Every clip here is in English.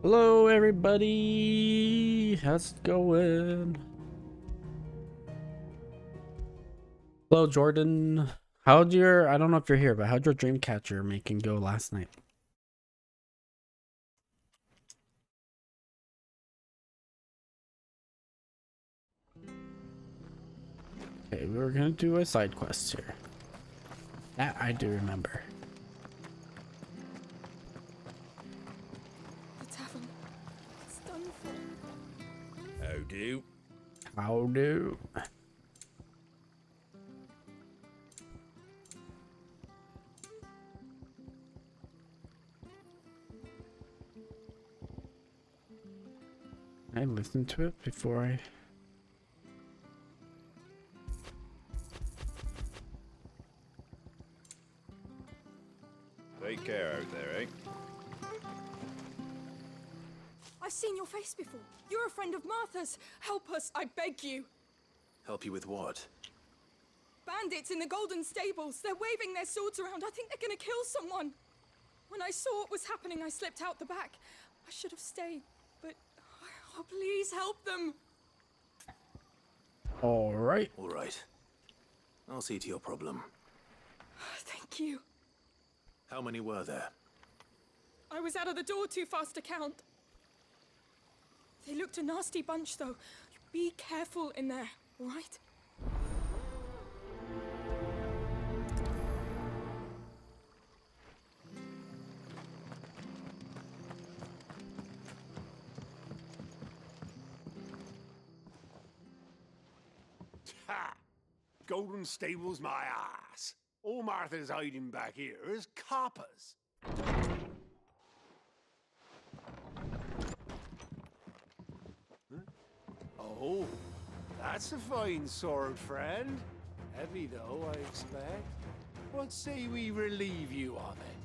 Hello, everybody. How's it going? Hello, Jordan. How'd your, I don't know if you're here, but how'd your Dreamcatcher making go last night? Okay, we were gonna do a side quest here. That I do remember. The tavern. It's done for. How do? How do? I listened to it before I... Take care out there, eh? I've seen your face before. You're a friend of Martha's. Help us, I beg you. Help you with what? Bandits in the Golden Stables. They're waving their swords around. I think they're gonna kill someone. When I saw what was happening, I slipped out the back. I should have stayed, but oh, please help them. All right. All right. I'll see to your problem. Thank you. How many were there? I was out of the door too fast to count. They looked a nasty bunch, though. Be careful in there, all right? Ha! Golden Stables my ass. All Martha's hiding back here is coppers. Huh? Oh, that's a fine sword, friend. Heavy though, I expect. What say we relieve you of it?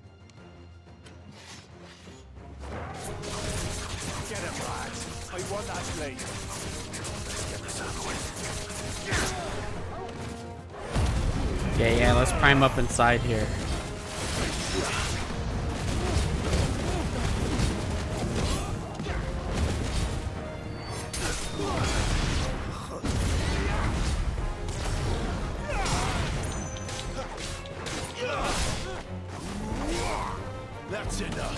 Get him, lads. I want that blade. Get this out of the way. Yeah, let's prime up inside here. That's enough.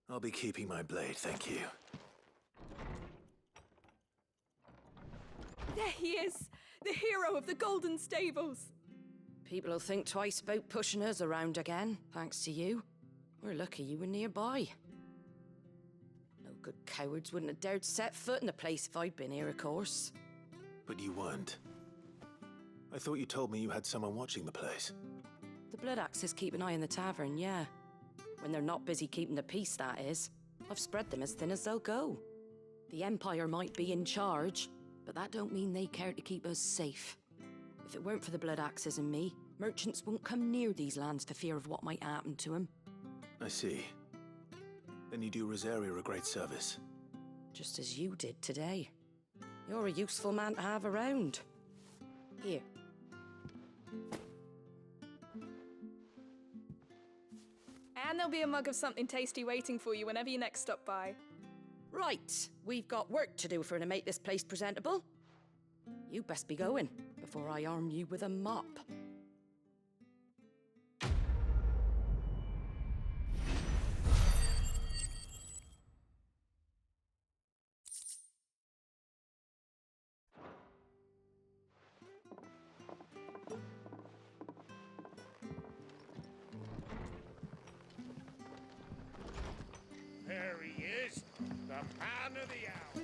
I'll be keeping my blade, thank you. There he is, the hero of the Golden Stables. People'll think twice about pushing us around again, thanks to you. We're lucky you were nearby. No good cowards wouldn't have dared set foot in the place if I'd been here, of course. But you weren't. I thought you told me you had someone watching the place. The Blood Axes keep an eye on the tavern, yeah. When they're not busy keeping the peace, that is. I've spread them as thin as they'll go. The Empire might be in charge, but that don't mean they care to keep us safe. If it weren't for the Blood Axes and me, merchants won't come near these lands for fear of what might happen to them. I see. Then you do Rosaria a great service. Just as you did today. You're a useful man to have around. Here. And there'll be a mug of something tasty waiting for you whenever you next stop by. Right, we've got work to do for to make this place presentable. You best be going, before I arm you with a mop. There he is, the man of the hour.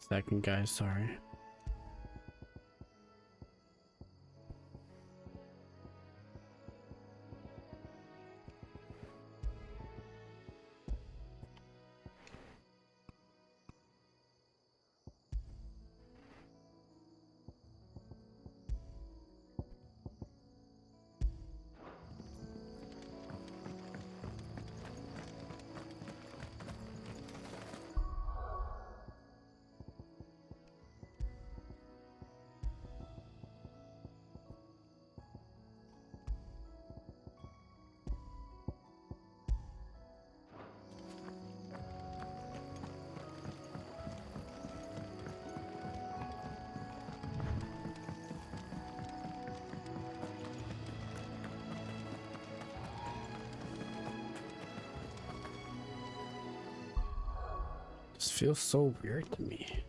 Second, guys, sorry. This feels so weird to me.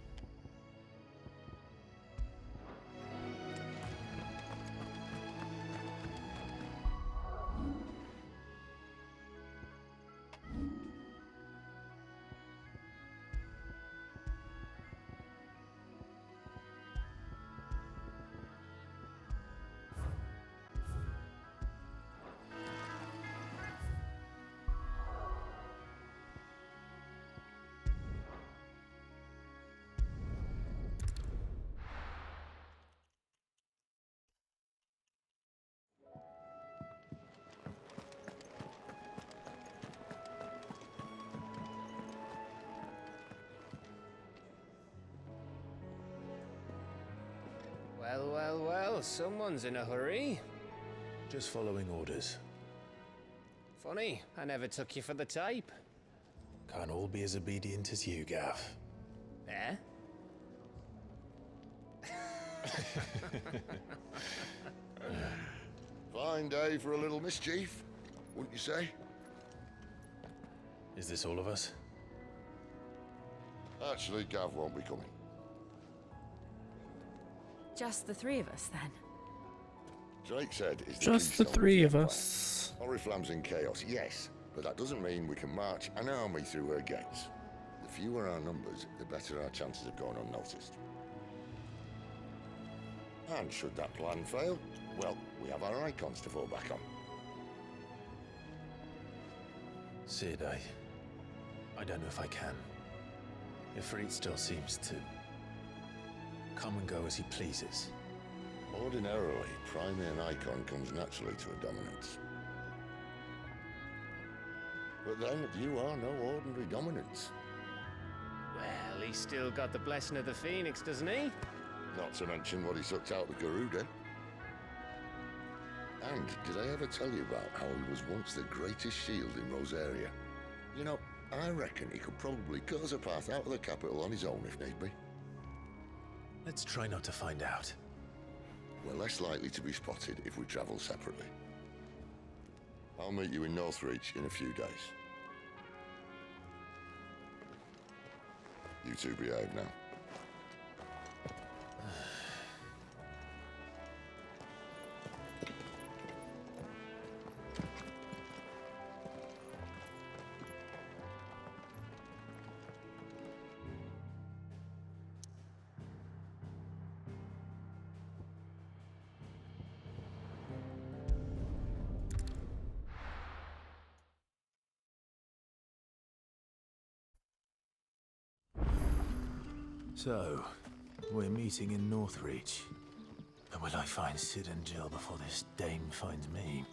Well, well, well, someone's in a hurry. Just following orders. Funny, I never took you for the type. Can't all be as obedient as you, Gav. Eh? Fine day for a little mischief, wouldn't you say? Is this all of us? Actually, Gav won't be coming. Just the three of us, then? Drake said is Just the keystone three of Empire. us. Oriflamme's in chaos, yes, but that doesn't mean we can march an army through her gates. The fewer our numbers, the better our chances of going unnoticed. And should that plan fail, well, we have our icons to fall back on. Sid, I don't know if I can. Ifrit still seems to come and go as he pleases. Ordinarily, priming an icon comes naturally to a dominance. But then, you are no ordinary dominance. Well, he's still got the blessing of the Phoenix, doesn't he? Not to mention what he sucked out of Garuda. And did I ever tell you about how he was once the greatest shield in Rosaria? You know, I reckon he could probably cut us a path out of the capital on his own if need be. Let's try not to find out. We're less likely to be spotted if we travel separately. I'll meet you in Northreach in a few days. You two behave now. So, we're meeting in Northreach. But will I find Sid and Jill before this dame finds me?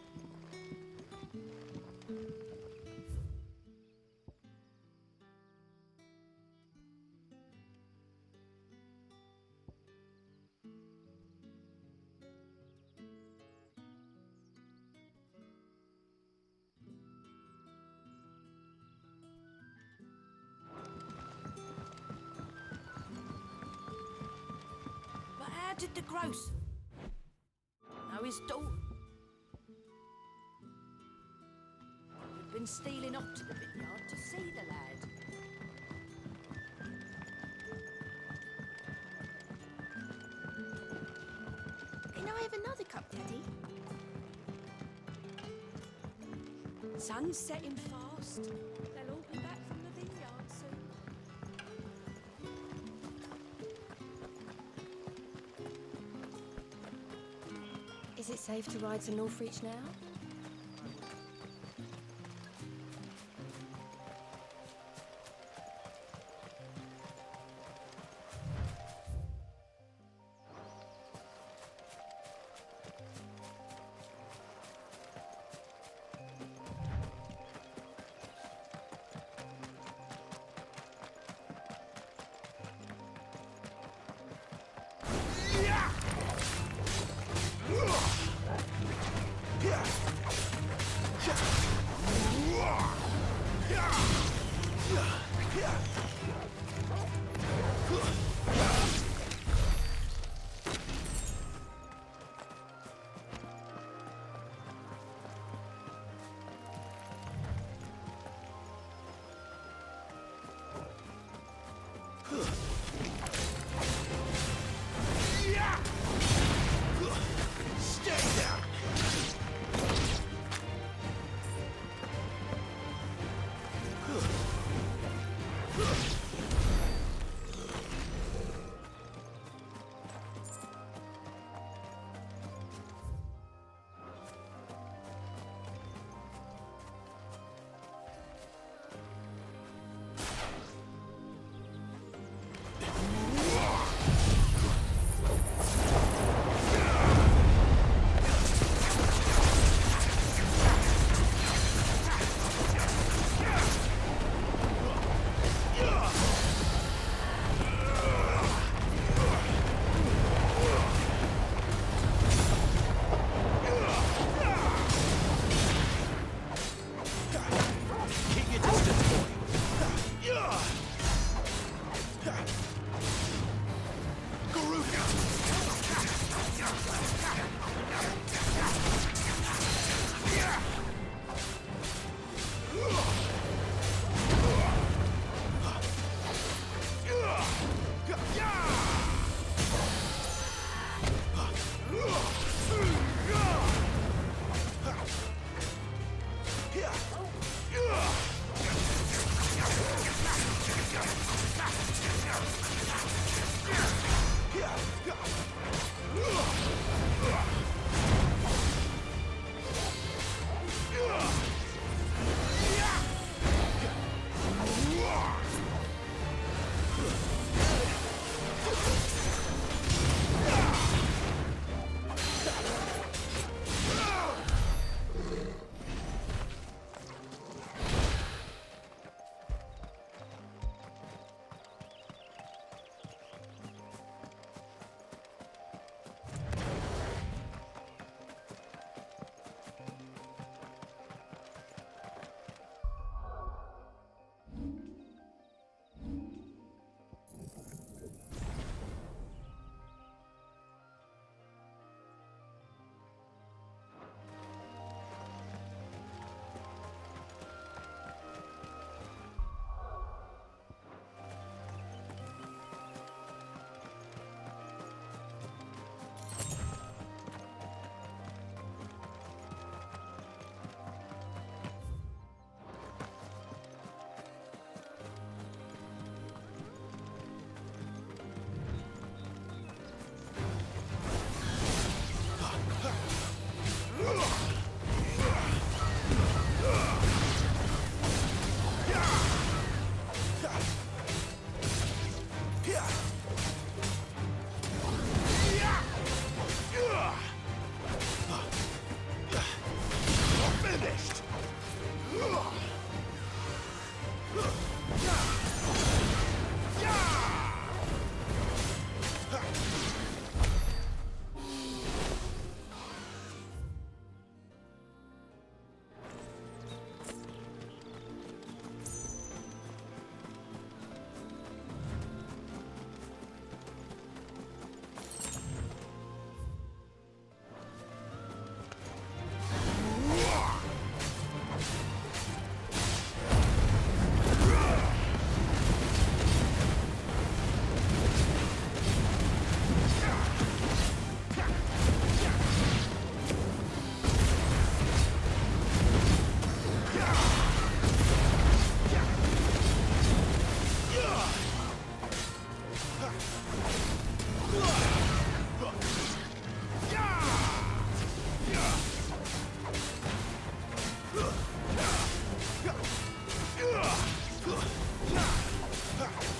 But how did the grouse? Now his daughter. We've been stealing up to the vineyard to see the lad. Can I have another cup, Daddy? Sun's setting fast. They'll all be back from the vineyard soon. Is it safe to ride to Northreach now? Yeah!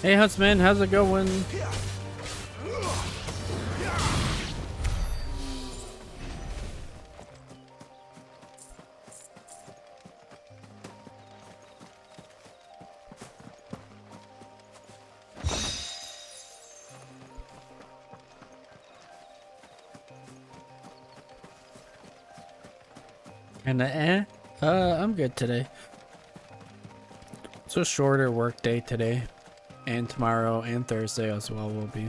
Hey Huntsman, how's it going? And I'm good today. It's a shorter work day today, and tomorrow and Thursday as well will be.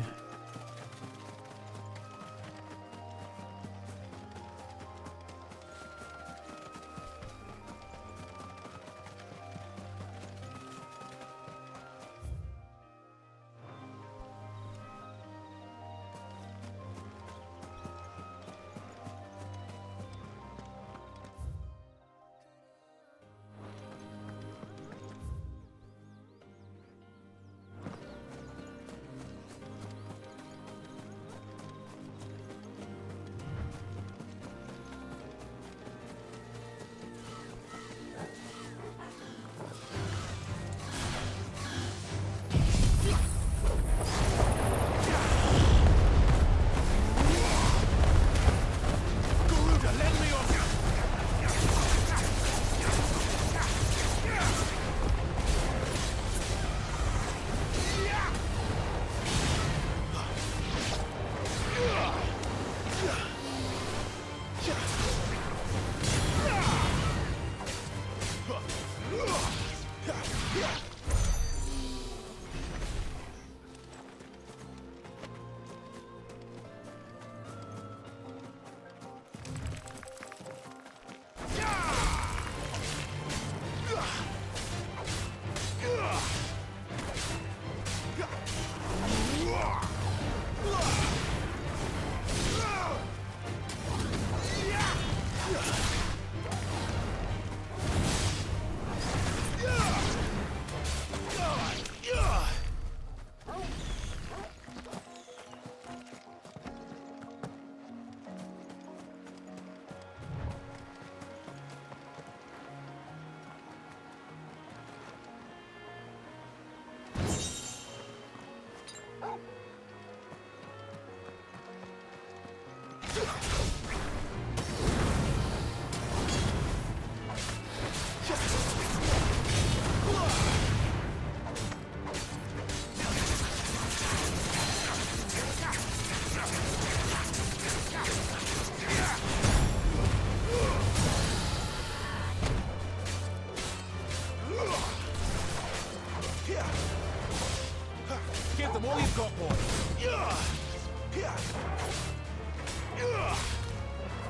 Give them all you've got, boy.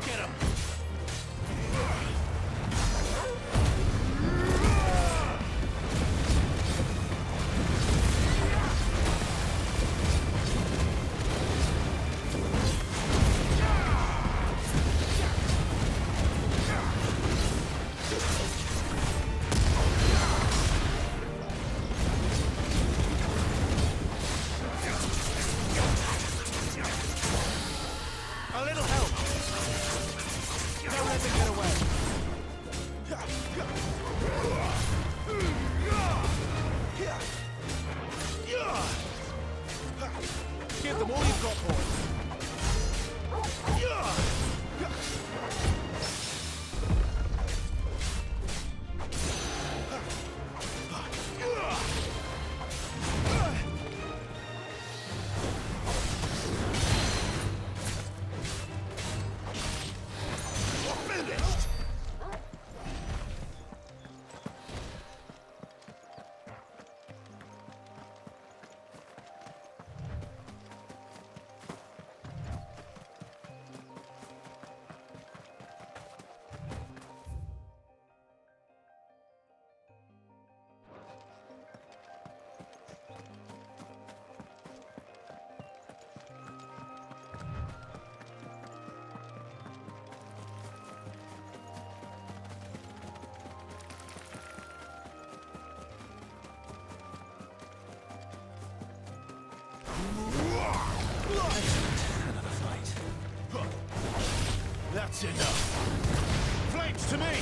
Get him. A little help. Don't let them get away. Give them all you've got, boys. Finished. Another fight. That's enough. Flames to me.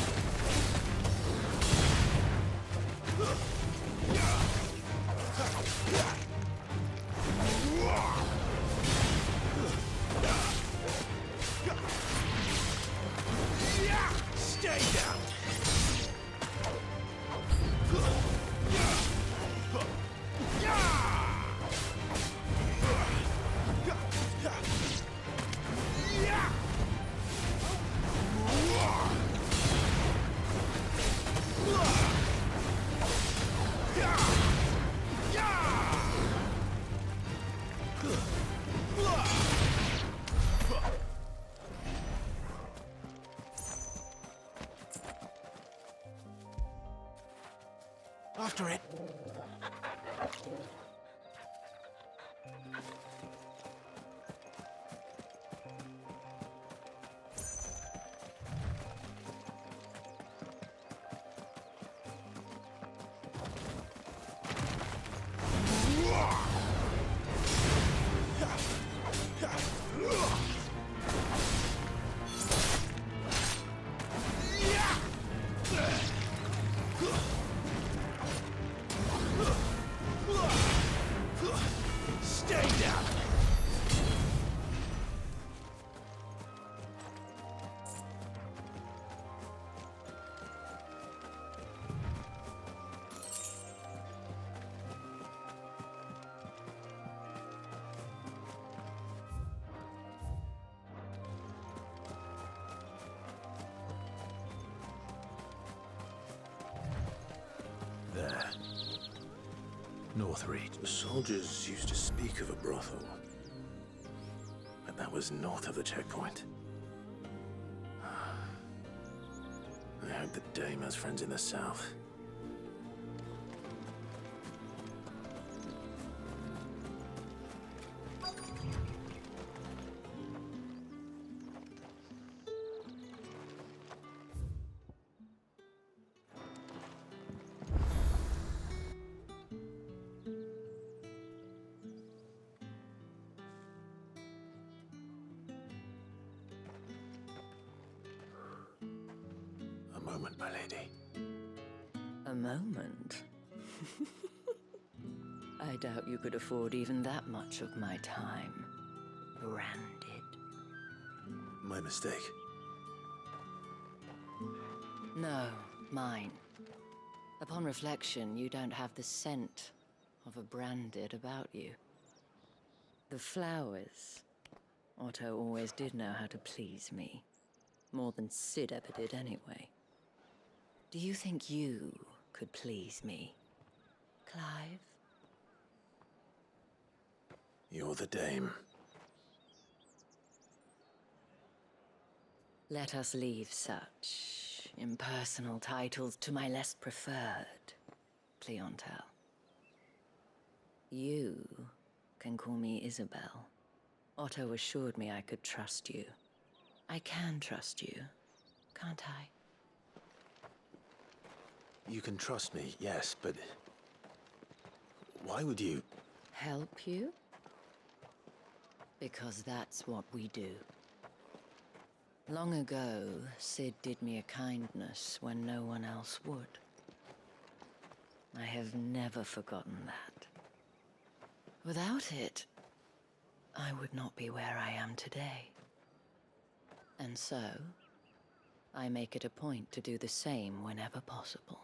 Stay down! After it. Stay down! There. Northreach. The soldiers used to speak of a brothel. But that was north of the checkpoint. I hope the dame has friends in the south. A moment, my lady. A moment? I doubt you could afford even that much of my time. Branded. My mistake. No, mine. Upon reflection, you don't have the scent of a branded about you. The flowers. Otto always did know how to please me. More than Sid ever did anyway. Do you think you could please me, Clive? You're the dame. Let us leave such impersonal titles to my less preferred clientele. You can call me Isabel. Otto assured me I could trust you. I can trust you, can't I? You can trust me, yes, but why would you? Help you? Because that's what we do. Long ago, Sid did me a kindness when no one else would. I have never forgotten that. Without it, I would not be where I am today. And so, I make it a point to do the same whenever possible.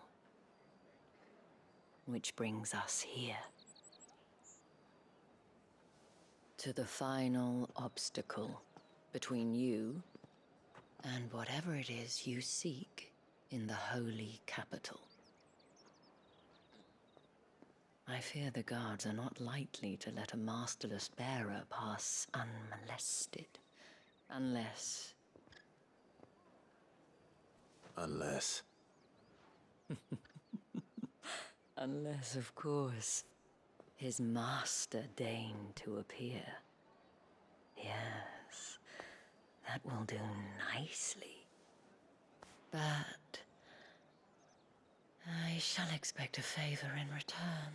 Which brings us here. To the final obstacle between you and whatever it is you seek in the holy capital. I fear the guards are not likely to let a masterless bearer pass unmolested. Unless... Unless, of course, his master deigned to appear. Yes, that will do nicely. But I shall expect a favor in return.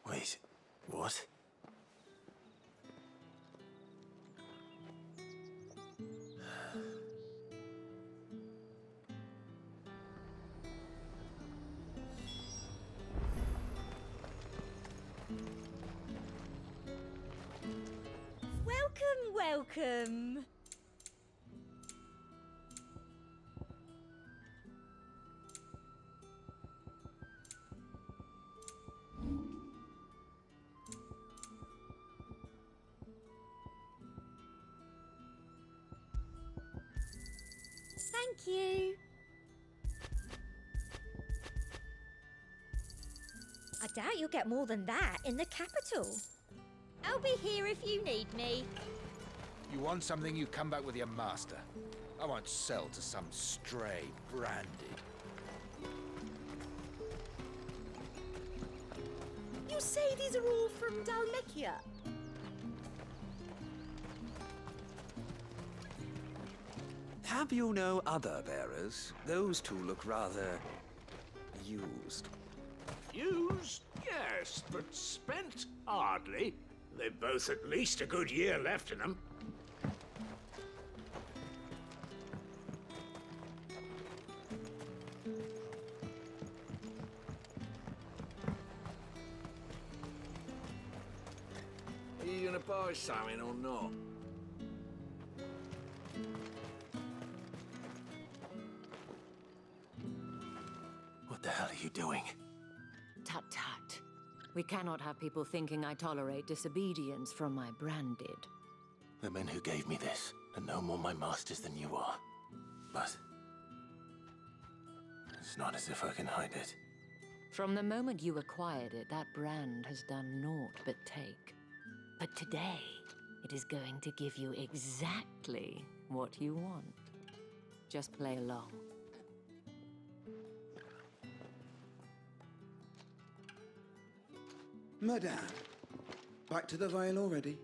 Wait, what? Welcome, welcome. Thank you. I doubt you'll get more than that in the capital. I'll be here if you need me. You want something, you come back with your master. I won't sell to some stray brandy. You say these are all from Dalmekia? Have you no other bearers? Those two look rather used. Used? Yes, but spent? Hardly. They've both at least a good year left in them. Are you gonna buy something or not? What the hell are you doing? Tut tut. We cannot have people thinking I tolerate disobedience from my branded. The men who gave me this are no more my masters than you are. But it's not as if I can hide it. From the moment you acquired it, that brand has done naught but take. But today, it is going to give you exactly what you want. Just play along. Madame, back to the Vale already?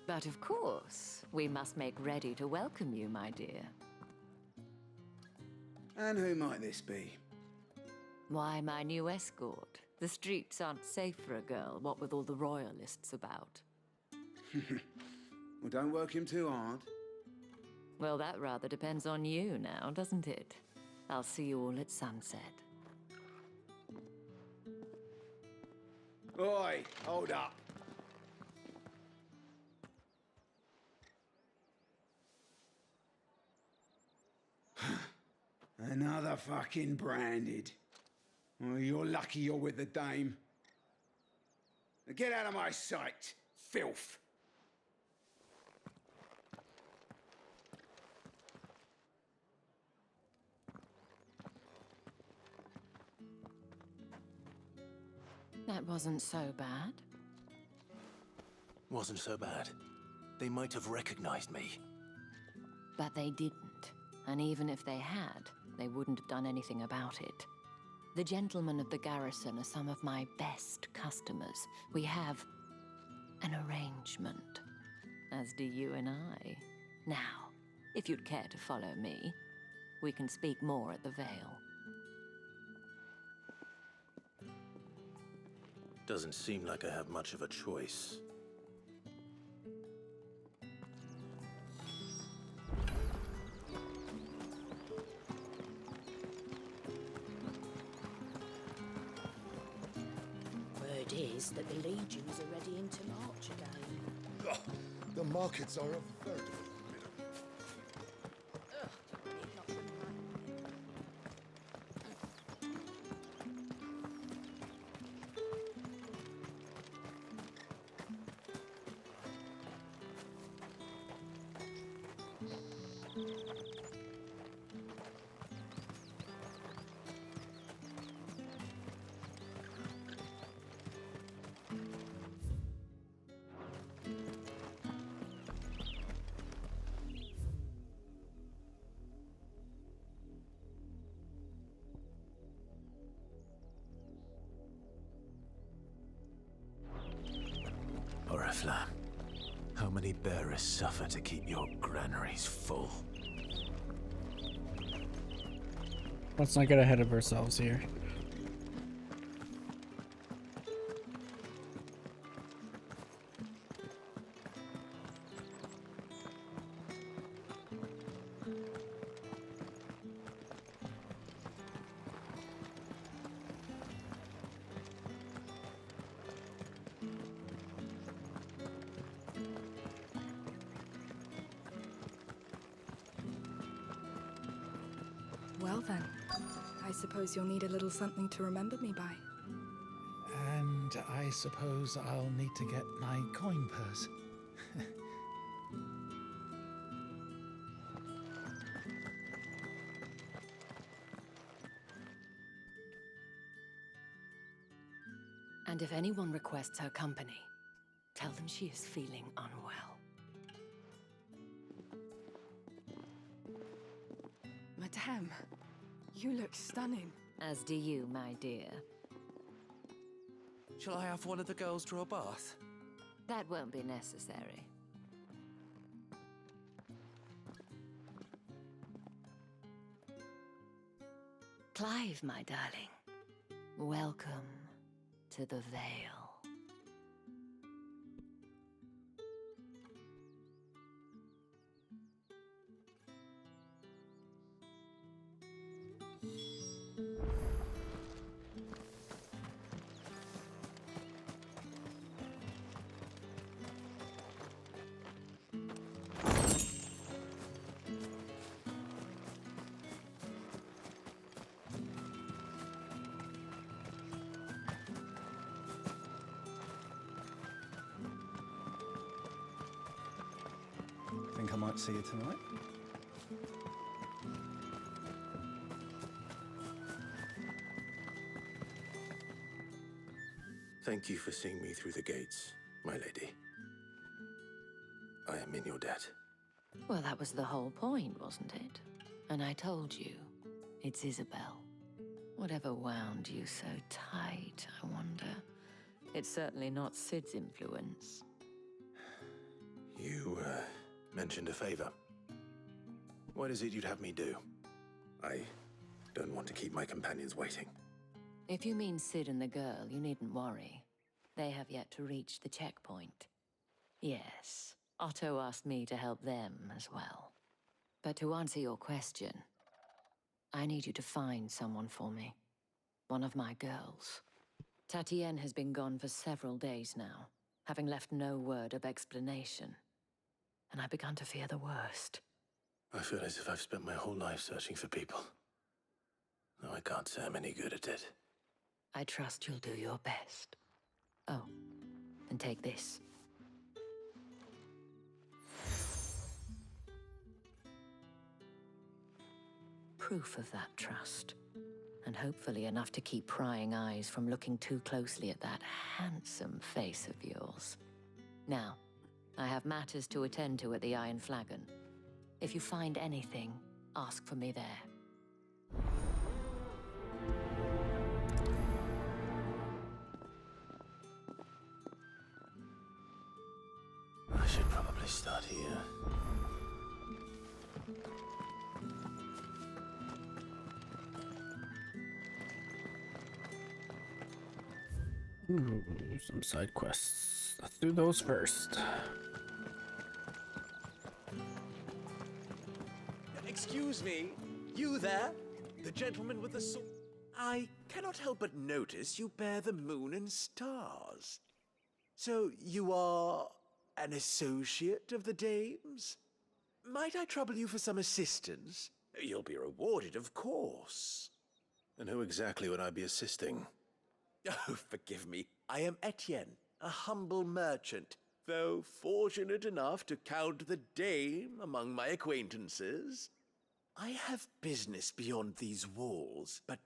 But of course, we must make ready to welcome you, my dear. And who might this be? Why, my new escort. The streets aren't safe for a girl, what with all the royalists about. Well, don't work him too hard. Well, that rather depends on you now, doesn't it? I'll see you all at sunset. Oi, hold up. Another fucking branded. Well, you're lucky you're with the dame. Now get out of my sight, filth. That wasn't so bad. Wasn't so bad. They might have recognized me. But they didn't. And even if they had, they wouldn't have done anything about it. The gentlemen of the garrison are some of my best customers. We have an arrangement, as do you and I. Now, if you'd care to follow me, we can speak more at the Vale. Doesn't seem like I have much of a choice. Word is that the legions are ready into march again. The markets are a veritable Oriflamme, how many bearers suffer to keep your granaries full? Let's not get ahead of ourselves here. Well then, I suppose you'll need a little something to remember me by. And I suppose I'll need to get my coin purse. And if anyone requests her company, tell them she is feeling unwell. Madame, you look stunning. As do you, my dear. Shall I have one of the girls draw a bath? That won't be necessary. Clive, my darling. Welcome to the Vale. Think I might see you tonight? Thank you for seeing me through the gates, my lady. I am in your debt. Well, that was the whole point, wasn't it? And I told you, it's Isabel. Whatever wound you so tight, I wonder. It's certainly not Sid's influence. You, mentioned a favor. What is it you'd have me do? I don't want to keep my companions waiting. If you mean Sid and the girl, you needn't worry. They have yet to reach the checkpoint. Yes, Otto asked me to help them as well. But to answer your question, I need you to find someone for me. One of my girls. Tatienne has been gone for several days now, having left no word of explanation. And I've begun to fear the worst. I feel as if I've spent my whole life searching for people. Though I can't say I'm any good at it. I trust you'll do your best. Oh, and take this. Proof of that trust. And hopefully enough to keep prying eyes from looking too closely at that handsome face of yours. Now, I have matters to attend to at the Iron Flagon. If you find anything, ask for me there. I should probably start here. Ooh, some side quests. Let's do those first. Excuse me, you there? The gentleman with the sword? I cannot help but notice you bear the moon and stars. So you are an associate of the dames? Might I trouble you for some assistance? You'll be rewarded, of course. And who exactly would I be assisting? Oh, forgive me. I am Etienne, a humble merchant, though fortunate enough to count the dame among my acquaintances. I have business beyond these walls, but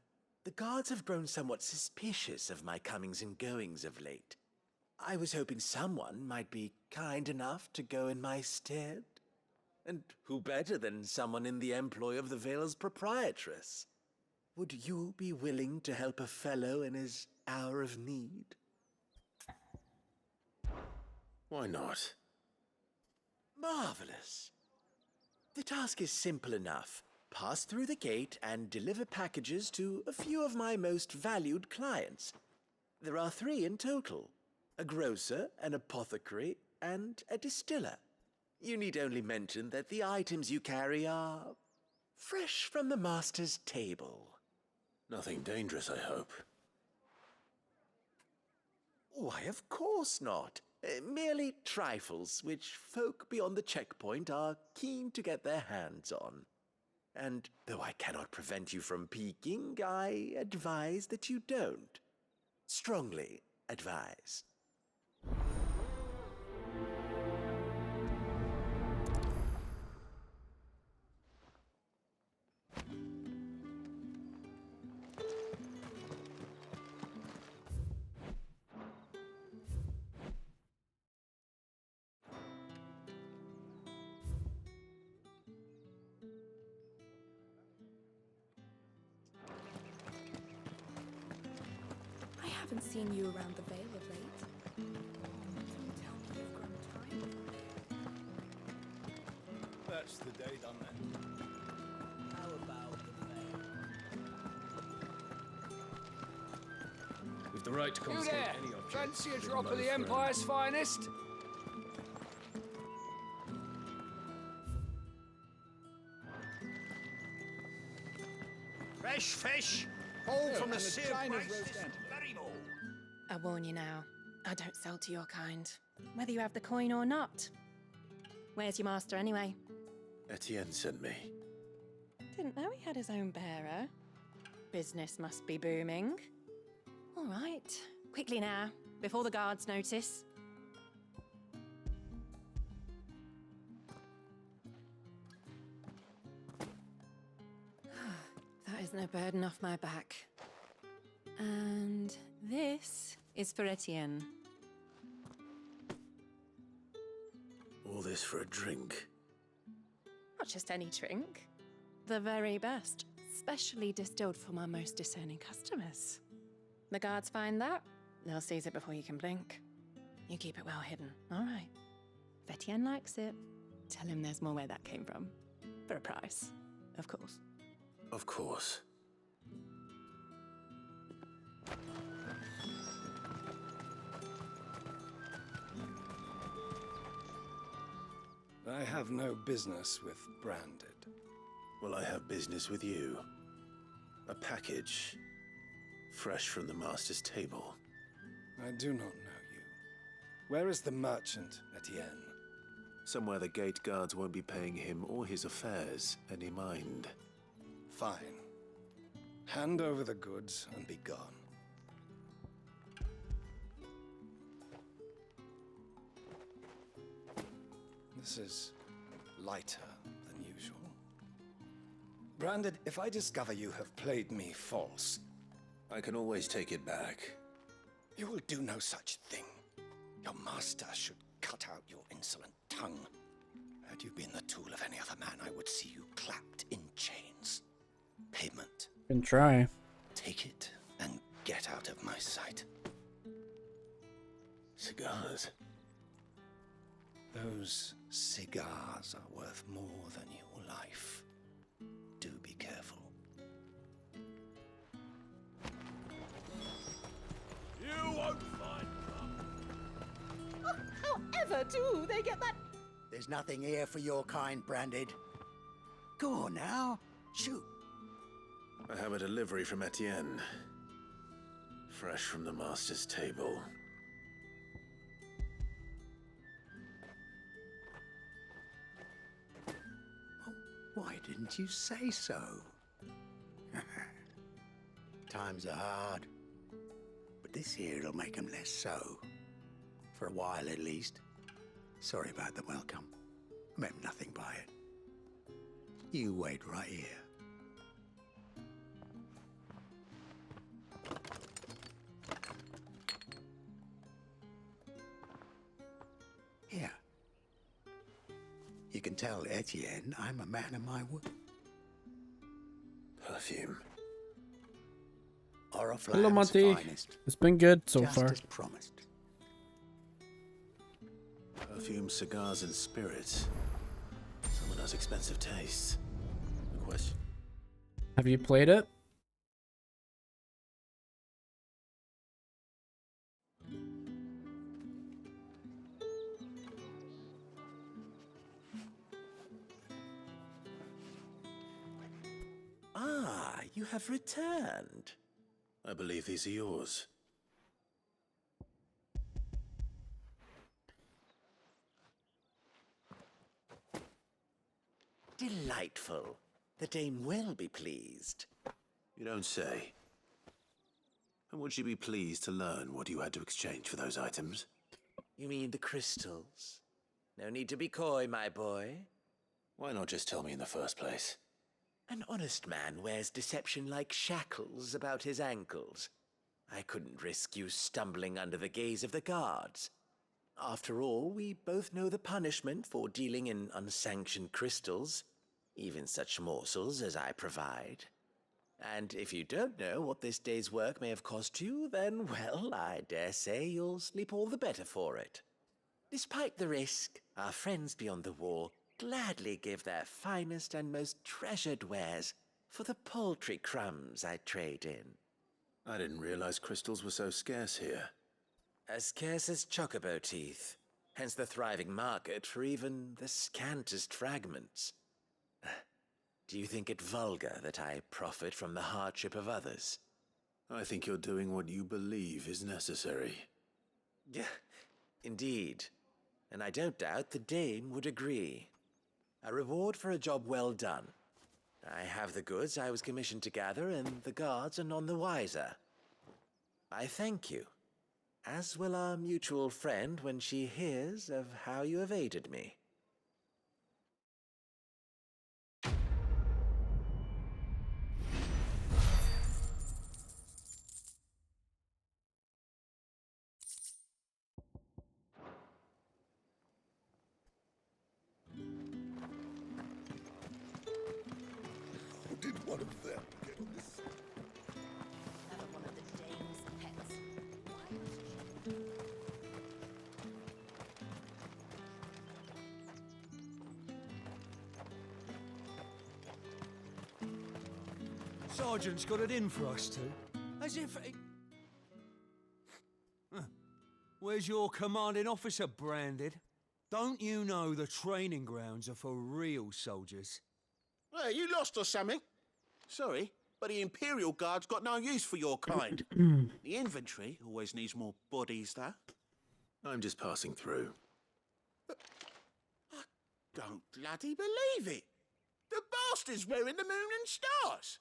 the guards have grown somewhat suspicious of my comings and goings of late. I was hoping someone might be kind enough to go in my stead. And who better than someone in the employ of the Vale's proprietress? Would you be willing to help a fellow in his hour of need? Why not? Marvelous. The task is simple enough. Pass through the gate and deliver packages to a few of my most valued clients. There are 3 in total. A grocer, an apothecary, and a distiller. You need only mention that the items you carry are fresh from the master's table. Nothing dangerous, I hope. Why, of course not. Merely trifles which folk beyond the checkpoint are keen to get their hands on. And though I cannot prevent you from peeking, I advise that you don't. Strongly advise. Haven't seen you around the Vale of late. Don't tell me you've grown tired. That's the day done then. How about the Vale? With the right to You confiscate there? any object. Fancy a written drop by of the throne. Empire's finest? Fresh fish, all from the and a seared chine of rice roast this ant. very morning. I warn you now, I don't sell to your kind, whether you have the coin or not. Where's your master anyway? Etienne sent me. Didn't know he had his own bearer. Business must be booming. All right, quickly now, before the guards notice. That is no burden off my back. And this is for Etienne. All this for a drink. Not just any drink. The very best, specially distilled for my most discerning customers. The guards find that, they'll seize it before you can blink. You keep it well hidden, all right? If Etienne likes it, tell him there's more where that came from. For a price, of course. Of course. I have no business with Branded. Well, I have business with you. A package. Fresh from the master's table. I do not know you. Where is the merchant, Etienne? Somewhere the gate guards won't be paying him or his affairs any mind. Fine. Hand over the goods and be gone. This is lighter than usual. Branded, if I discover you have played me false... I can always take it back. You will do no such thing. Your master should cut out your insolent tongue. Had you been the tool of any other man, I would see you clapped in chains. Payment. Can try. Take it and get out of my sight. Cigars. Those cigars are worth more than your life. Do be careful. You won't find However do they get that? There's nothing here for your kind, Branded. Go on now, shoot. I have a delivery from Etienne. Fresh from the master's table. Why didn't you say so? Times are hard. But this here'll make 'em less so. For a while at least. Sorry about the welcome. I meant nothing by it. You wait right here. Here. You can tell Etienne I'm a man of my word. Perfume. Hello, Oriflamme's Monty. finest. It's been good so Just far. as promised. Perfume, cigars, and spirits. Someone has expensive tastes. A question. Have you played it? Ah, you have returned. I believe these are yours. Delightful. The dame will be pleased. You don't say. And would she be pleased to learn what you had to exchange for those items? You mean the crystals? No need to be coy, my boy. Why not just tell me in the first place? An honest man wears deception like shackles about his ankles. I couldn't risk you stumbling under the gaze of the guards. After all, we both know the punishment for dealing in unsanctioned crystals, even such morsels as I provide. And if you don't know what this day's work may have cost you, then, well, I dare say you'll sleep all the better for it. Despite the risk, our friends beyond the wall gladly give their finest and most treasured wares for the paltry crumbs I trade in. I didn't realize crystals were so scarce here. As scarce as chocobo teeth, hence the thriving market for even the scantest fragments. Do you think it vulgar that I profit from the hardship of others? I think you're doing what you believe is necessary. Yeah, indeed. And I don't doubt the dame would agree. A reward for a job well done. I have the goods I was commissioned to gather, and the guards are none the wiser. I thank you, as will our mutual friend when she hears of how you have aided me. How did one of them get on this? Another one of the dame's pets. Sergeant's got it in for us two. As if... Where's your commanding officer, Branded? Don't you know the training grounds are for real soldiers? Hey, you lost or something? Sorry, but the Imperial Guard's got no use for your kind. The infantry always needs more bodies, though. I'm just passing through. I don't bloody believe it. The bastard's wearing the moon and stars.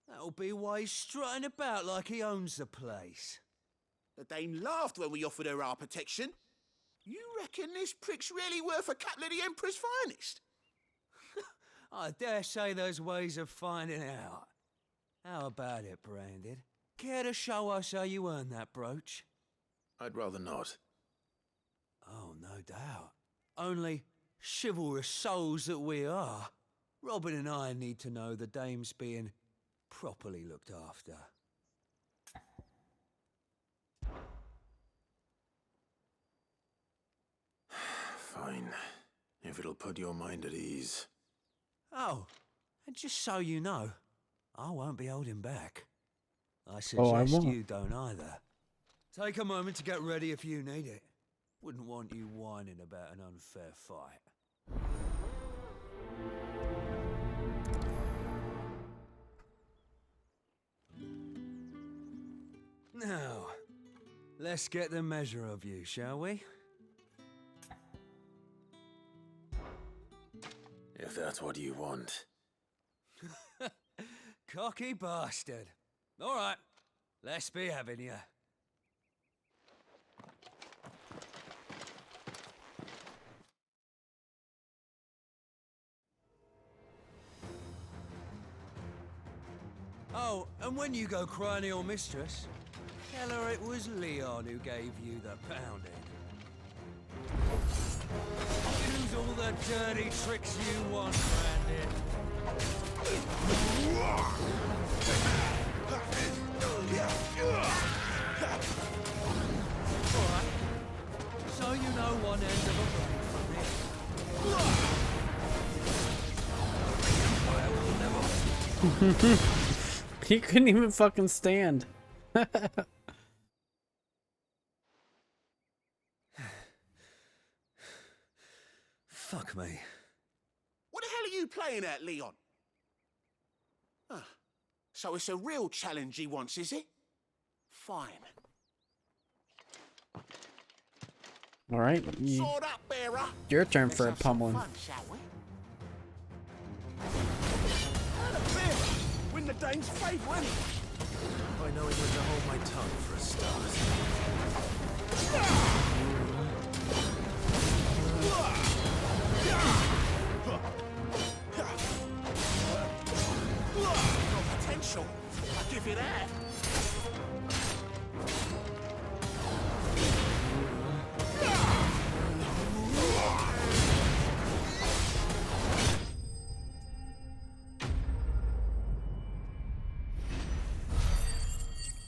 That'll be why he's strutting about like he owns the place. The dame laughed when we offered her our protection. You reckon this prick's really worth a couple of the Emperor's finest? I dare say there's ways of finding out. How about it, Branded? Care to show us how you earned that brooch? I'd rather not. Oh, no doubt. Only chivalrous souls that we are, Robin and I need to know the dame's being properly looked after. Fine. If it'll put your mind at ease. Oh, and just so you know, I won't be holding back. I I suggest won't. you don't either. Take a moment to get ready if you need it. Wouldn't want you whining about an unfair fight. Now, let's get the measure of you, shall we? If that's what you want. Cocky bastard. All right, let's be having you. Oh, and when you go crying to your mistress, tell her it was Leon who gave you the pounding. Use all the dirty tricks you want, Brandon. Alright. So you know one end of a blade from the other. He couldn't even fucking stand. Fuck me. What the hell are you playing at, Leon? Ah, so it's a real challenge he wants, is it? Fine. All right, Sword up, bearer. your turn Let's for a have some pummeling. fun, shall we? Win the dame's favour, anyway. By knowing when to hold my tongue for a start. Got potential. I'll give you that.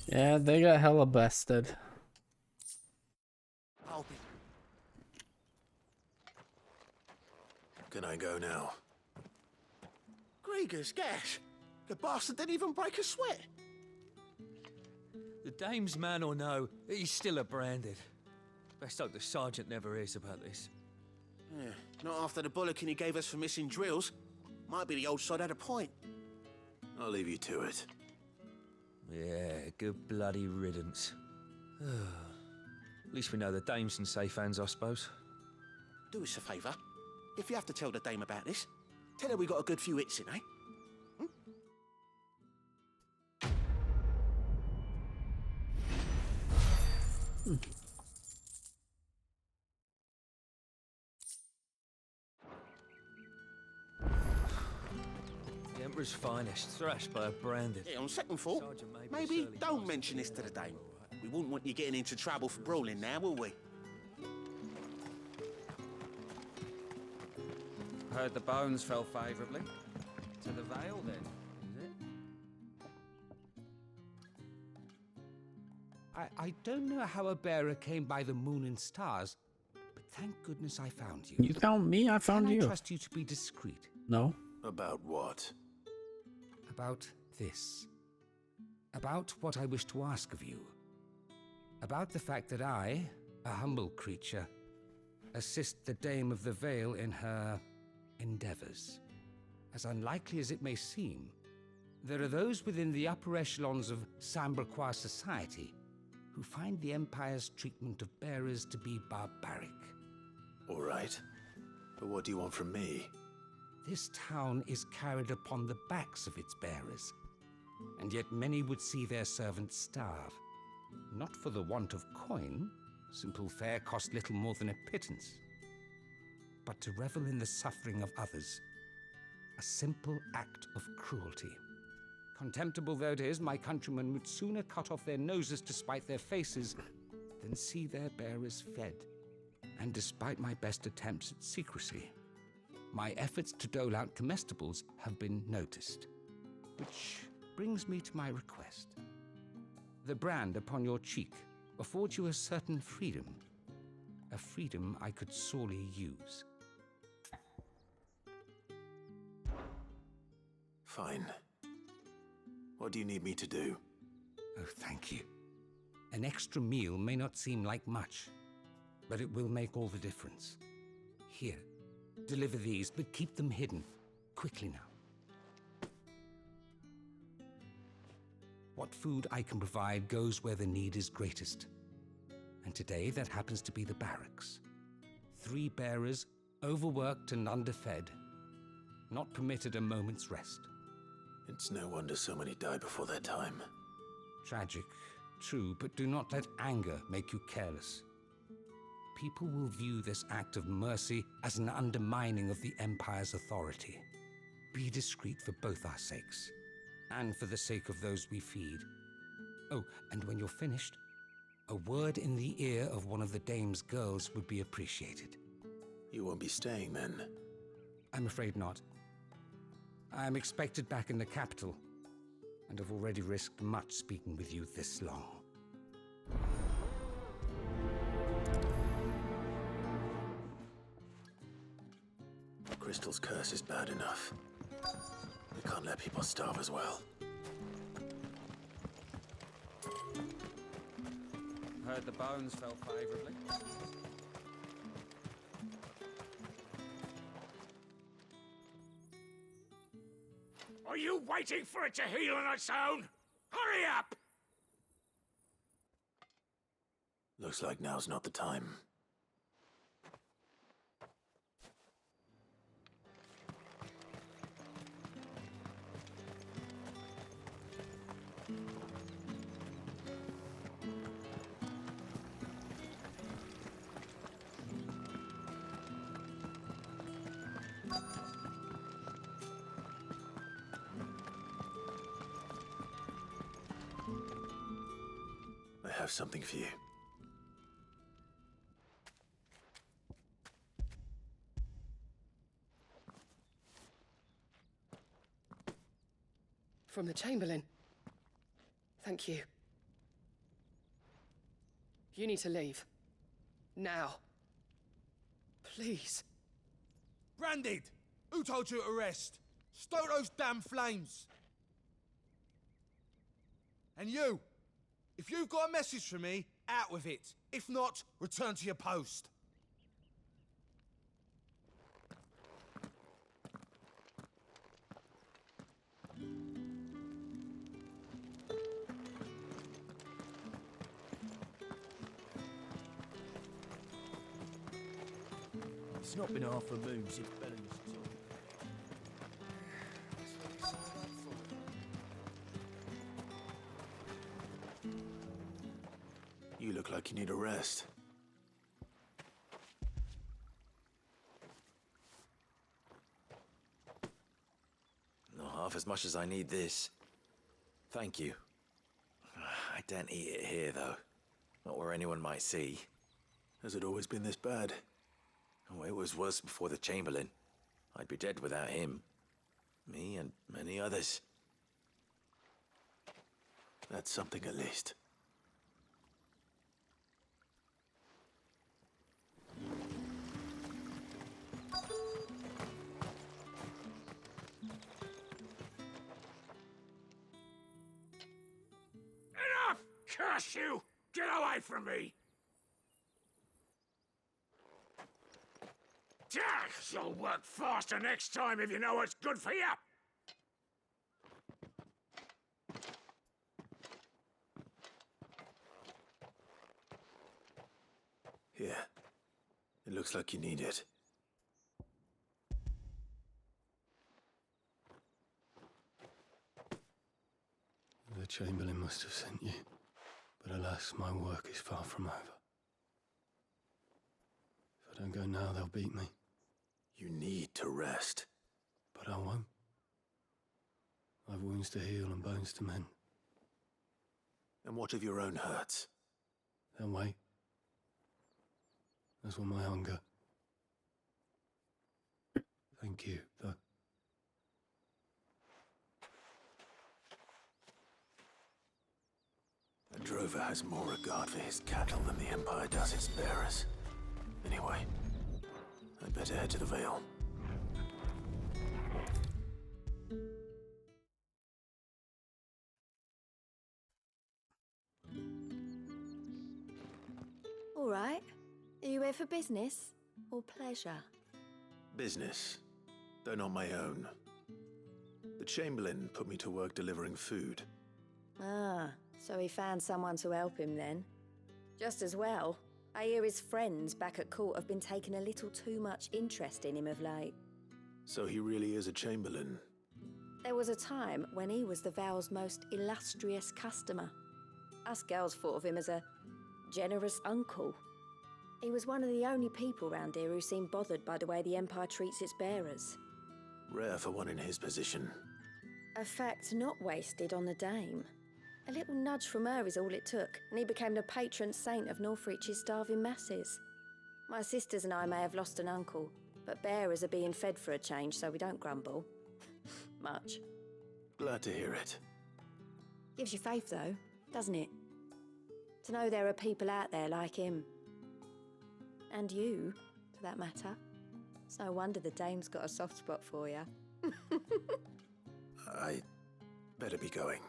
Yeah, they got hella bested. Can I go now? Grieger's gas. The bastard didn't even break a sweat. The dame's man or no, he's still a branded. Best hope the sergeant never hears about this. Yeah, not after the bullocking he gave us for missing drills. Might be the old sod had a point. I'll leave you to it. Yeah, good bloody riddance. At least we know the dame's in safe hands, I suppose. Do us a favour. If you have to tell the dame about this, tell her we got a good few hits in, eh? The Emperor's finest, thrashed by a branded. Yeah, on second thought, maybe don't mention this to the dame. We wouldn't want you getting into trouble for brawling now, will we? Heard the bones fell favourably. To the Vale, then, is it? I don't know how a bearer came by the moon and stars, but thank goodness I found you. You found me, I found Can you. I trust you to be discreet? No. About what? About this. About what I wish to ask of you. About the fact that I, a humble creature, assist the Dame of the Vale in her endeavors. As unlikely as it may seem, there are those within the upper echelons of Samberquois society who find the Empire's treatment of bearers to be barbaric. All right. But what do you want from me? This town is carried upon the backs of its bearers, and yet many would see their servants starve. Not for the want of coin, simple fare cost little more than a pittance, but to revel in the suffering of others, a simple act of cruelty. Contemptible though it is, my countrymen would sooner cut off their noses to spite their faces than see their bearers fed. And despite my best attempts at secrecy, my efforts to dole out comestibles have been noticed. Which brings me to my request. The brand upon your cheek affords you a certain freedom. A freedom I could sorely use. Fine. What do you need me to do? Oh, thank you. An extra meal may not seem like much, but it will make all the difference. Here, deliver these, but keep them hidden. Quickly now. What food I can provide goes where the need is greatest. And today, that happens to be the barracks. 3 bearers, overworked and underfed, not permitted a moment's rest. It's no wonder so many die before their time. Tragic, true, but do not let anger make you careless. People will view this act of mercy as an undermining of the Empire's authority. Be discreet for both our sakes, and for the sake of those we feed. Oh, and when you're finished, a word in the ear of one of the Dame's girls would be appreciated. You won't be staying then? I'm afraid not. I am expected back in the capital, and have already risked much speaking with you this long. Crystal's curse is bad enough. We can't let people starve as well. Heard the bones fell favourably. Are you waiting for it to heal on its own? Hurry up! Looks like now's not the time. I have something for you. From the Chamberlain. Thank you. You need to leave. Now. Please. Branded! Who told you to rest? Stoke those damn flames! And you! If you've got a message for me, out with it. If not, return to your post. It's not been half a moon since Bellen's You look like you need a rest. Not half as much as I need this. Thank you. I daren't eat it here, though. Not where anyone might see. Has it always been this bad? Oh, it was worse before the Chamberlain. I'd be dead without him. Me and many others. That's something at least. Enough! Curse you! Get away from me! You'll work faster next time if you know what's good for you! Here. It looks like you need it. The Chamberlain must have sent you, but alas, my work is far from over. If I don't go now, they'll beat me. You need to rest. But I won't. I've wounds to heal and bones to mend. And what of your own hurts? They'll wait. As will my hunger. Thank you, though. A drover has more regard for his cattle than the Empire does its bearers. Anyway, I'd better head to the Vale. All right. Are you here for business or pleasure? Business, though not my own. The Chamberlain put me to work delivering food. Ah, so he found someone to help him then. Just as well. I hear his friends back at court have been taking a little too much interest in him of late. So he really is a Chamberlain. There was a time when he was the Vale's most illustrious customer. Us girls thought of him as a generous uncle. He was one of the only people round here who seemed bothered by the way the Empire treats its bearers. Rare for one in his position. A fact not wasted on the Dame. A little nudge from her is all it took, and he became the patron saint of Northreach's starving masses. My sisters and I may have lost an uncle, but bearers are being fed for a change, so we don't grumble. Much. Glad to hear it. Gives you faith, though, doesn't it? To know there are people out there like him. And you, for that matter. It's no wonder the Dame's got a soft spot for you. I better be going.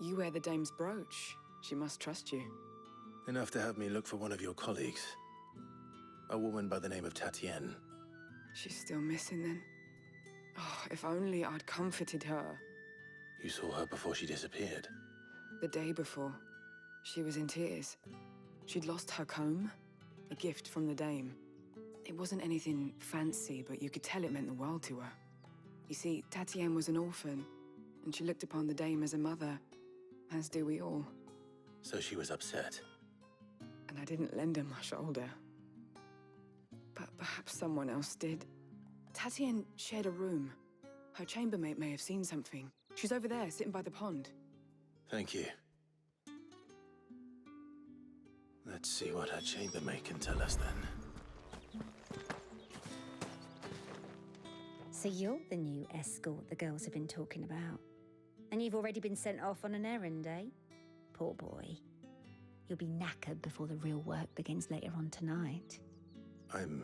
You wear the Dame's brooch. She must trust you. Enough to have me look for one of your colleagues. A woman by the name of Tatienne. She's still missing then. Oh, if only I'd comforted her. You saw her before she disappeared. The day before, she was in tears. She'd lost her comb, a gift from the Dame. It wasn't anything fancy, but you could tell it meant the world to her. You see, Tatienne was an orphan, and she looked upon the dame as a mother, as do we all. So she was upset. And I didn't lend her my shoulder. But perhaps someone else did. Tatienne shared a room. Her chambermaid may have seen something. She's over there, sitting by the pond. Thank you. Let's see what her chambermaid can tell us then. So you're the new escort the girls have been talking about. And you've already been sent off on an errand, eh? Poor boy. You'll be knackered before the real work begins later on tonight. I'm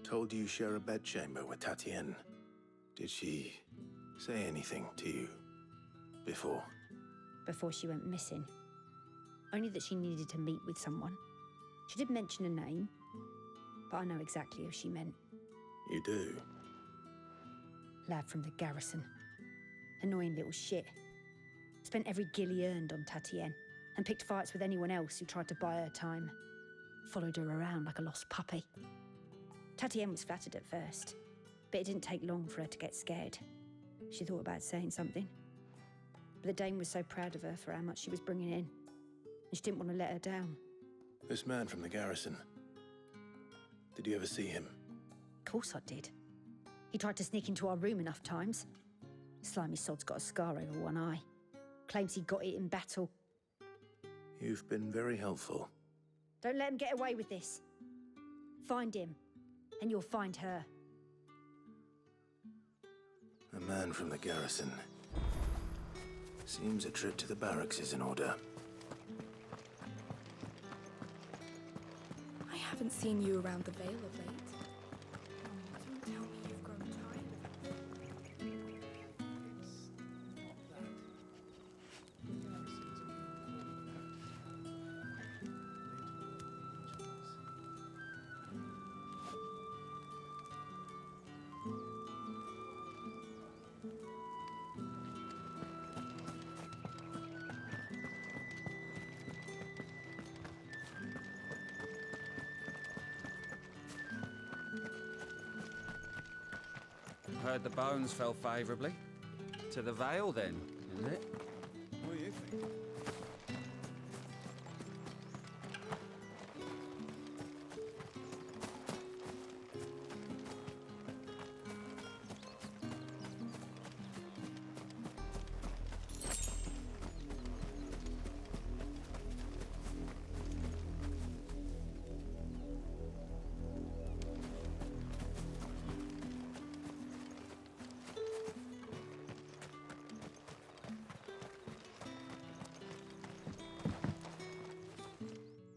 told you share a bedchamber with Tatienne. Did she say anything to you before? Before she went missing. Only that she needed to meet with someone. She did mention a name, but I know exactly who she meant. You do? Lad from the garrison. Annoying little shit. Spent every guil he earned on Tatienne, and picked fights with anyone else who tried to buy her time. Followed her around like a lost puppy. Tatienne was flattered at first, but it didn't take long for her to get scared. She thought about saying something. But the dame was so proud of her for how much she was bringing in, and she didn't want to let her down. This man from the garrison. Did you ever see him? Of course I did. He tried to sneak into our room enough times. Slimy sod's got a scar over one eye. Claims he got it in battle. You've been very helpful. Don't let him get away with this. Find him, and you'll find her. A man from the garrison. Seems a trip to the barracks is in order. I haven't seen you around the Vale of late. Don't tell me you've grown tired of it. Heard the bones fell favourably. To the Vale, then, is it? What do you think?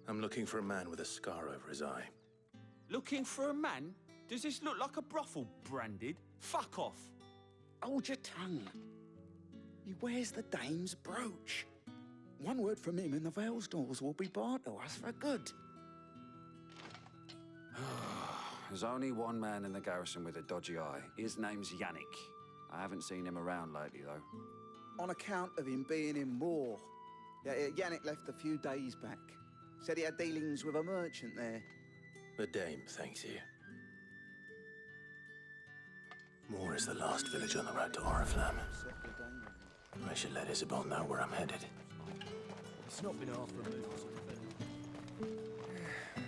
I'm looking for a man with a scar over his eye. Looking for a man? Does this look like a brothel, Branded? Fuck off. Hold your tongue. He wears the dame's brooch. One word from him and the Vale's doors will be barred to us for good. There's only one man in the garrison with a dodgy eye. His name's Yannick. I haven't seen him around lately, though. On account of him being in war. Yeah, Yannick left a few days back. Said he had dealings with a merchant there. The dame thanks you. Moor is the last village on the road to Oriflamme. I should let Isabel know where I'm headed. It's not been half removed,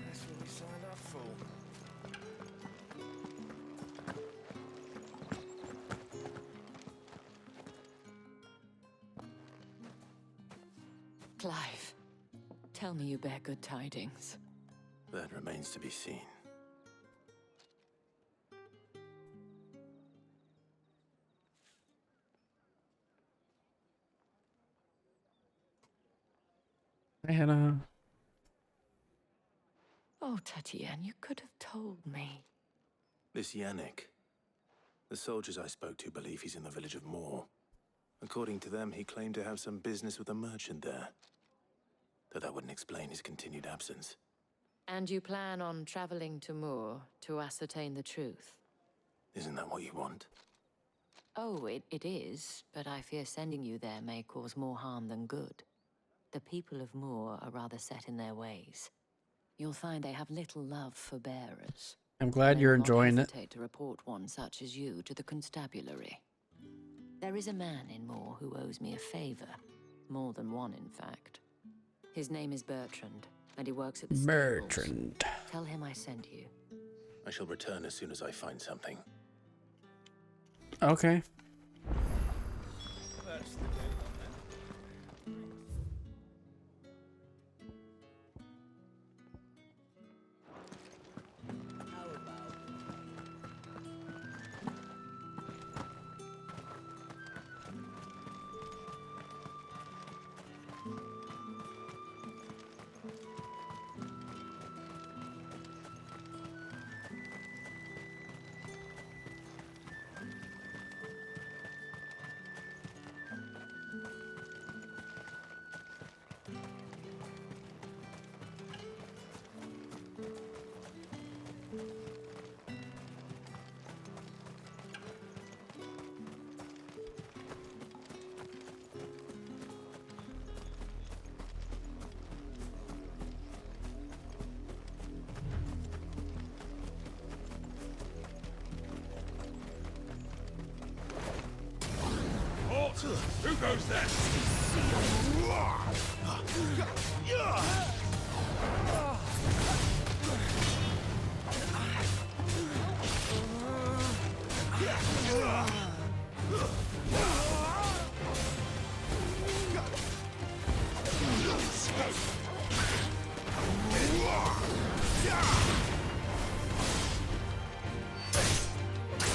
that's what we signed up for. Clive, tell me you bear good tidings. That remains to be seen. Hi, Hannah. Oh, Tatienne, you could have told me. This Yannick. The soldiers I spoke to believe he's in the village of Moor. According to them, he claimed to have some business with a merchant there. Though that wouldn't explain his continued absence. And you plan on traveling to Moor to ascertain the truth? Isn't that what you want? Oh, it is, but I fear sending you there may cause more harm than good. The people of Moor are rather set in their ways. You'll find they have little love for bearers. I'm glad you're enjoying it. To report one such as you to the constabulary. There is a man in Moor who owes me a favor. More than one, in fact. His name is Bertrand, and he works at the Bertrand. stables. Tell him I sent you. I shall return as soon as I find something. Okay. That's the deal, then. Who goes there?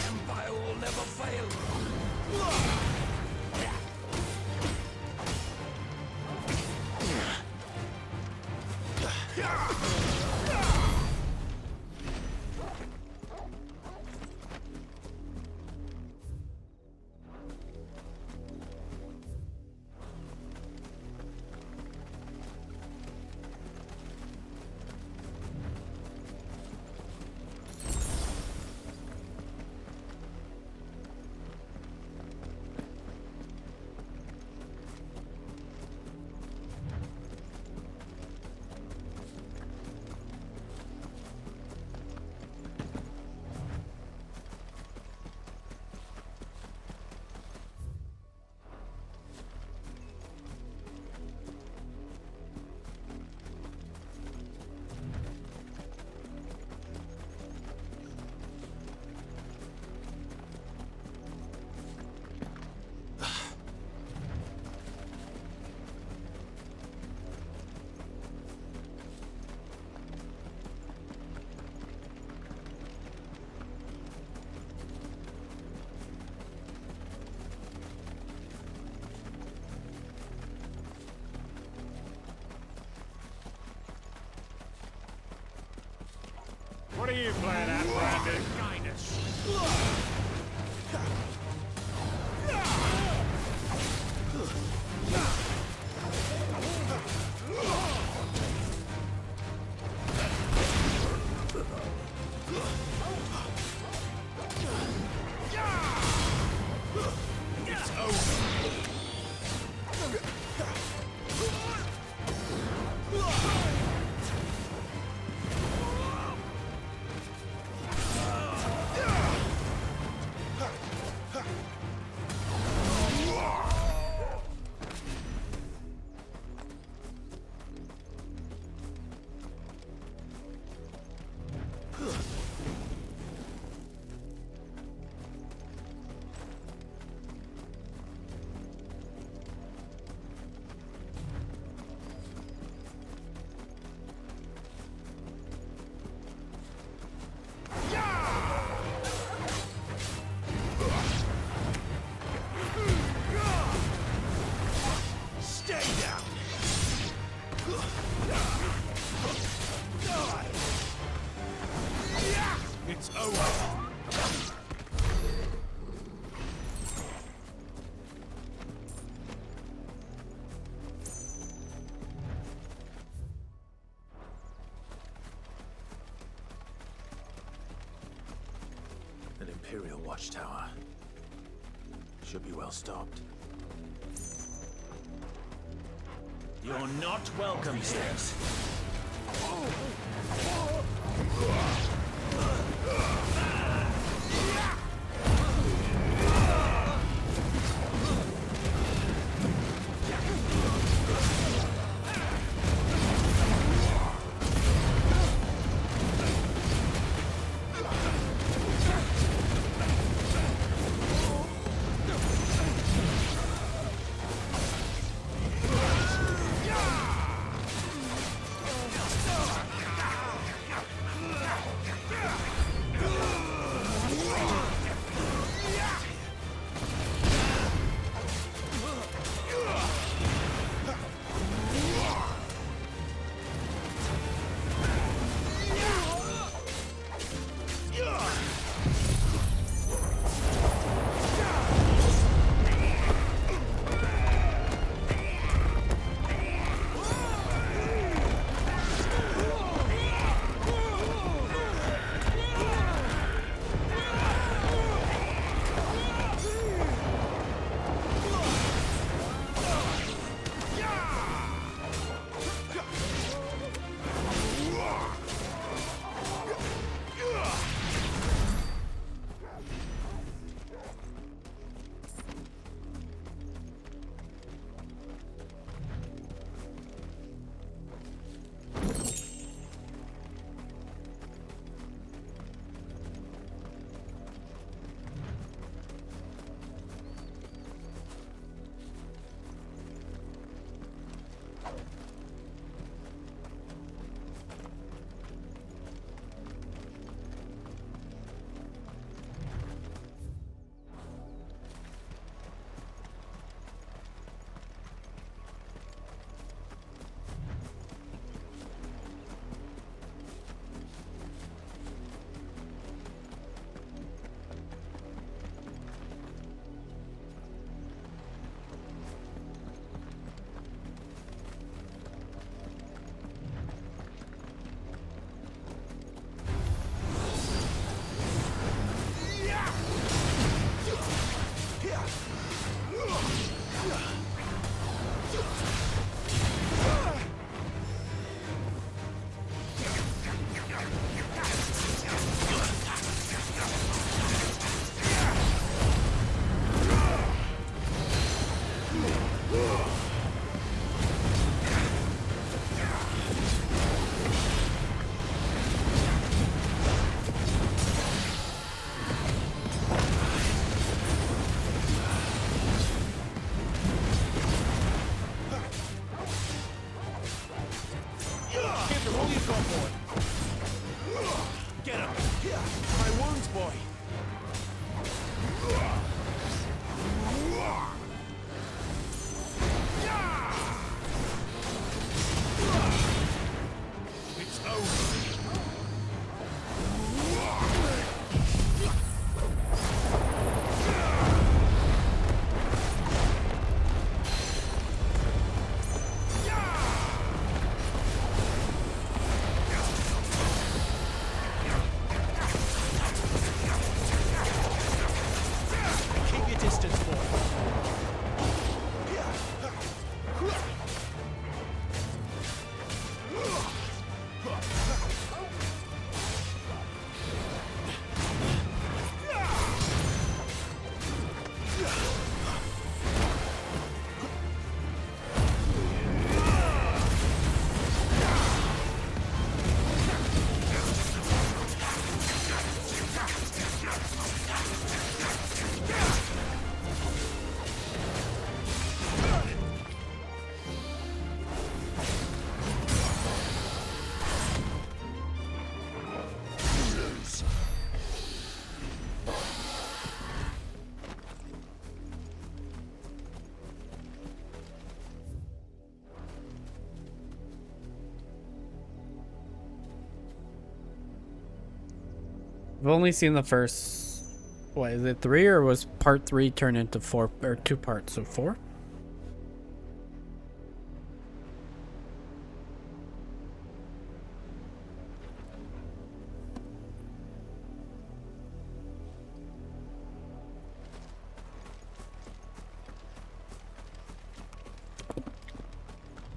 Empire will never fail. What are you playing at, Brandon? It's over. It's over. An Imperial watchtower. Should be well stocked. You're not welcome here. all you got, boy. Get him. My wounds, boy. It's over. Keep your distance, boy. I've only seen the first. What is it? 3 or was part 3 turned into 4 or 2 parts? So 4.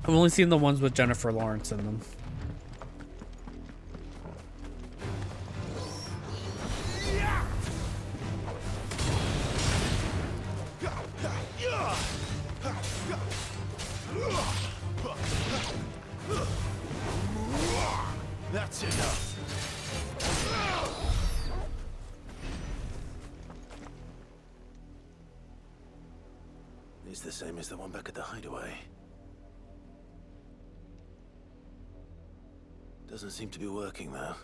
I've only seen the ones with Jennifer Lawrence in them. That's enough. It's the same as the one back at the hideaway. Doesn't seem to be working, though.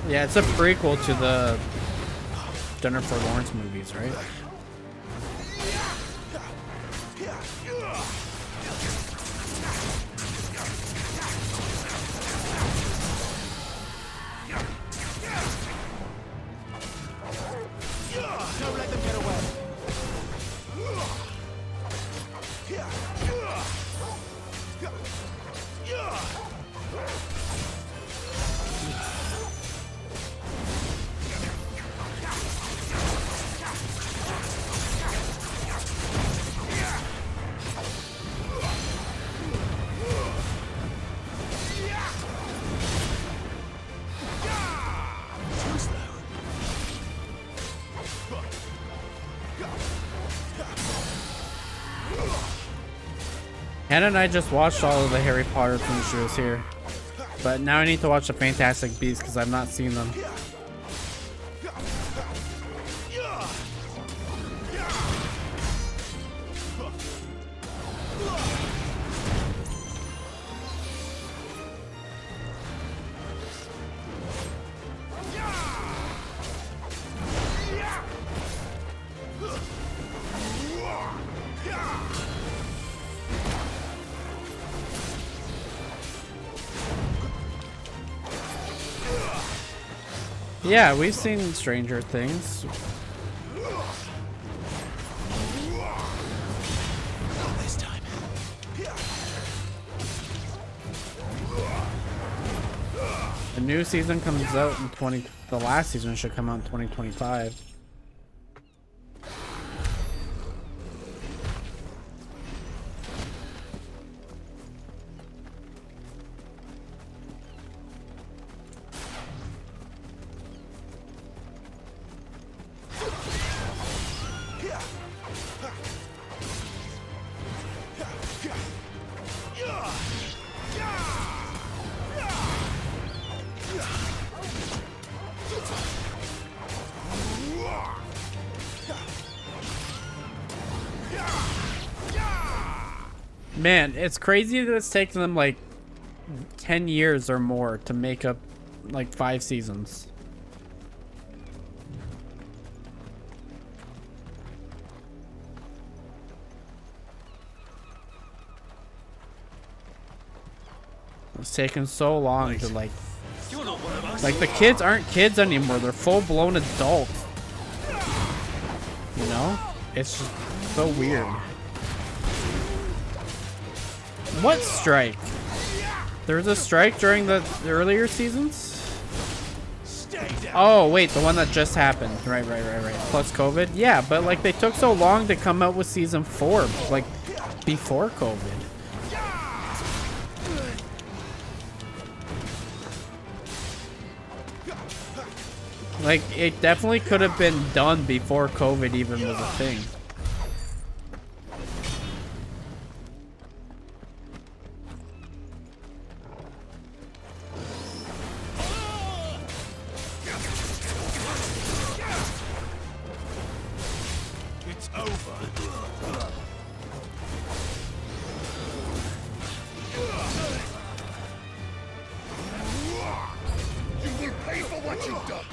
Yeah, it's a prequel to the Jennifer Lawrence movies, right? Don't let them get away. Hannah and I just watched all of the Harry Potter when she was here. But now I need to watch the Fantastic Beasts because I've not seen them. Yeah, we've seen Stranger Things. Not this time. The new season comes out in the last season should come out in 2025. Man, it's crazy that it's taken them like 10 years or more to make up like 5 seasons. It's taken so long to like the kids aren't kids anymore, they're full-blown adults. You know? It's just so weird. What strike? There was a strike during the earlier seasons? Oh, wait, the one that just happened. Right. Plus COVID? Yeah, but like they took so long to come out with season 4, like before COVID. Like, it definitely could have been done before COVID even was a thing. It's over. You will pay for what you've done.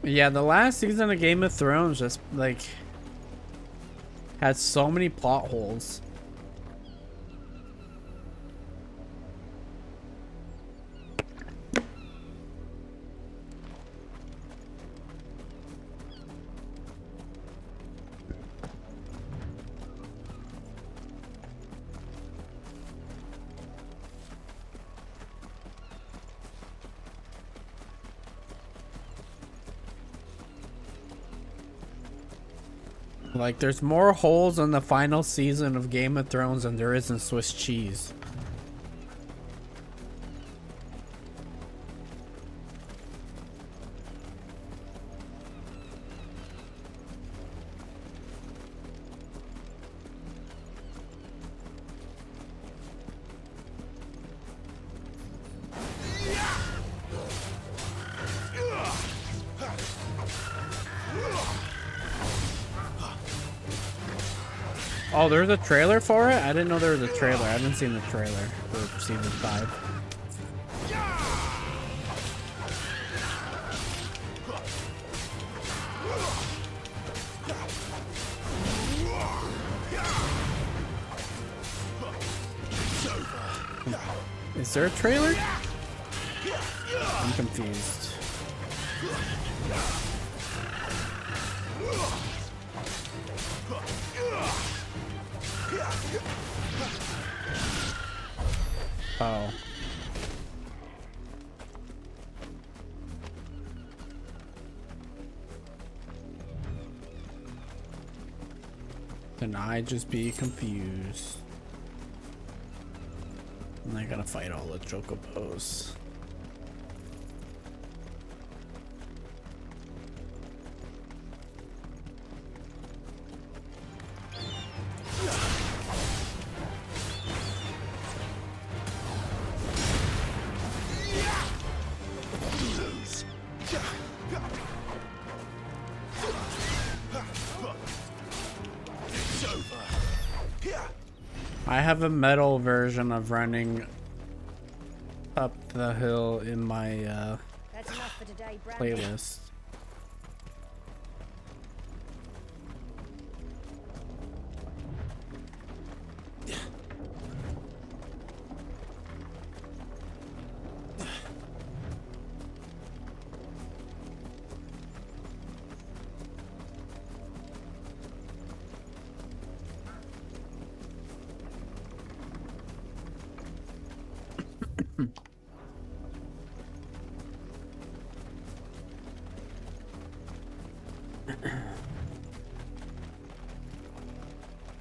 Yeah, the last season of Game of Thrones just like had so many plot holes. Like, there's more holes in the final season of Game of Thrones than there is in Swiss cheese. Oh, there's a trailer for it? I didn't know there was a trailer. I haven't seen the trailer for season 5. Is there a trailer? I'm confused. Oh. Can I just be confused? And I gotta fight all the chocobos. I have a metal version of running up the hill in my playlist.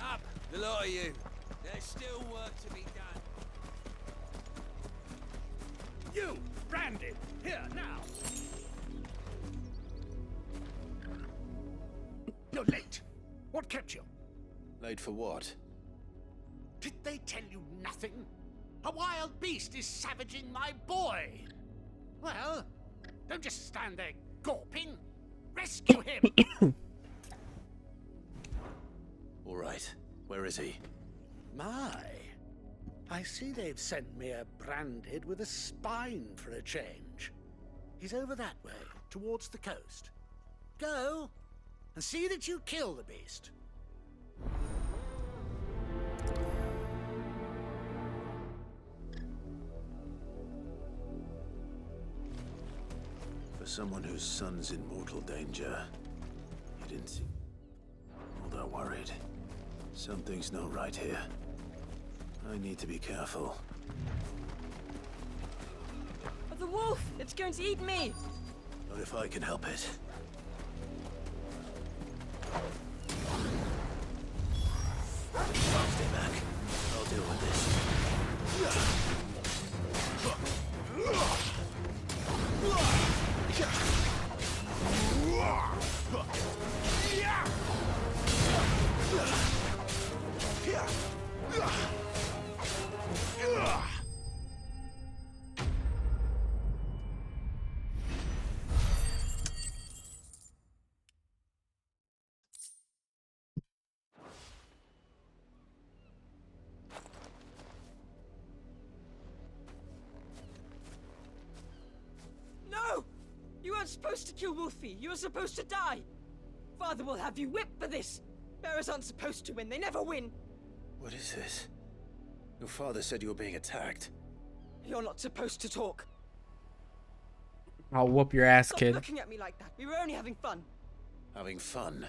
Up, the lot of you. There's still work to be done. You, Brandon, here now. You're late. What kept you? Late for what? Did they tell you nothing? A wild beast is savaging my boy. Well, don't just stand there gawping. Rescue him. All right. Where is he? My, I see they've sent me a branded with a spine for a change. He's over that way, towards the coast. Go, and see that you kill the beast. For someone whose son's in mortal danger, you didn't seem all that worried. Something's not right here. I need to be careful. The wolf! It's going to eat me! Not if I can help it. Stay back. I'll deal with this. No! You weren't supposed to kill Wolfie. You were supposed to die. Father will have you whipped for this. Bearers aren't supposed to win. They never win. What is this? Your father said you were being attacked. You're not supposed to talk. I'll whoop your ass, Stop kid. looking at me like that. We were only having fun. Having fun?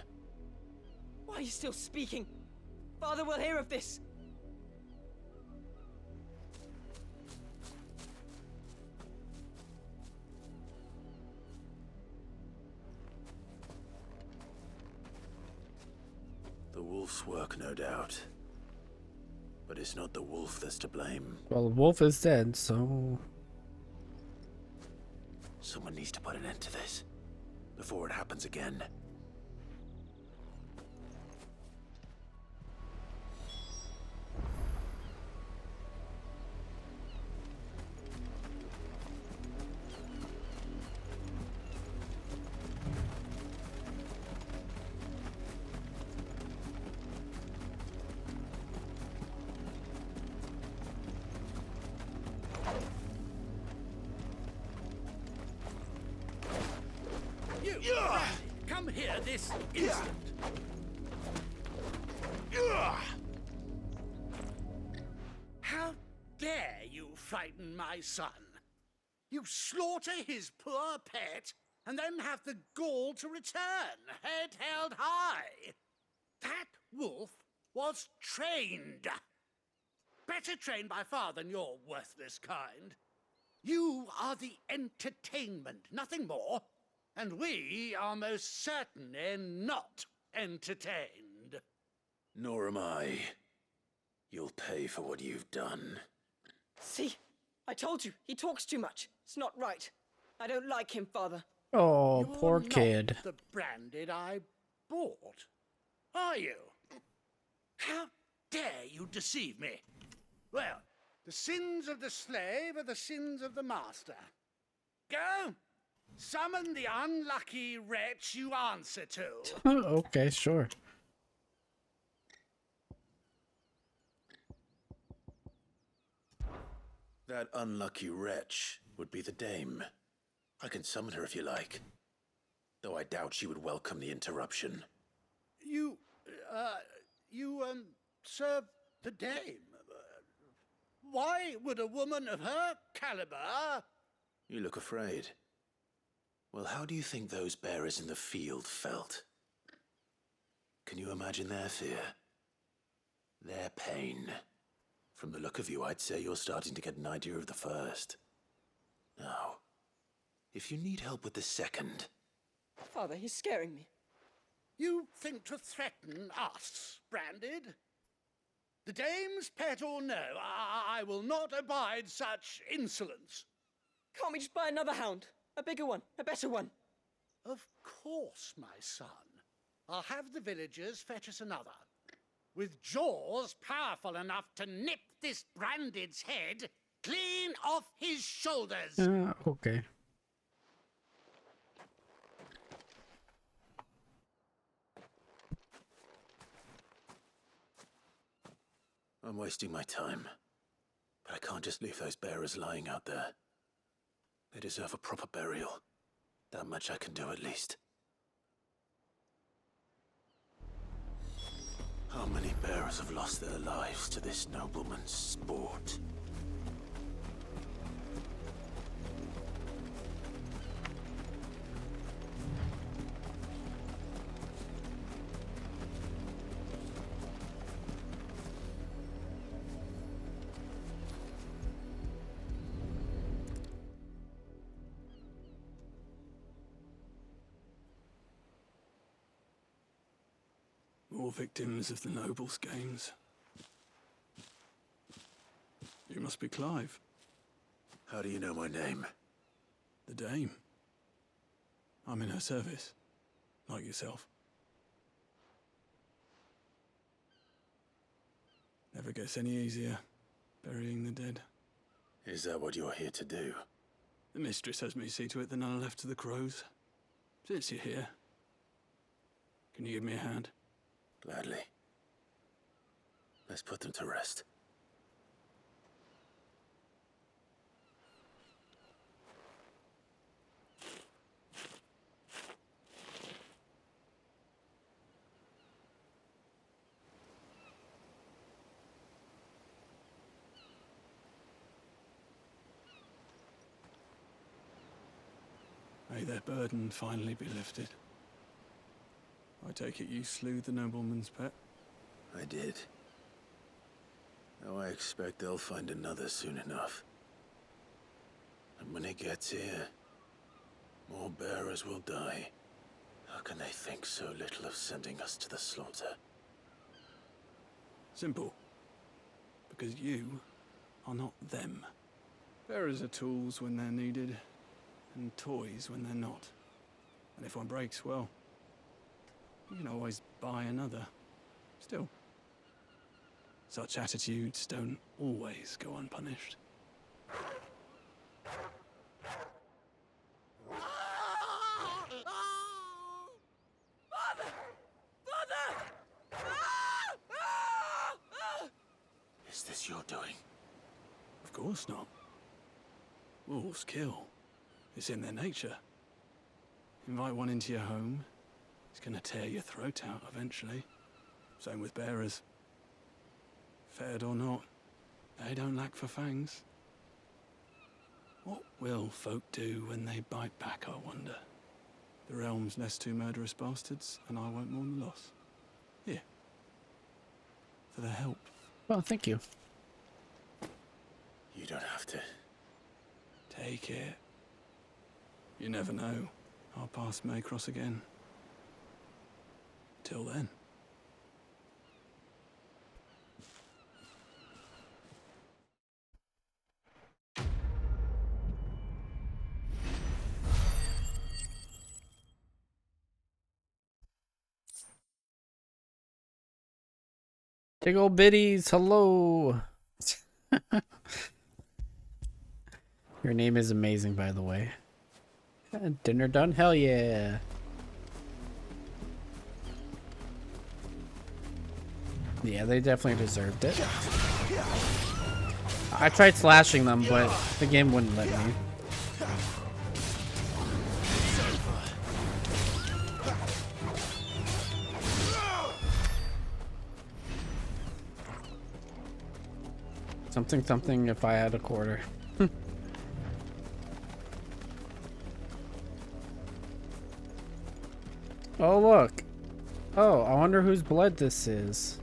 Why are you still speaking? Father will hear of this. wolf's work, no doubt. But it's not the wolf that's to blame. Well, Wolf is dead, so... Someone needs to put an end to this before it happens again. Come here this instant. How dare you frighten my son? You slaughter his poor pet and then have the gall to return, head held high. That wolf was trained. Better trained by far than your worthless kind. You are the entertainment, nothing more. And we are most certainly not entertained. Nor am I. You'll pay for what you've done. See? I told you, he talks too much. It's not right. I don't like him, Father. Oh, You're poor not kid. the branded I bought, are you? How dare you deceive me? Well, the sins of the slave are the sins of the master. Go! Summon the unlucky wretch you answer to. Okay, sure. That unlucky wretch would be the dame. I can summon her if you like. Though I doubt she would welcome the interruption. You serve the dame. Why would a woman of her caliber... You look afraid. Well, how do you think those bearers in the field felt? Can you imagine their fear? Their pain? From the look of you, I'd say you're starting to get an idea of the first. Now, if you need help with the second... Father, he's scaring me. You think to threaten us, Branded? The dame's pet or no, I will not abide such insolence. Can't we just buy another hound? A bigger one, a better one. Of course, my son. I'll have the villagers fetch us another. With jaws powerful enough to nip this Branded's head clean off his shoulders. Okay. I'm wasting my time. But I can't just leave those bearers lying out there. They deserve a proper burial. That much I can do at least. How many bearers have lost their lives to this nobleman's sport? More victims of the nobles' games. You must be Clive. How do you know my name? The Dame. I'm in her service, like yourself. Never gets any easier, burying the dead. Is that what you're here to do? The mistress has me see to it that none are left to the crows. Since you're here, can you give me a hand? Gladly. Let's put them to rest. May their burden finally be lifted. I take it you slew the nobleman's pet? I did. Now I expect they'll find another soon enough. And when it gets here, more bearers will die. How can they think so little of sending us to the slaughter? Simple. Because you are not them. Bearers are tools when they're needed, and toys when they're not. And if one breaks, well, you can always buy another. Still, such attitudes don't always go unpunished. Is this your doing? Of course not. Wolves kill. It's in their nature. Invite one into your home, he's gonna tear your throat out eventually. Same with bearers. Fed or not, they don't lack for fangs. What will folk do when they bite back, I wonder? The realm's nest two murderous bastards, and I won't mourn the loss. Here. For their help. Well, thank you. You don't have to. Take it. You never know. Our paths may cross again. Till then. Big old biddies, hello. Your name is amazing, by the way. Dinner done? Hell yeah. Yeah, they definitely deserved it. I tried slashing them, but the game wouldn't let me. Something, something if I had a quarter. Oh, look. Oh, I wonder whose blood this is.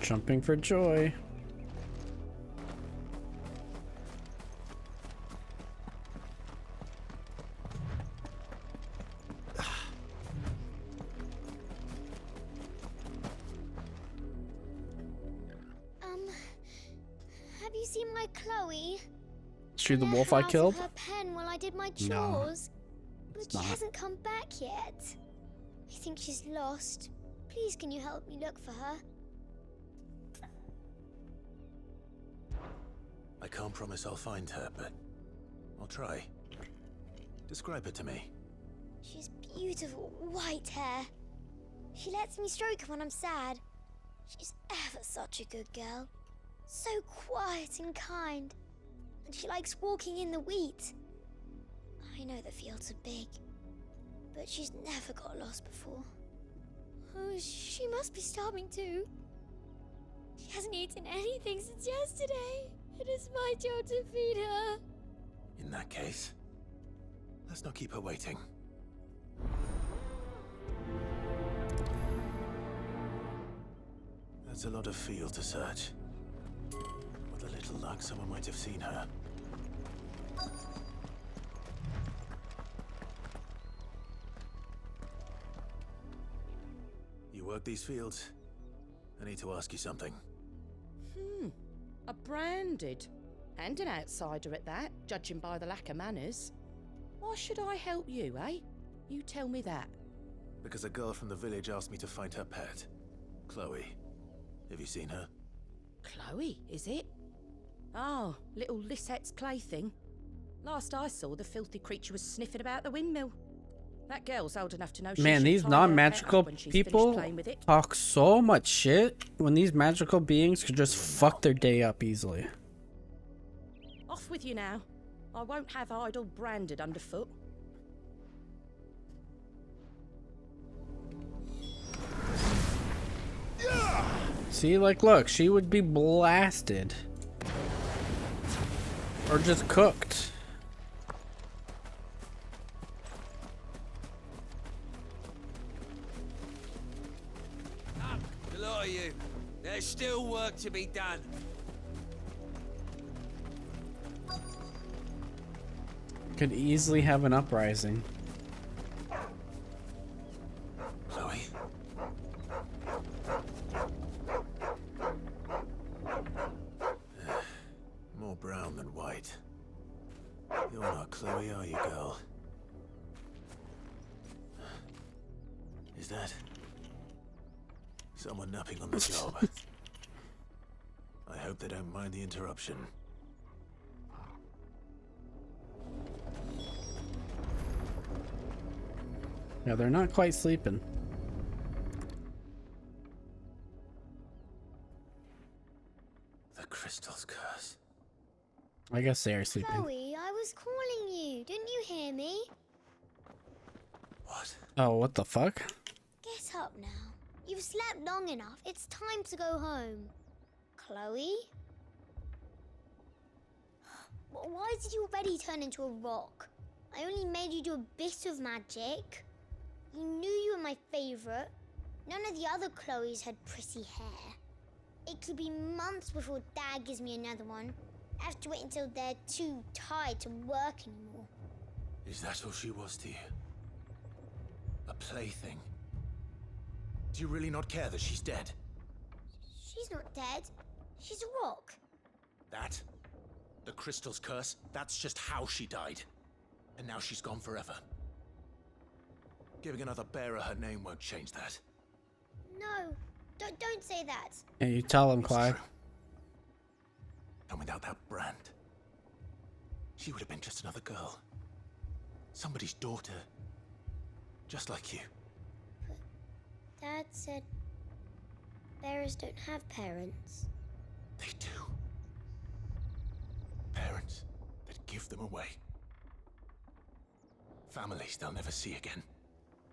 Jumping for joy. Have you seen my Chloe? Is she the wolf I killed? Her pen while I did my No, chores, but it's she not. hasn't come back yet. I think she's lost. Please, can you help me look for her? I can't promise I'll find her, but I'll try. Describe her to me. She's beautiful white hair. She lets me stroke her when I'm sad. She's ever such a good girl. So quiet and kind. And she likes walking in the wheat. I know the fields are big, but she's never got lost before. Oh, she must be starving too. She hasn't eaten anything since yesterday. It is my job to feed her. In that case, let's not keep her waiting. That's a lot of field to search. With a little luck, someone might have seen her. You work these fields? I need to ask you something. A branded. And an outsider at that, judging by the lack of manners. Why should I help you, eh? You tell me that. Because a girl from the village asked me to find her pet, Chloe. Have you seen her? Chloe, is it? Oh, little Lisette's plaything. Last I saw, the filthy creature was sniffing about the windmill. That girl's old enough to know she Man, should these tie her pet non-magical up when she's finished people playing with it. talk so much shit when these magical beings could just fuck their day up easily. Off with you now. I won't have idle branded underfoot. See, like, look, she would be blasted. Or just cooked. A lot of you. There's still work to be done. Could easily have an uprising. Who's that? Someone napping on the job. I hope they don't mind the interruption. Yeah, they're not quite sleeping. The crystal's curse. I guess they are sleeping. Chloe, I was calling you. Didn't you hear me? What? Oh, what the fuck? Get up now. You've slept long enough. It's time to go home. Chloe? Why did you already turn into a rock? I only made you do a bit of magic. You knew you were my favorite. None of the other Chloes had pretty hair. It could be months before Dad gives me another one. I have to wait until they're too tired to work anymore. Is that all she was to you? A plaything? Do you really not care that she's dead? She's not dead. She's a rock. That? The crystal's curse? That's just how she died. And now she's gone forever. Giving another bearer her name won't change that. No, don't say that. And you tell him, Clive. And without that brand, she would have been just another girl. Somebody's daughter. Just like you. Dad said bearers don't have parents. They do. Parents that give them away. Families they'll never see again.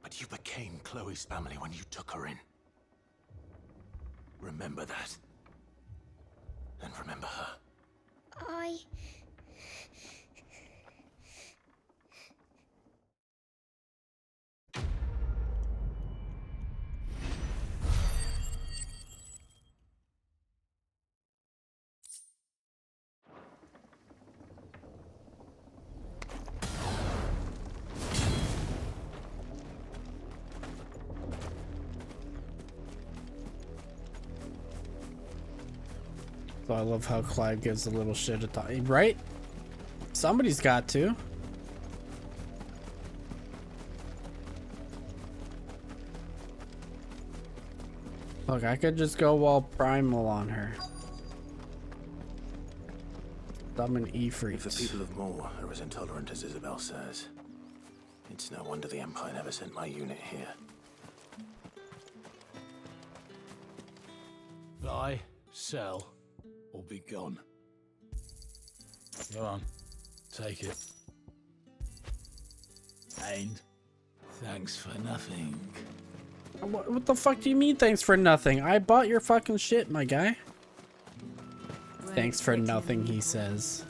But you became Chloe's family when you took her in. Remember that. And remember her. So I love how Clive gives a little shit at the right? Somebody's got to. Look, I could just go all primal on her. Summon Ifrit. If the people of Moor are as intolerant as Isabel says, it's no wonder the Empire never sent my unit here. Buy, sell, or be gone. Go on, take it. And thanks for nothing. What the fuck do you mean thanks for nothing? I bought your fucking shit, my guy. Thanks for nothing, he says.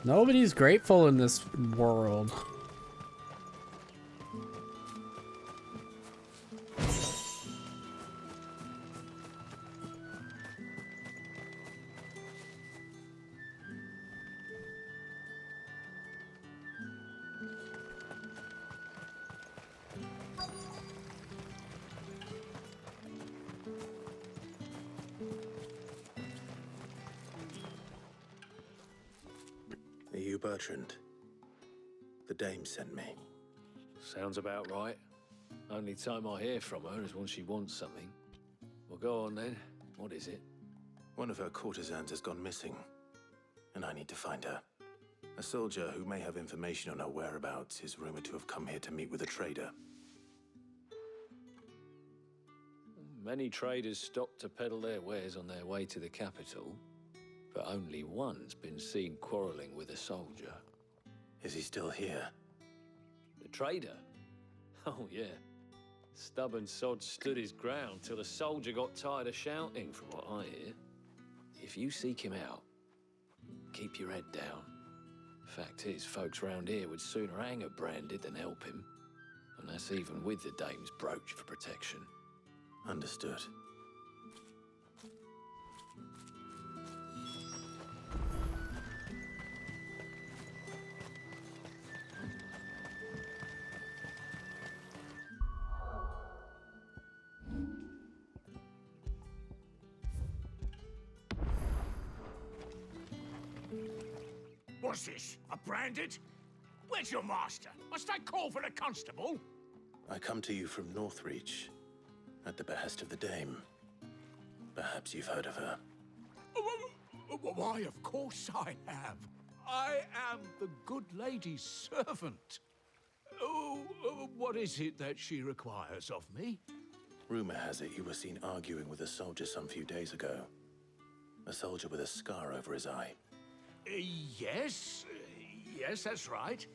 Nobody's grateful in this world. Are you Bertrand? The dame sent me. Sounds about right. Only time I hear from her is when she wants something. Well, go on then. What is it? One of her courtesans has gone missing, and I need to find her. A soldier who may have information on her whereabouts is rumored to have come here to meet with a trader. Many traders stop to peddle their wares on their way to the capital, but only one's been seen quarreling with a soldier. Is he still here? The trader? Oh, yeah. Stubborn sod stood his ground till the soldier got tired of shouting, from what I hear. If you seek him out, keep your head down. Fact is, folks round here would sooner hang a branded than help him. And that's even with the dame's brooch for protection. Understood. What's this? A branded? Where's your master? Must I call for the constable? I come to you from Northreach, at the behest of the Dame. Perhaps you've heard of her. Why, of course I have. I am the good lady's servant. Oh, what is it that she requires of me? Rumor has it you were seen arguing with a soldier some few days ago. A soldier with a scar over his eye. Yes, that's right.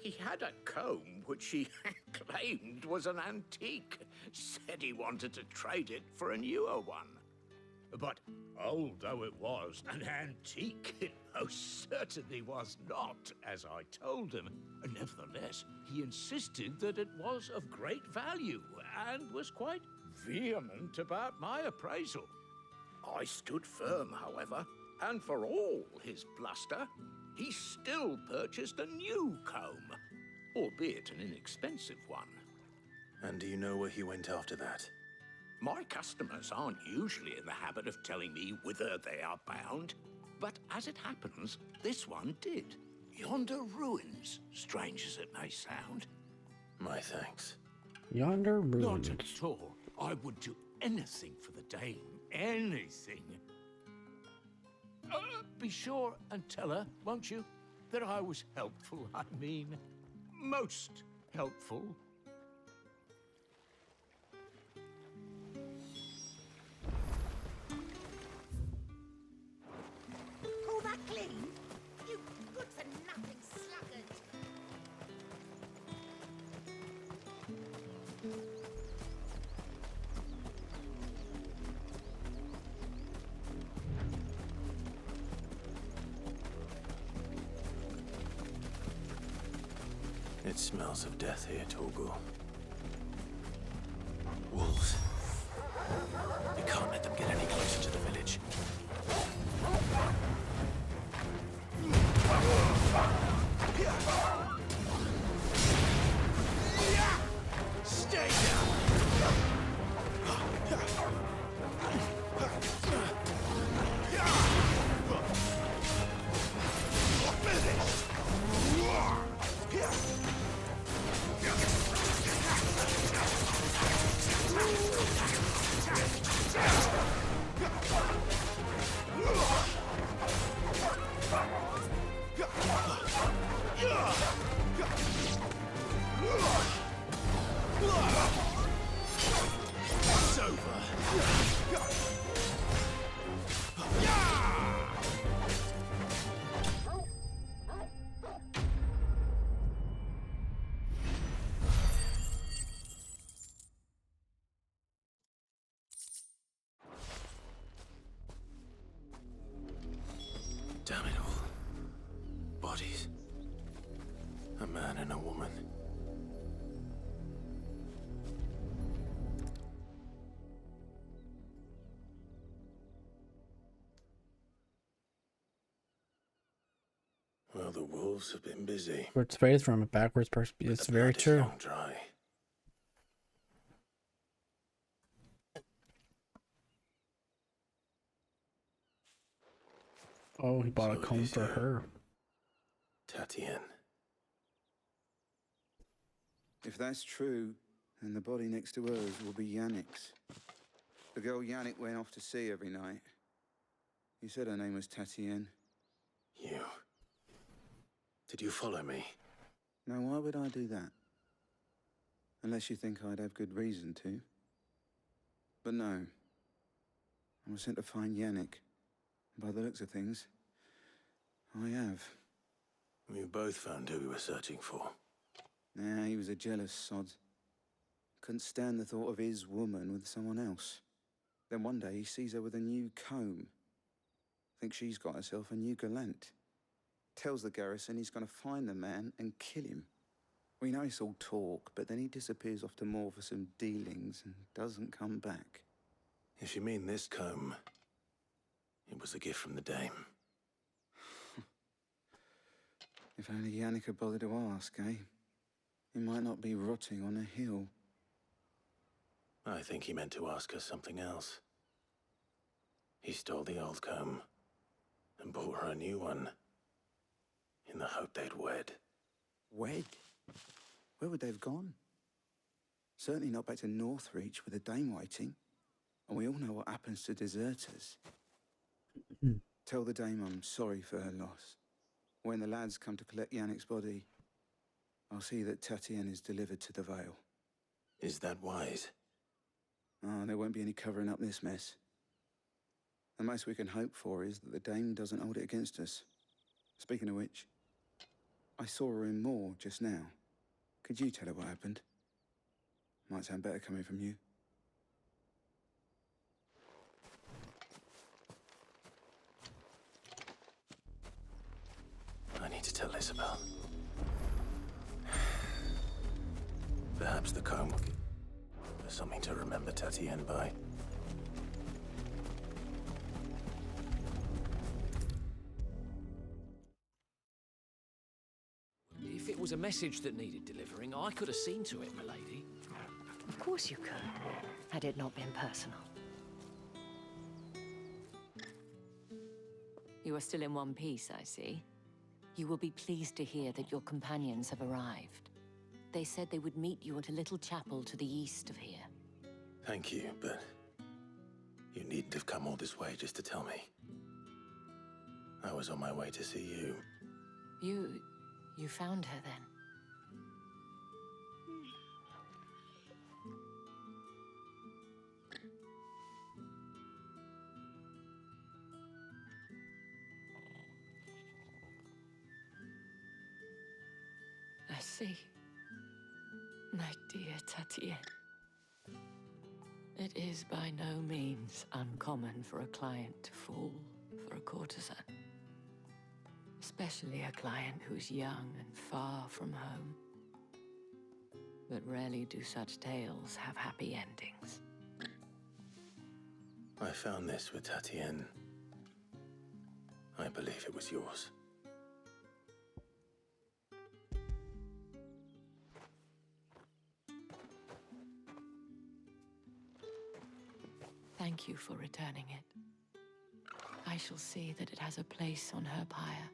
He had a comb which he claimed was an antique. Said he wanted to trade it for a newer one. But old though it was, an antique it most certainly was not, as I told him. Nevertheless, he insisted that it was of great value and was quite vehement about my appraisal. I stood firm, however, and for all his bluster, he still purchased a new comb, albeit an inexpensive one. And do you know where he went after that? My customers aren't usually in the habit of telling me whither they are bound, but as it happens, this one did. Yonder ruins, strange as it may sound. My thanks. Yonder ruins. Not at all. I would do anything for the Dame. Anything. Be sure and tell her, won't you, that I was helpful. I mean, most helpful. All that clean? You good-for-nothing sluggard! It smells of death here, Torgal. Wolves. We can't let them get any closer to the village. Stay down! It's over. Damn it all. Bodies. A man and a woman. Well, the wolves have been busy. It's phrased from a backwards perspective. It's very true. Long dry. Oh, he bought a comb for her. Tatien. If that's true, then the body next to hers will be Yannick's. The girl Yannick went off to sea every night. You said her name was Tatien. You. Did you follow me? Now, why would I do that? Unless you think I'd have good reason to. But no. I was sent to find Yannick. By the looks of things, I have. We both found who we were searching for. Nah, he was a jealous sod. Couldn't stand the thought of his woman with someone else. Then one day he sees her with a new comb. Thinks she's got herself a new gallant. Tells the garrison he's going to find the man and kill him. We know it's all talk, but then he disappears off to Moor for some dealings and doesn't come back. If you mean this comb, it was a gift from the Dame. If only Yannick had bothered to ask, eh? He might not be rotting on a hill. I think he meant to ask her something else. He stole the old comb and bought her a new one in the hope they'd wed. Wed? Where would they have gone? Certainly not back to Northreach with a dame waiting. And we all know what happens to deserters. Tell the dame I'm sorry for her loss. When the lads come to collect Yannick's body, I'll see that Tatienne is delivered to the Vale. Is that wise? Oh, there won't be any covering up this mess. The most we can hope for is that the dame doesn't hold it against us. Speaking of which, I saw her in Moor just now. Could you tell her what happened? Might sound better coming from you. I need to tell Isabel. Perhaps the comb will give her something to remember Tatienne by. If it was a message that needed delivering, I could have seen to it, milady. Of course you could, had it not been personal. You are still in one piece, I see. You will be pleased to hear that your companions have arrived. They said they would meet you at a little chapel to the east of here. Thank you, but you needn't have come all this way just to tell me. I was on my way to see you. You found her then? I see. My dear Tatienne. It is by no means uncommon for a client to fall for a courtesan. Especially a client who's young and far from home. But rarely do such tales have happy endings. I found this with Tatienne. I believe it was yours. Thank you for returning it. I shall see that it has a place on her pyre.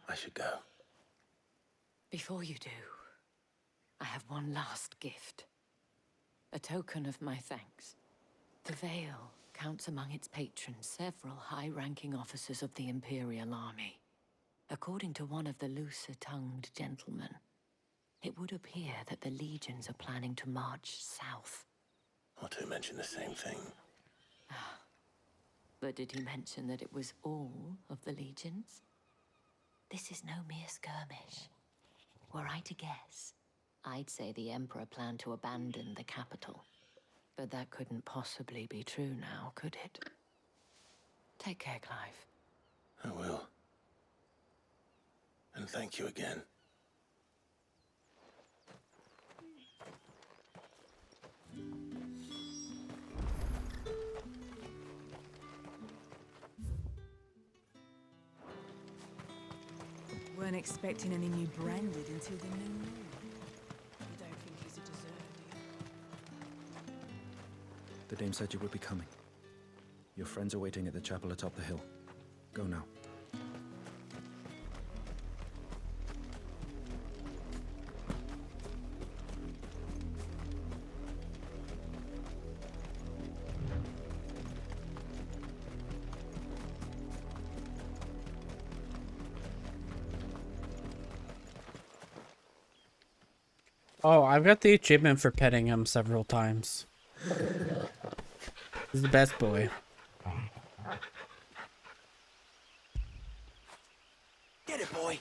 I should go. Before you do, I have one last gift. A token of my thanks. The Vale counts among its patrons several high-ranking officers of the Imperial Army. According to one of the looser-tongued gentlemen, it would appear that the legions are planning to march south. Not to mention the same thing. But did he mention that it was all of the legions? This is no mere skirmish. Were I to guess, I'd say the Emperor planned to abandon the capital. But that couldn't possibly be true now, could it? Take care, Clive. I will. And thank you again. Weren't expecting any new branded until the new moon. You don't think he's a deserter, do you? The dame said you would be coming. Your friends are waiting at the chapel atop the hill. Go now. Oh, I've got the achievement for petting him several times. He's the best boy. Get it, boy.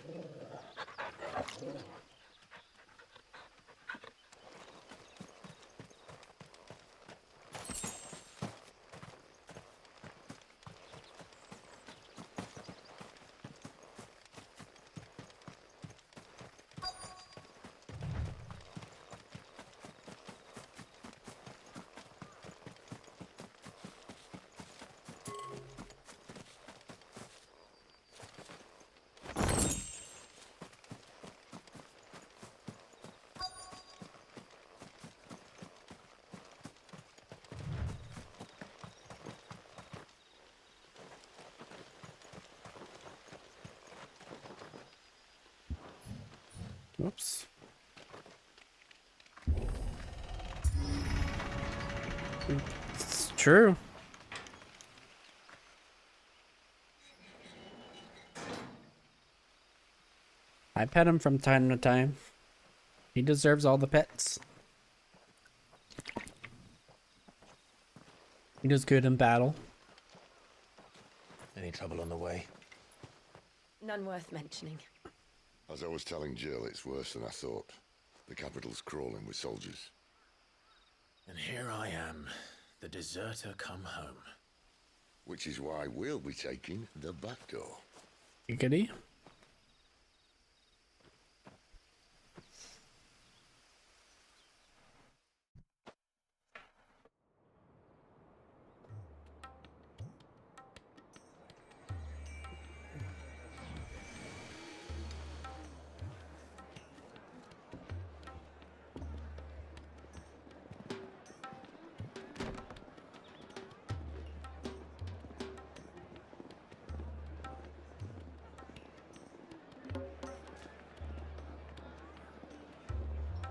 Whoops. It's true. I pet him from time to time. He deserves all the pets. He does good in battle. Any trouble on the way? None worth mentioning. As I was telling Jill, it's worse than I thought. The capital's crawling with soldiers. And here I am, the deserter come home. Which is why we'll be taking the back door. Giggity.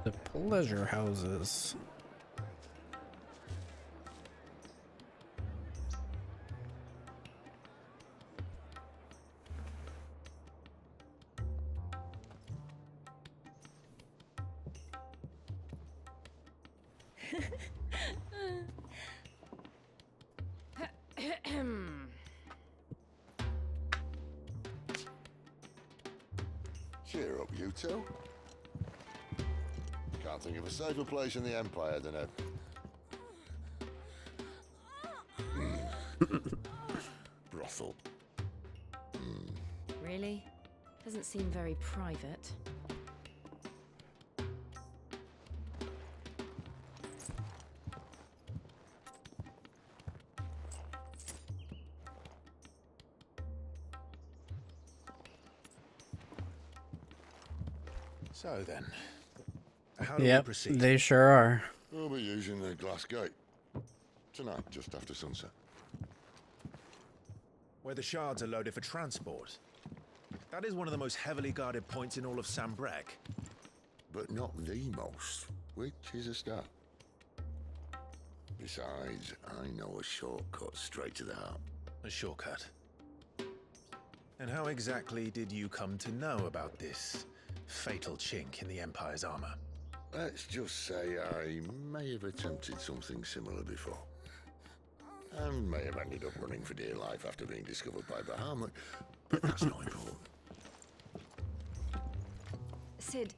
The pleasure houses. Cheer up, you two. Can't think of a safer place in the Empire than a... brothel. Really? Doesn't seem very private. So then, how do we Yep, proceed? they sure are. We'll be using the glass gate. Tonight, just after sunset. Where the shards are loaded for transport. That is one of the most heavily guarded points in all of Sambrek. But not the most, which is a start. Besides, I know a shortcut straight to the heart. A shortcut. And how exactly did you come to know about this fatal chink in the Empire's armor? Let's just say I may have attempted something similar before. And may have ended up running for dear life after being discovered by Bahamut, but that's not important. Sid,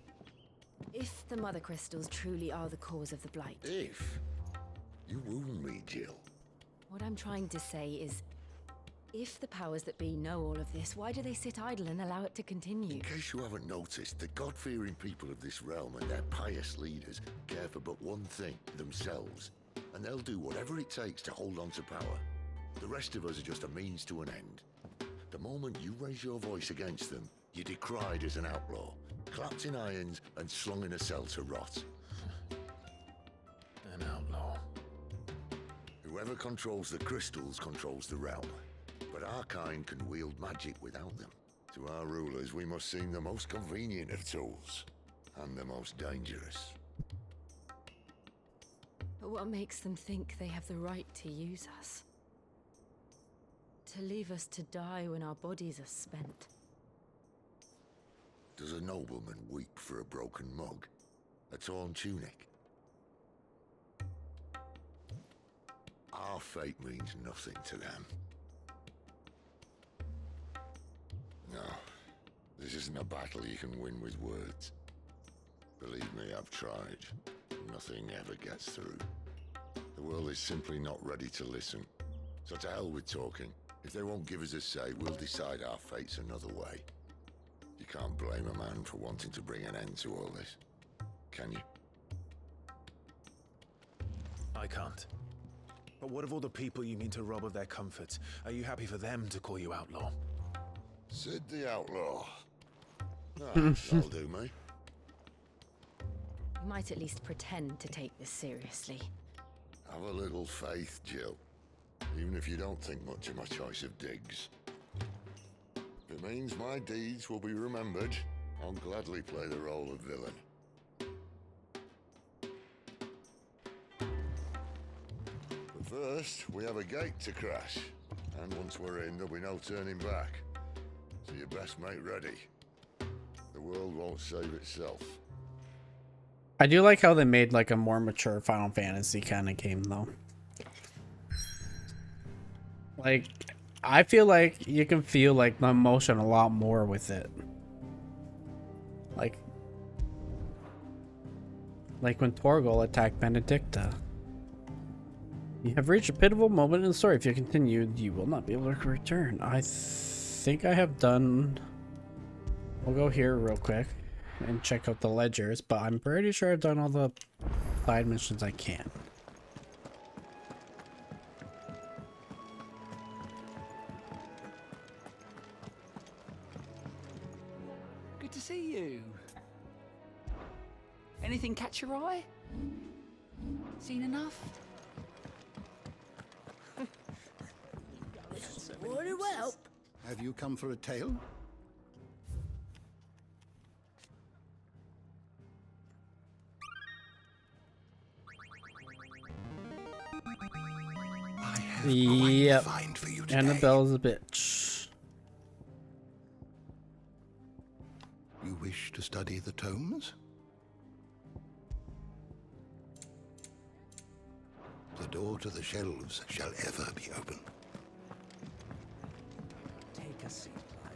if the Mother Crystals truly are the cause of the Blight... If? You wound me, Jill. What I'm trying to say is, if the powers that be know all of this, why do they sit idle and allow it to continue? In case you haven't noticed, the God-fearing people of this realm and their pious leaders care for but one thing, themselves. And they'll do whatever it takes to hold on to power. The rest of us are just a means to an end. The moment you raise your voice against them, you're decried as an outlaw, clapped in irons and slung in a cell to rot. An outlaw. Whoever controls the crystals controls the realm. But our kind can wield magic without them. To our rulers, we must seem the most convenient of tools. And the most dangerous. But what makes them think they have the right to use us? To leave us to die when our bodies are spent? Does a nobleman weep for a broken mug? A torn tunic? Our fate means nothing to them. No, this isn't a battle you can win with words. Believe me, I've tried. Nothing ever gets through. The world is simply not ready to listen. So to hell with talking. If they won't give us a say, we'll decide our fates another way. You can't blame a man for wanting to bring an end to all this, can you? I can't. But what of all the people you mean to rob of their comforts? Are you happy for them to call you outlaw? Sid the Outlaw. That'll do me. You might at least pretend to take this seriously. Have a little faith, Jill. Even if you don't think much of my choice of digs. If it means my deeds will be remembered, I'll gladly play the role of villain. But first, we have a gate to crash. And once we're in, there'll be no turning back. So you best make ready. The world won't save itself. I do like how they made like a more mature Final Fantasy kind of game though. Like, I feel like you can feel like the emotion a lot more with it. Like when Torgal attacked Benedicta. You have reached a pivotal moment in the story. If you continue, you will not be able to return. I think I have done... We'll go here real quick and check out the ledgers, but I'm pretty sure I've done all the side missions I can. Good to see you. Anything catch your eye? Seen enough? Very well. Have you come for a tale? Yep. Annabelle's a bitch. You wish to study the tomes? The door to the shelves shall ever be open. Take a seat, Clive.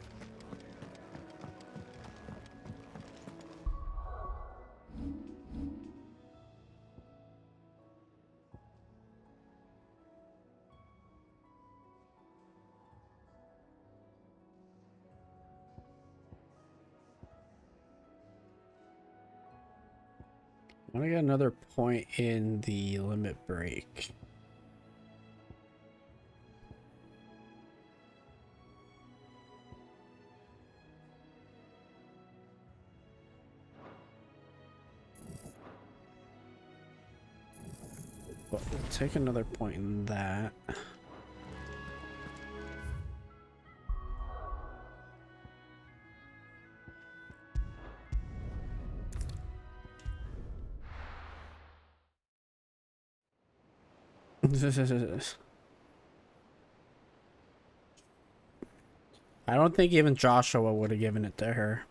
I want to get another point in the limit break. But we'll take another point in that. I don't think even Joshua would have given it to her.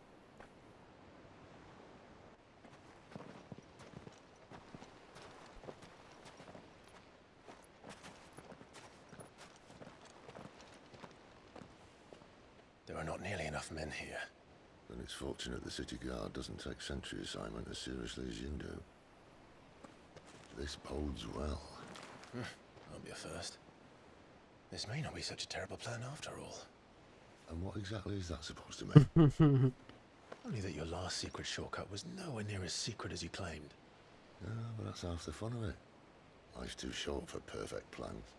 There are not nearly enough men here. Then it's fortunate the city guard doesn't take sentry assignment as seriously as you do. This bodes well. Won't be a first. This may not be such a terrible plan after all. And what exactly is that supposed to mean? Only that your last secret shortcut was nowhere near as secret as you claimed. Yeah, but that's half the fun of it. Life's too short for perfect plans.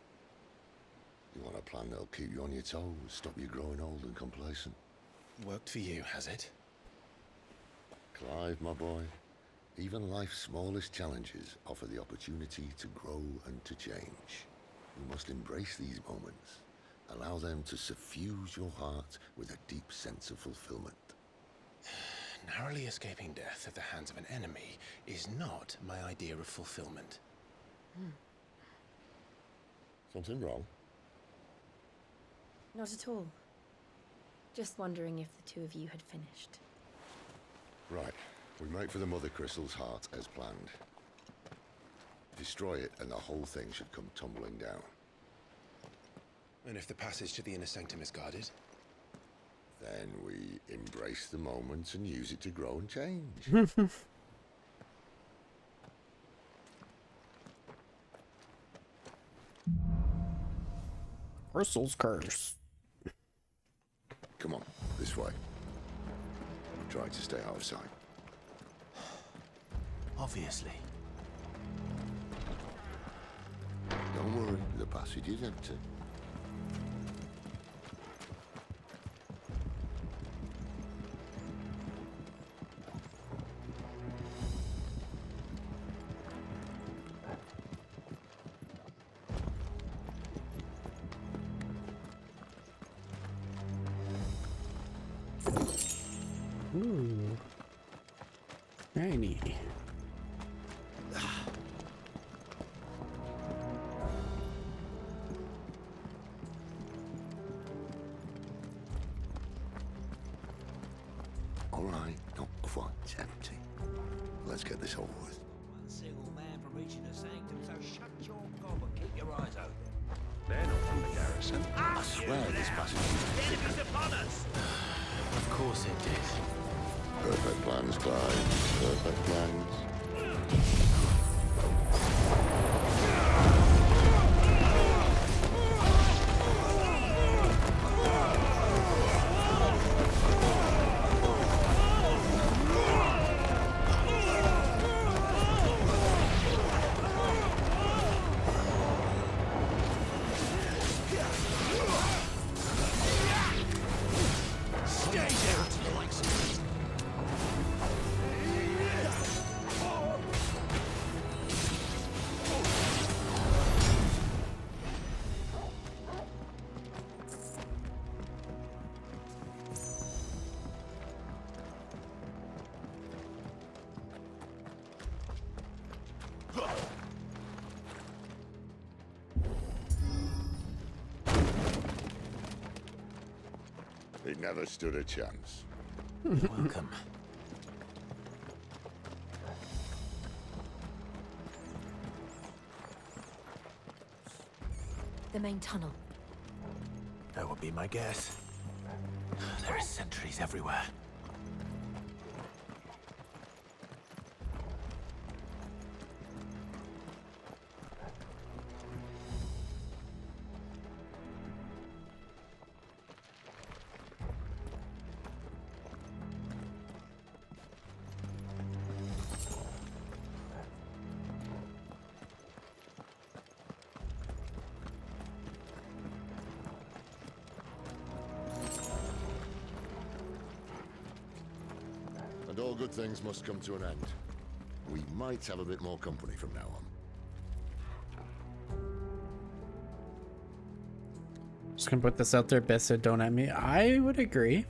You want a plan that'll keep you on your toes, stop you growing old and complacent. Worked for you, has it? Clive, my boy, even life's smallest challenges offer the opportunity to grow and to change. You must embrace these moments. Allow them to suffuse your heart with a deep sense of fulfillment. Narrowly escaping death at the hands of an enemy is not my idea of fulfillment. Something wrong? Not at all. Just wondering if the two of you had finished. Right. We make for the Mother Crystal's heart as planned. Destroy it and the whole thing should come tumbling down. And if the passage to the inner sanctum is guarded? Then we embrace the moment and use it to grow and change. Crystal's curse. Come on, this way. Try to stay out of sight. Obviously. Don't worry, the passage is empty. Ooh. Tiny. All right, not quite empty. Let's get this over with. One single man for reaching the sanctum, so shut your gob and keep your eyes open. They're not from the garrison. I swear this passage is Enemies upon us! Of course it did. perfect plans, Clive. Perfect plans. He never stood a chance. Welcome. The main tunnel. That would be my guess. There are sentries everywhere. And all good things must come to an end. We might have a bit more company from now on. Just gonna put this out there, best said don't at me. I would agree.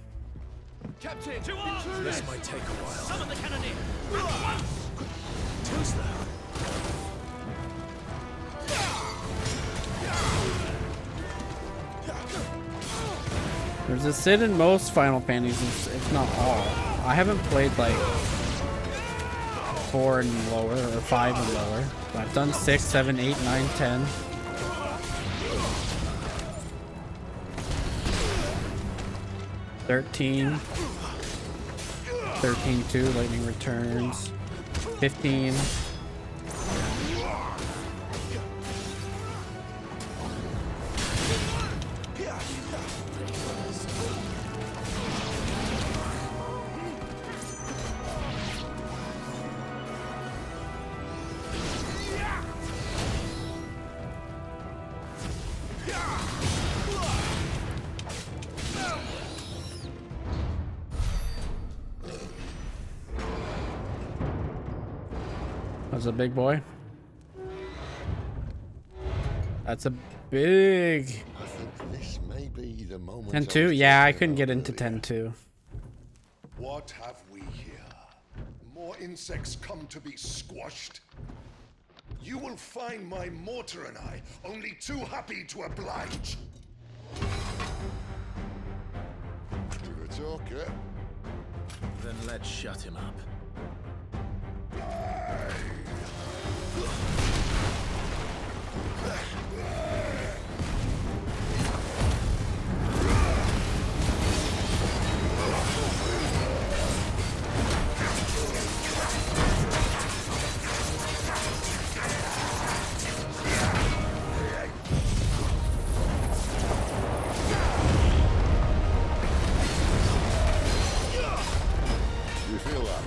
Captain, To arms! This might take a while. Summon the cannoneer! At once! Too slow. There's a Sid in most Final Fantasies, if not all. I haven't played like 4 and lower or 5 and lower. But I've done 6, 7, 8, 9, 10. $13, 13-2, Lightning Returns, 15. That's a big boy. That's a big. I think this may be the moment. 10-2? Yeah, I couldn't get into 10-2. What have we here? More insects come to be squashed? You will find my mortar and I only too happy to oblige. Give a talk, eh? Then let's shut him up. You feel that?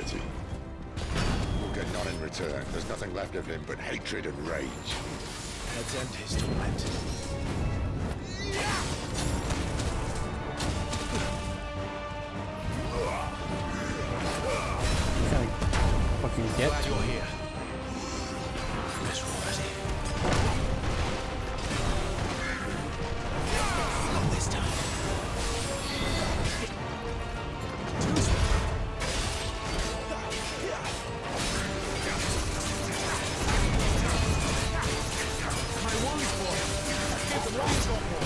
humanity. We'll get none in return. There's nothing left of him but hatred and rage. Let's end his torment. Fucking get Glad you're here. Miserable as he. Not this time. My wounds, boy. Get the wounds on, boy.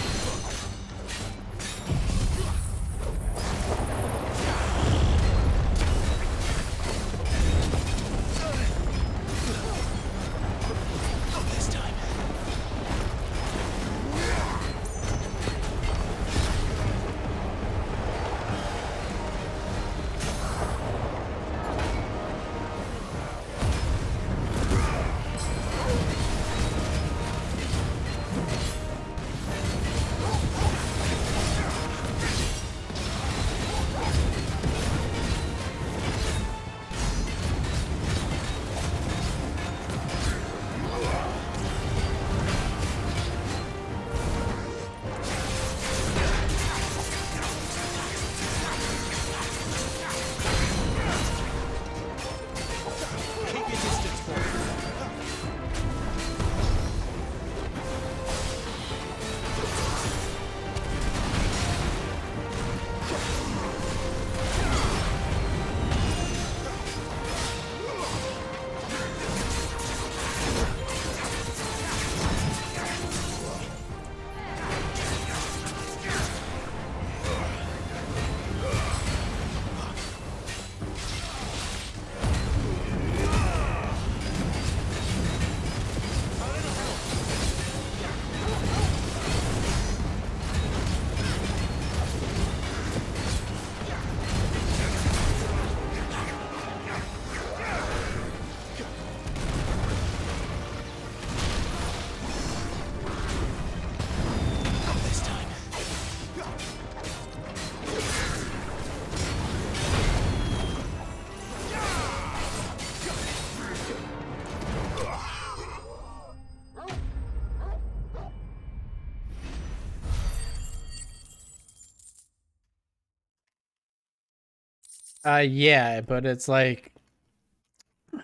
Yeah, but it's like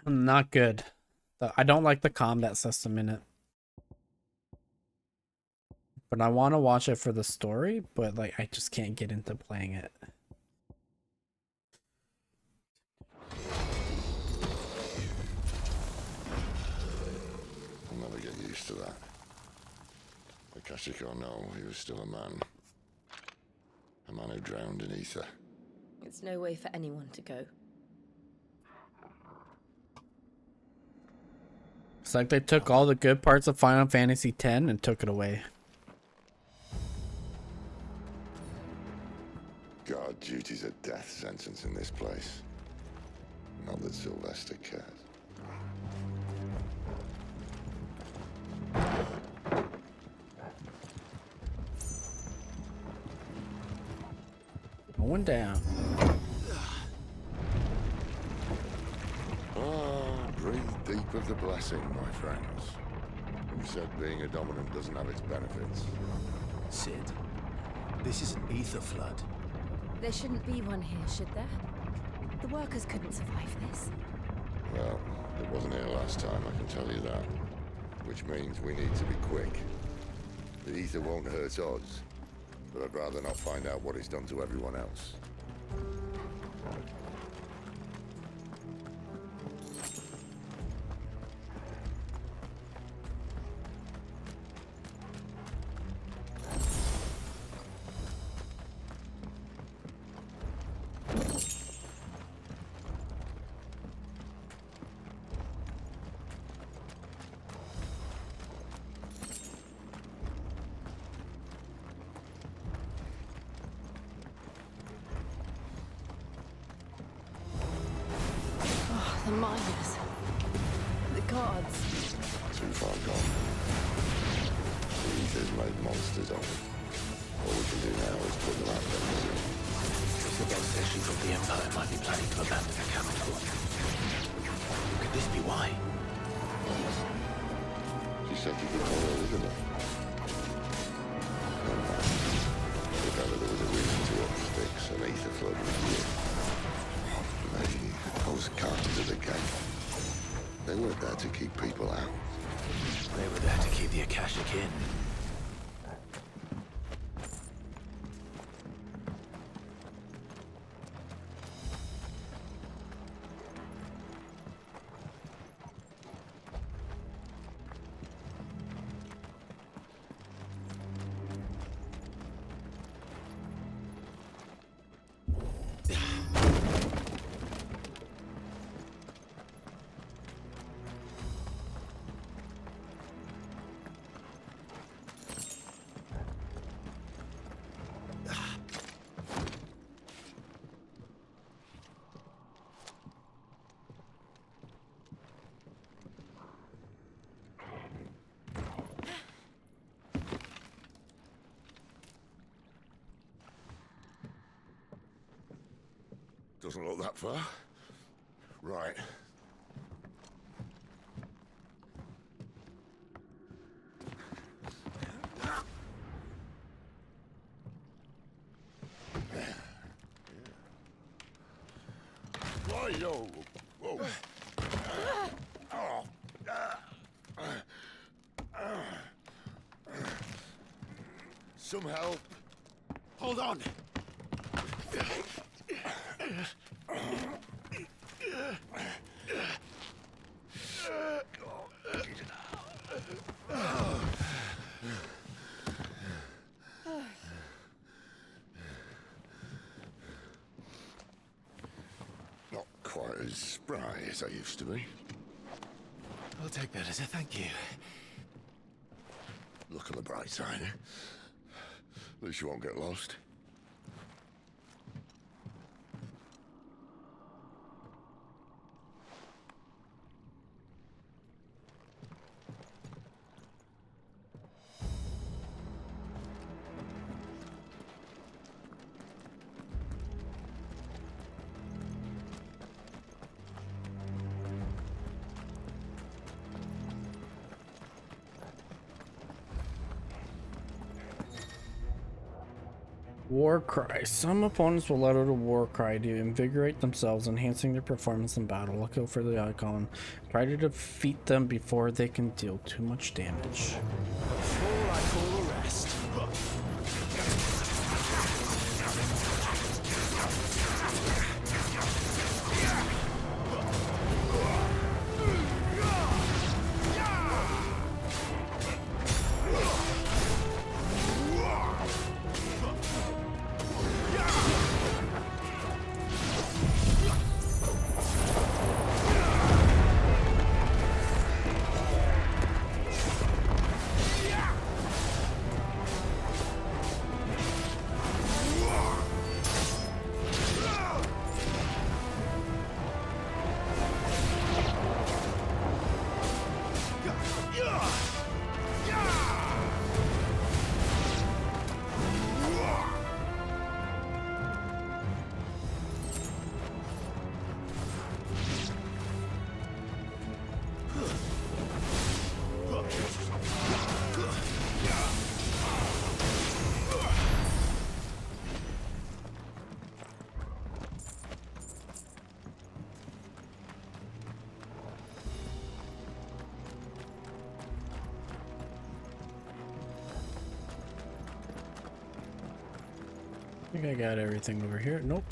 not good. I don't like the combat system in it. But I want to watch it for the story, but like I just can't get into playing it. I'll never get used to that. Akashic or no, he was still a man. A man who drowned in ether. It's no way for anyone to go. It's like they took all the good parts of Final Fantasy X and took it away. Guard duty's a death sentence in this place. Not that Sylvester cares. Going down. Breathe deep of the blessing, my friends. Who said being a dominant doesn't have its benefits? Sid, this is an ether flood. There shouldn't be one here, should there? The workers couldn't survive this. Well, it wasn't here last time, I can tell you that. Which means we need to be quick. The ether won't hurt us, but I'd rather not find out what it's done to everyone else. The miners. The gods. Too far gone. The ether's made monsters of it. All we can do now is put them out there. Sigal says she thought the Empire might be planning to abandon the capital. Could this be why? She said you could call her Elizabeth. If ever there was a reason to up sticks and ether flood with you. Those carters at the gate. They weren't there to keep people out. They were there to keep the Akashic in. Doesn't look that far. Right. Whoa, whoa. Some help. Hold on. Not quite as spry as I used to be. I'll take that as a thank you. Look on the bright side, eh? At least you won't get lost. War cry. Some opponents will let out a war cry to invigorate themselves, enhancing their performance in battle. Look out for the icon. Try to defeat them before they can deal too much damage. Before I call the rest. I think I got everything over here. Nope.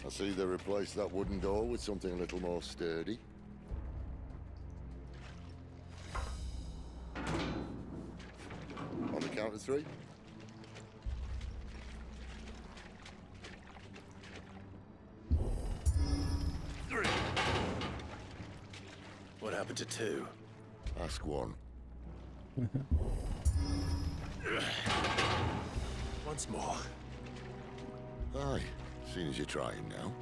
I see they replaced that wooden door with something a little more sturdy. count of 3? What happened to 2? Ask 1. Once more. Aye, seeing as you're trying now.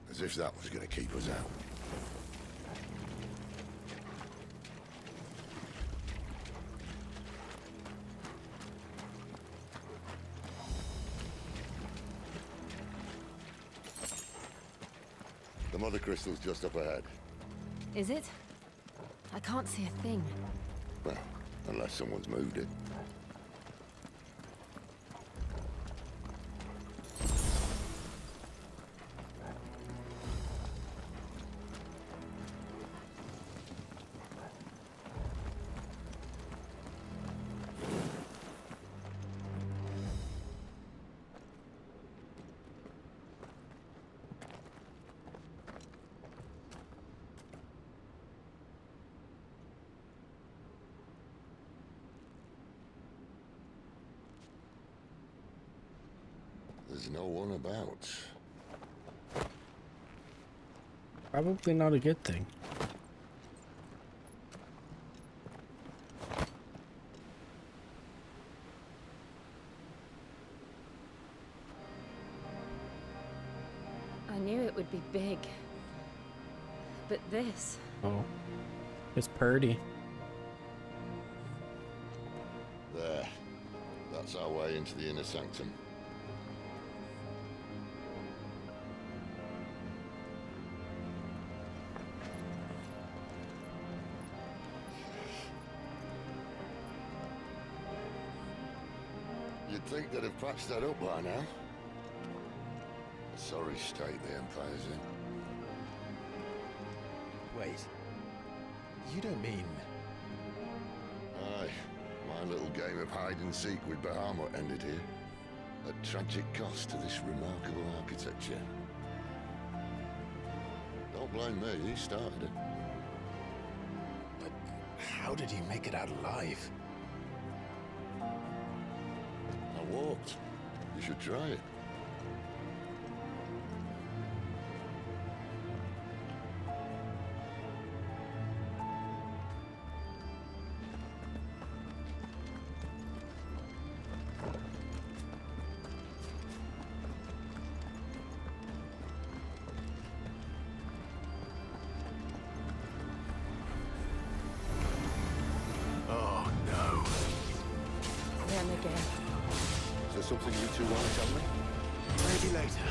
As if that was going to keep us out. The mother crystal's just up ahead. Is it? I can't see a thing. Well, unless someone's moved it. There's no one about. Probably not a good thing. I knew it would be big. But this... Oh. It's purty. There. That's our way into the inner sanctum. You'd think they'd have patched that up by now. A sorry state the Empire's in. Wait. You don't mean... Aye. My little game of hide-and-seek with Bahamut ended here. At tragic cost to this remarkable architecture. Don't blame me, he started it. But how did you make it out alive? I walked. You should try it. Oh, no. Them again. Is there something you two want to tell me? Maybe later.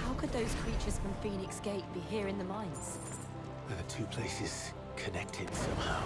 How could those creatures from Phoenix Gate be here in the mines? Are the two places connected somehow?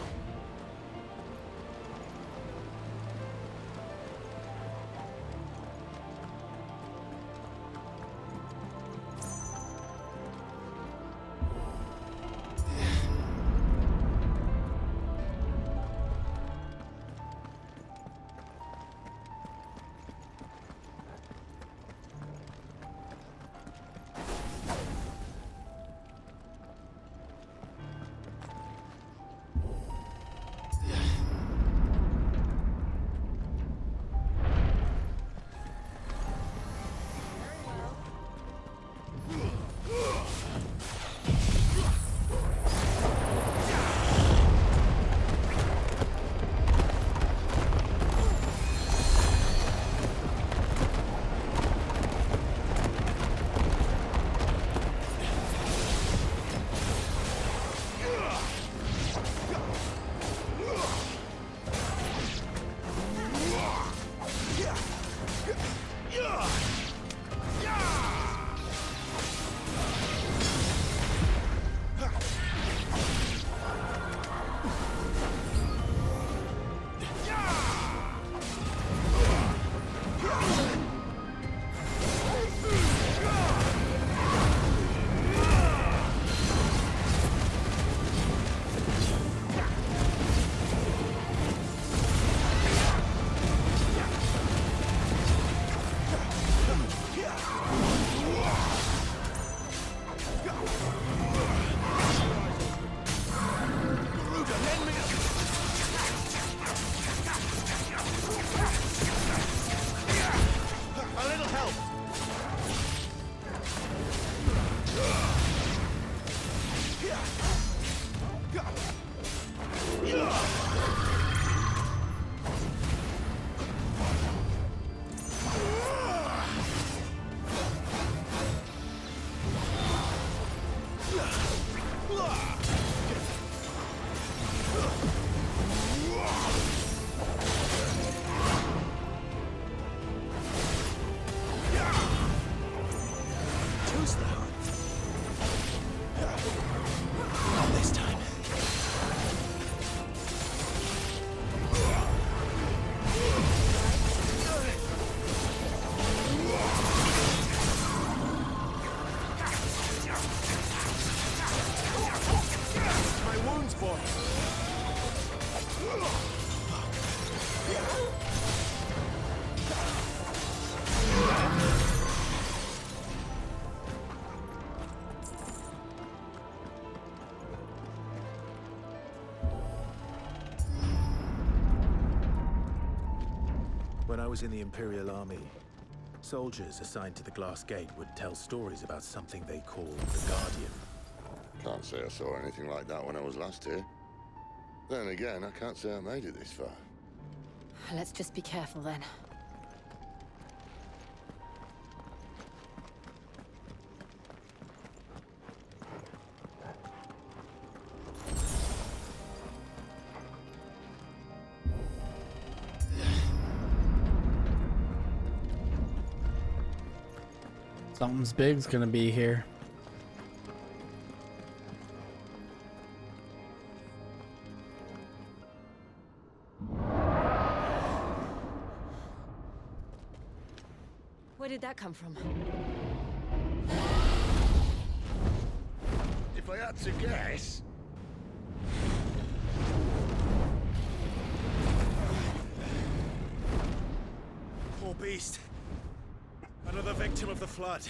When I was in the Imperial Army, soldiers assigned to the Glass Gate would tell stories about something they called the Guardian. Can't say I saw anything like that when I was last here. Then again, I can't say I made it this far. Let's just be careful then. Something's big's gonna be here. Where did that come from? If I had to guess... Poor beast. Another victim of the flood.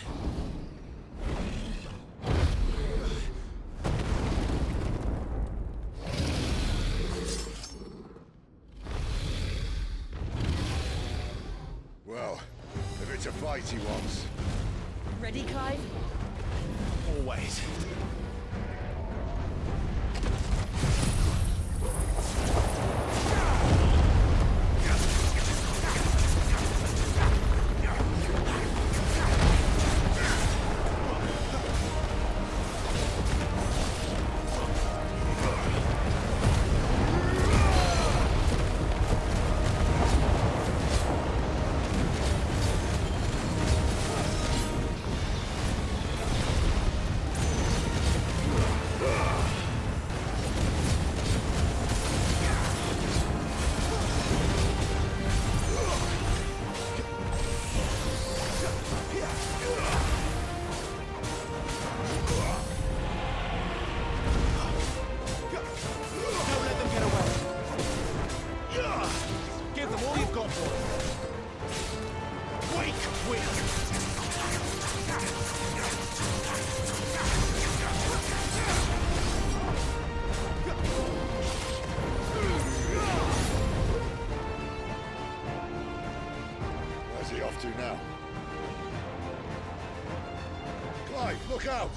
Well, if it's a fight he wants... Ready, Clive? Always. Where's he off to now? Clive, look out!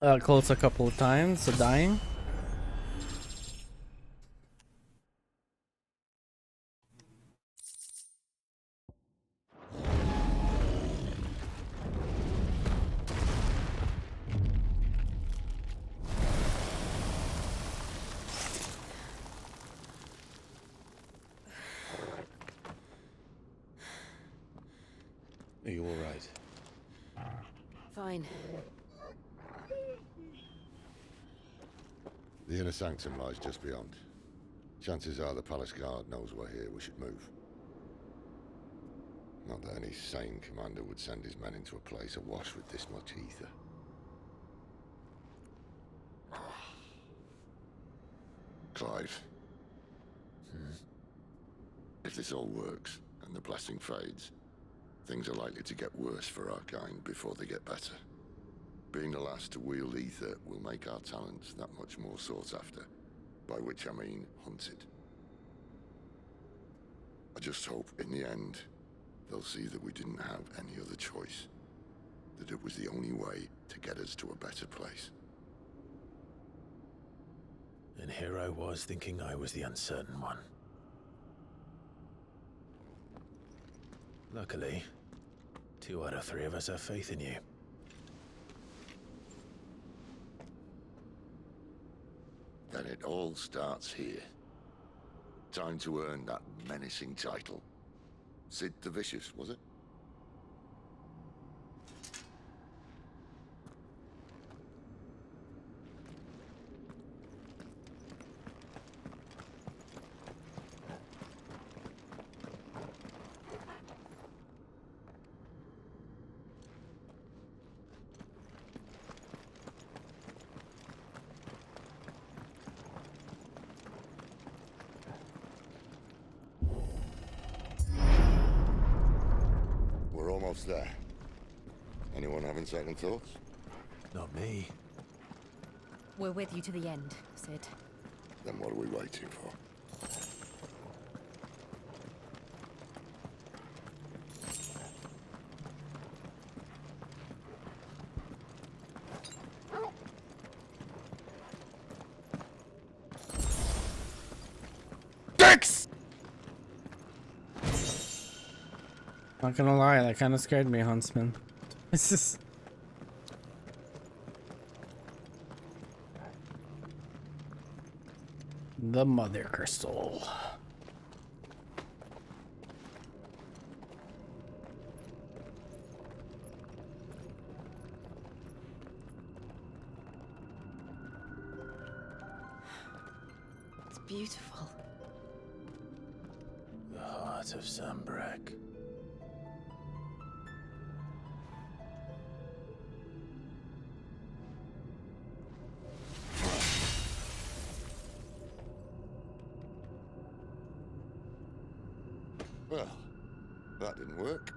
Close a couple of times, so dying. Are you all right? Fine. The inner sanctum lies just beyond. Chances are the palace guard knows we're here. We should move. Not that any sane commander would send his men into a place awash with this much ether. Clive. If this all works, and the blessing fades, things are likely to get worse for our kind before they get better. Being the last to wield ether will make our talents that much more sought after, by which I mean hunted. I just hope, in the end, they'll see that we didn't have any other choice. That it was the only way to get us to a better place. And here I was thinking I was the uncertain one. Luckily, 2 out of 3 of us have faith in you. Then it all starts here. Time to earn that menacing title. Sid the Vicious, was it? We're almost there. Anyone having second thoughts? Not me. We're with you to the end, Sid. Then what are we waiting for? Dicks! Not gonna lie, that kind of scared me, Huntsman. This is... The Mother Crystal. It's beautiful. The heart of Sambrek. Well, that didn't work.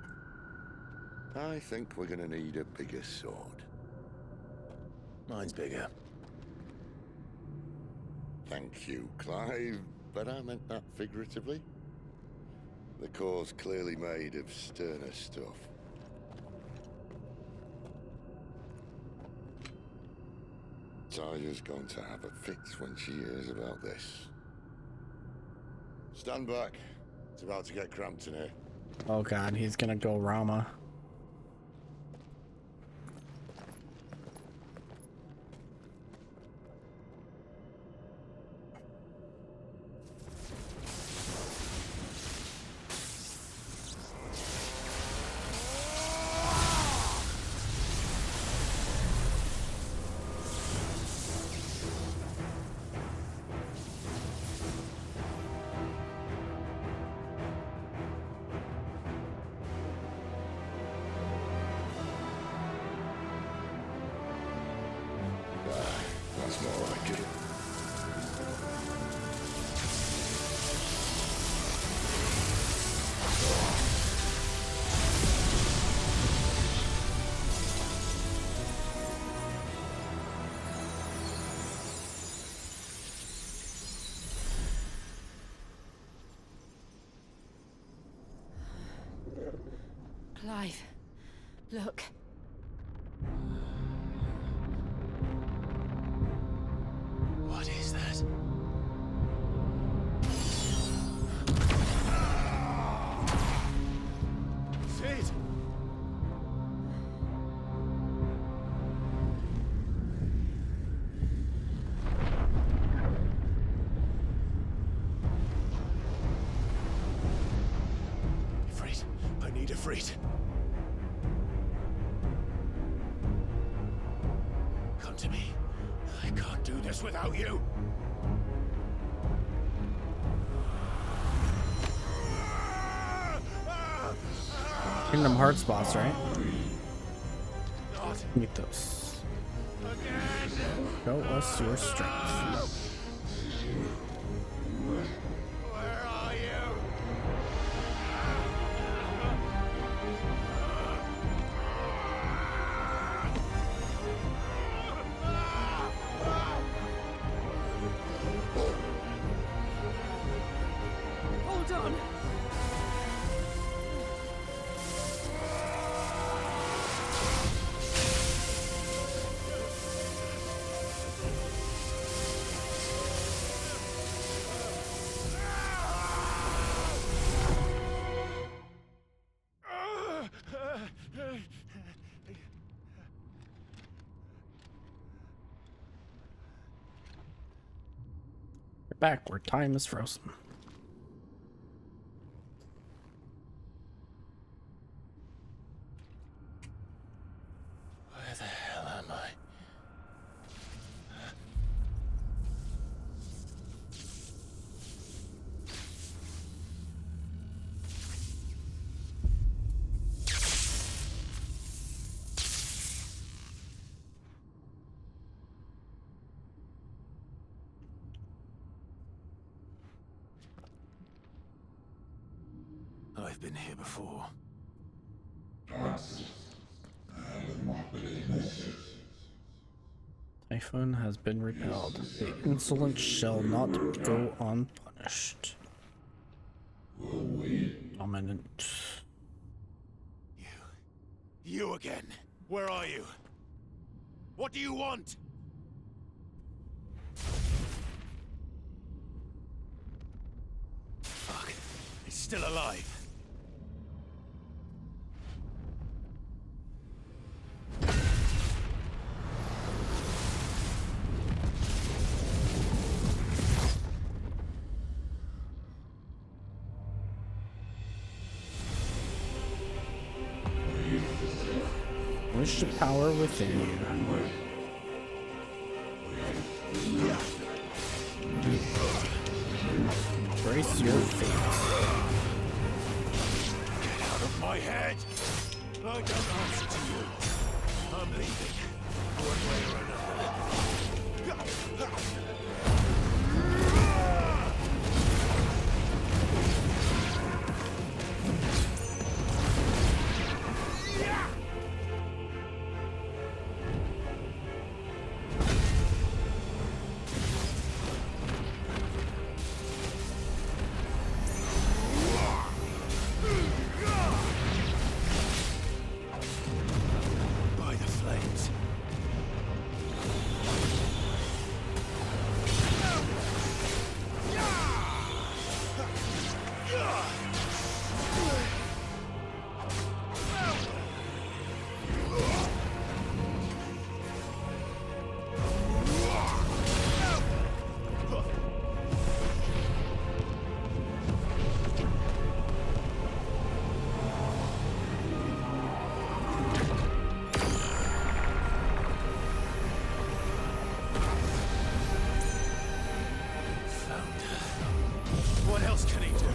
I think we're gonna need a bigger sword. Mine's bigger. Thank you, Clive, but I meant that figuratively. The core's clearly made of sterner stuff. Taya's going to have a fit when she hears about this. Stand back. It's about to get cramped in here. Oh god, he's gonna go Rama. That's more like it. Clive, look. Siegfried. Come to me. I can't do this without you. Kingdom Hearts boss, right? Meet those. Show us your strength. Where are you? Hold on. We're back where time is frozen. Where the hell am I? I've been here before. Typhoon has been repelled. The insolent shall not go unpunished. Dominant. You again. Where are you? What do you want? Fuck. It's still alive. Wish the power within you. Embrace your fate. Get out of my head! I don't answer to you. I'm leaving. One way or another. What else can he do?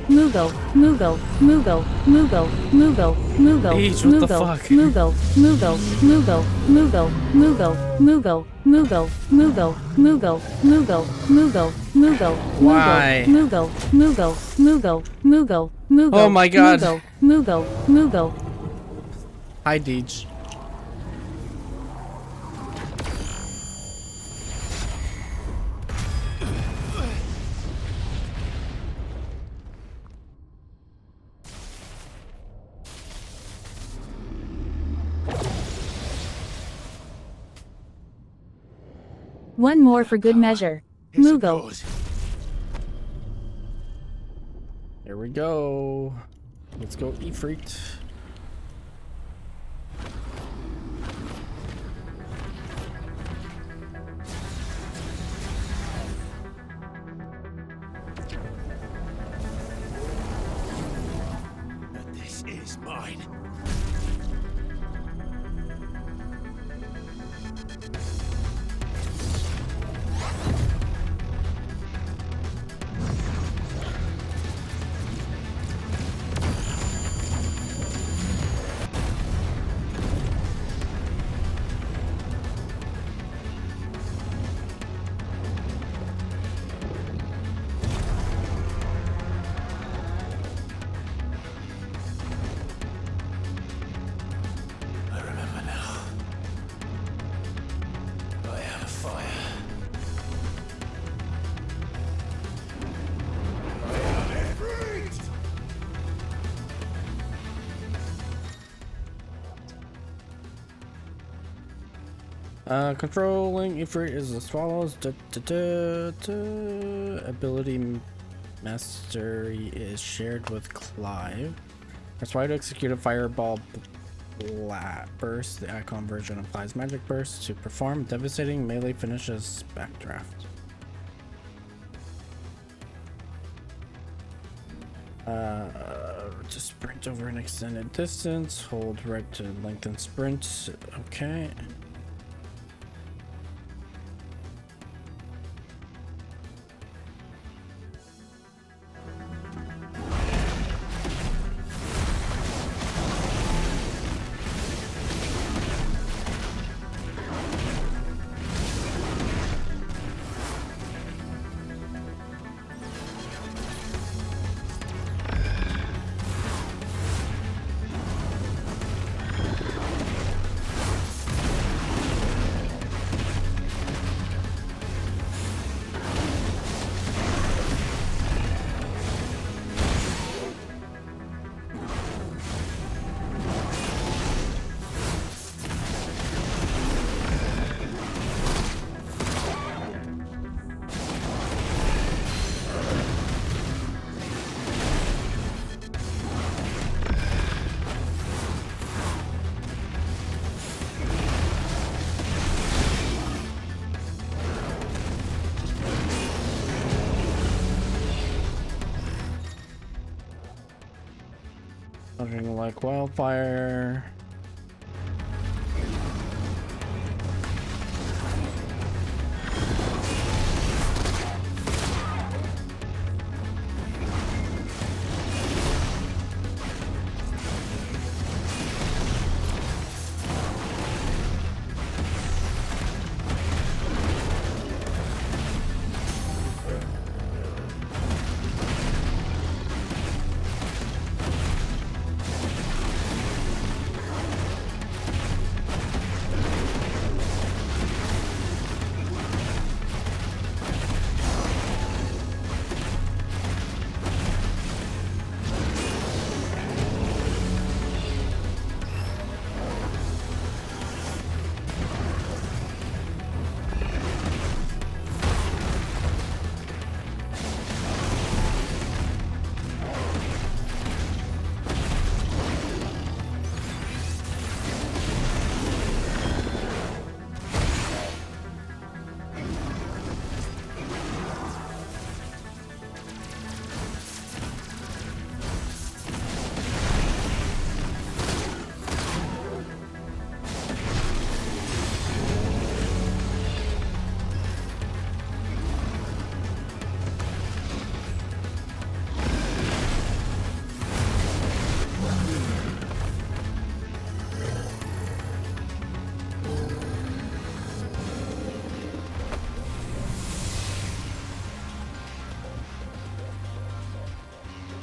Moogle, Moogle, Moogle, Moogle, Moogle, Moogle, Peach, what the Moogle, fuck? Moogle, Moogle, Moogle, Moogle, Moogle, Moogle, Moogle, Moogle, Moogle, Moogle, Moogle, Moogle, Why? Moogle, Moogle, Moogle, Moogle, Moogle. Oh my God. Moogle, Moogle, Moogle. Hi, Deej. One more for good measure. Moogle. Here we go. Let's go, Ifrit. This is mine. Controlling Ifrit is as follows. Ability mastery is shared with Clive. That's why to execute a fireball burst. The icon version applies magic burst to perform devastating melee finishes. Backdraft. To sprint over an extended distance, hold right to lengthen sprint. Okay. Something like wildfire.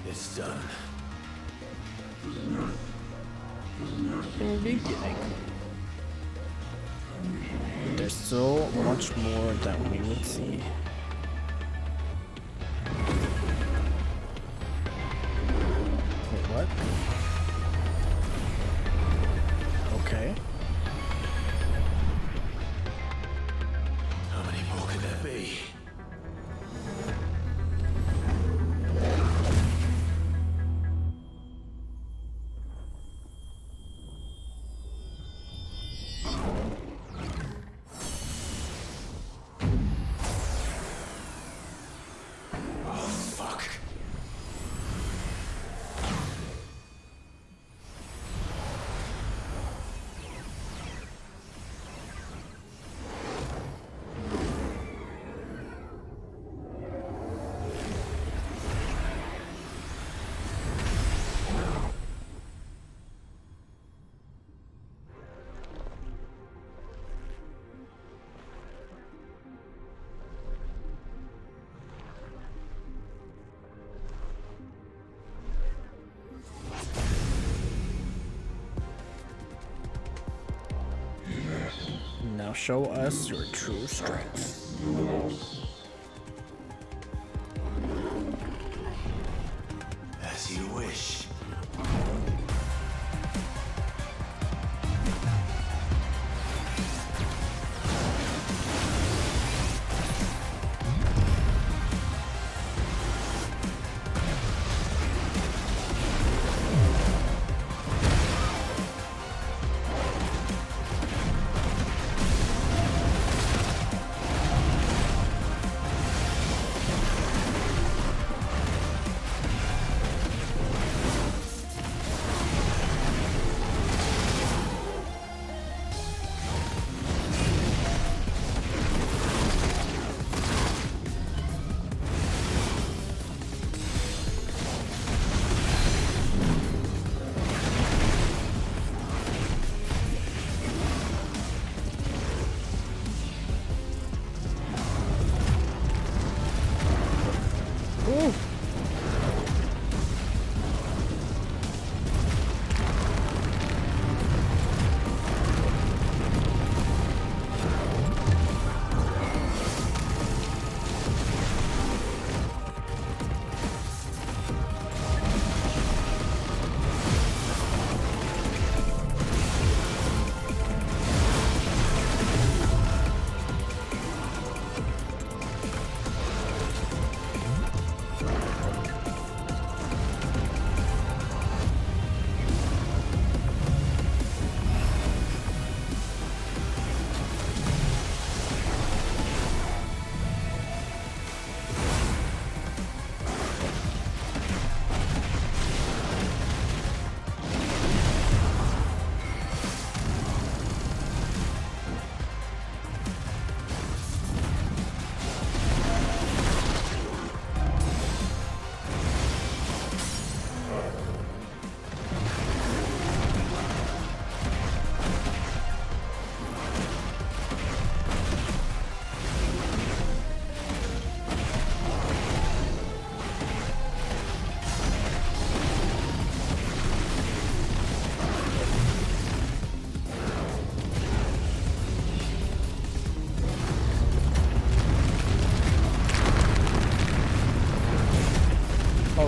It's done. Beginning. There's so much more that we would see. Wait, what? Okay. How many more could there be? show us your true strength. As you wish.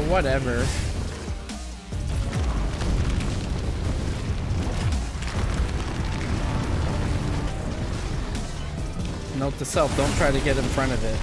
Whatever. Note to self, don't try to get in front of it.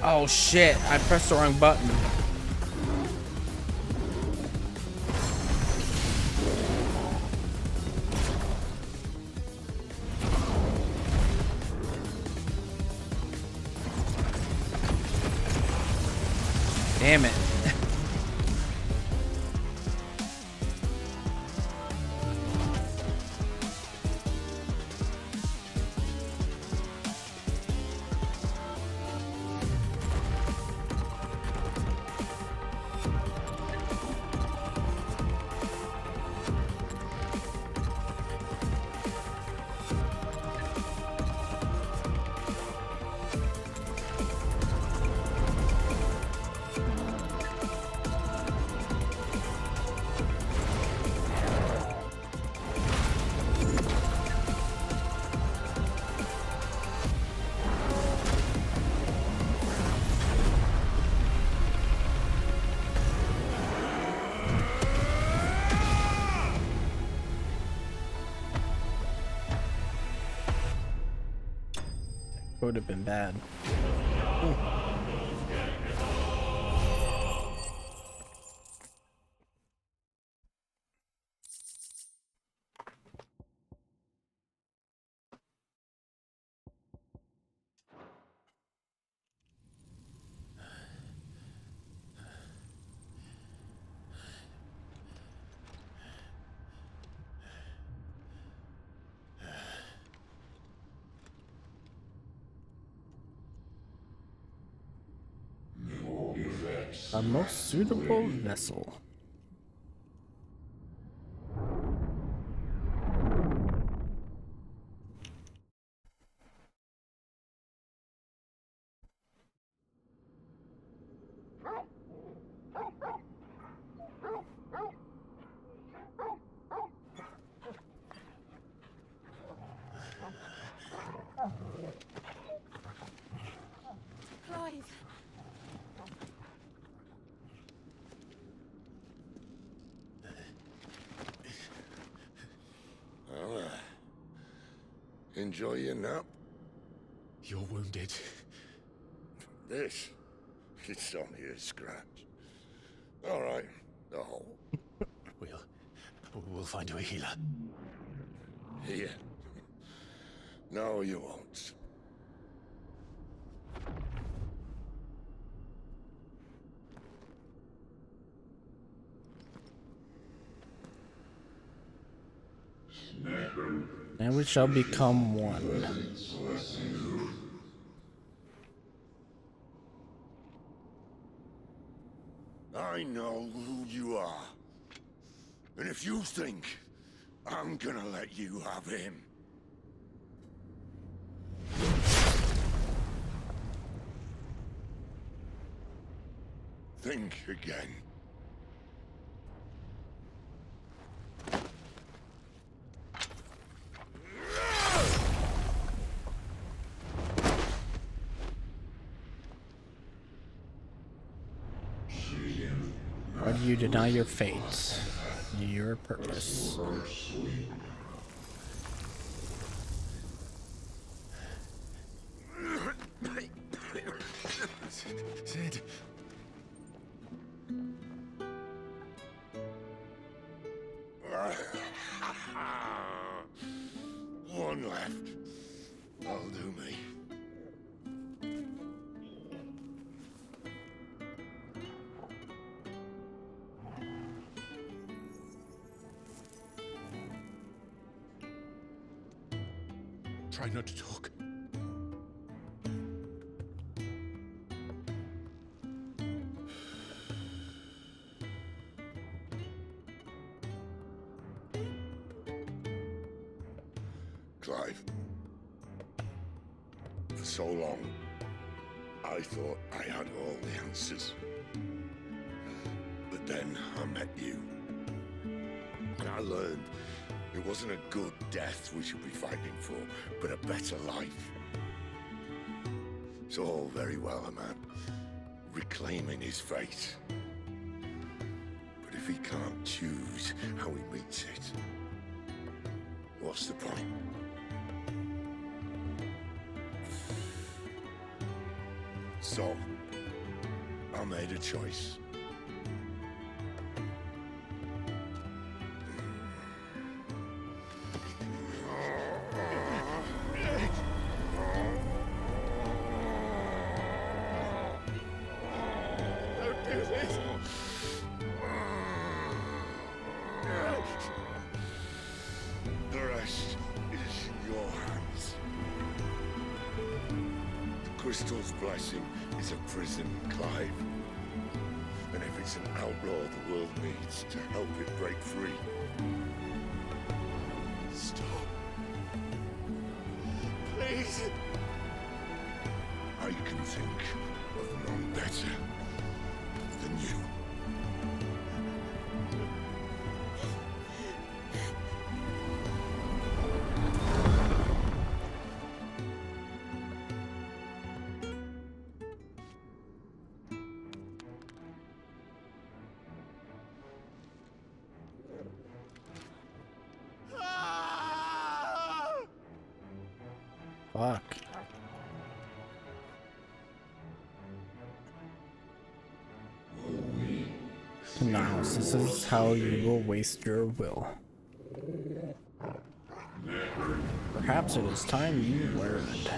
Oh shit, I pressed the wrong button. Damn it. Would have been bad. Our most suitable vessel. Clive. Well, enjoy your nap. You're wounded. This, it's only a scratch. All right, the hole. We'll find you a healer. Here. No, you won't. And we shall become one. I know who you are. And if you think I'm gonna let you have him... think again. Why do you deny your fate, your purpose? Sid. One left. That'll do me. Try not to talk. Clive. For so long, I thought I had all the answers. But then I met you. And I learned it wasn't a good death we should be fighting for, but a better life. It's all very well, a man reclaiming his fate. But if he can't choose how he meets it, what's the point? So, I made a choice. Don't do this. The rest is in your hands. The crystal's blessing is a prison, Clive. And if it's an outlaw the world needs to help it break free. Stop. Please. I can think of none better than you. Fuck. Yes, this is how you will waste your will. Perhaps it is time you learned.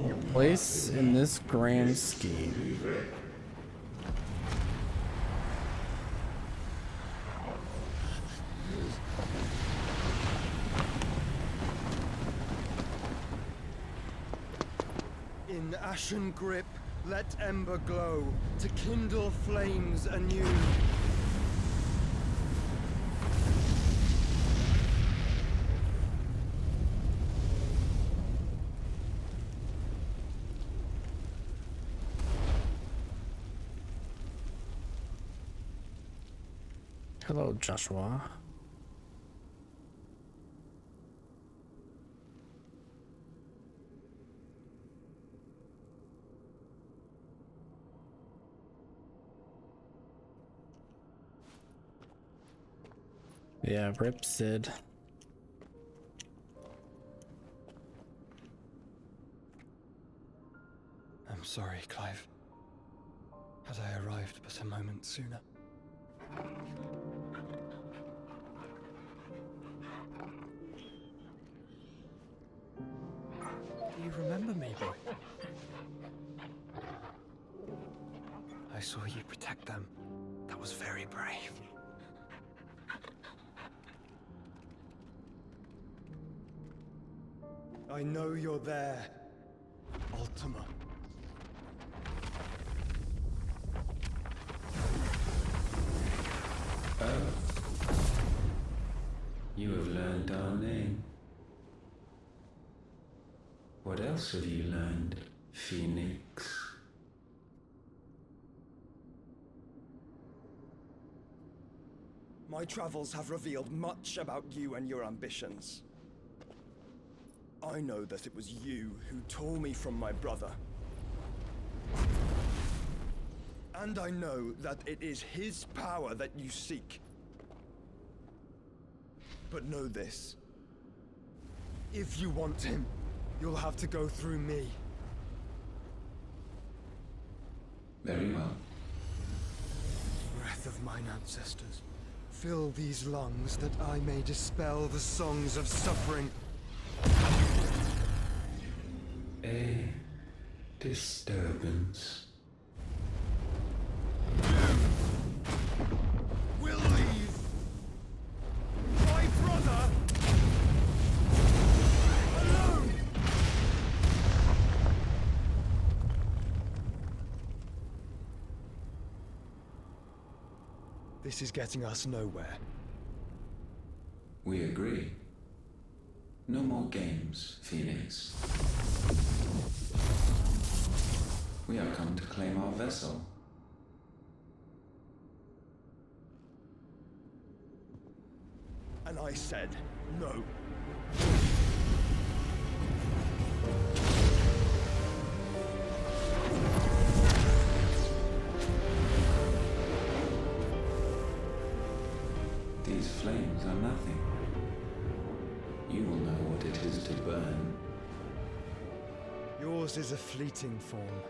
Your place in this grand scheme. In ashen grip, let ember glow, to kindle flames anew. Hello, Joshua. Yeah, rip Sid. I'm sorry, Clive. Had I arrived but a moment sooner. Do you remember me, boy? I saw you protect them. That was very brave. I know you're there, Ultima. Oh. You have learned our name. What else have you learned, Phoenix? My travels have revealed much about you and your ambitions. I know that it was you who tore me from my brother. And I know that it is his power that you seek. But know this. If you want him, you'll have to go through me. Very well. Breath of mine ancestors, fill these lungs that I may dispel the songs of suffering. A disturbance. We'll leave. My brother alone. This is getting us nowhere. We agree. No more games, Phoenix. We have come to claim our vessel. And I said no. These flames are nothing. You will know what it is to burn. Yours is a fleeting form.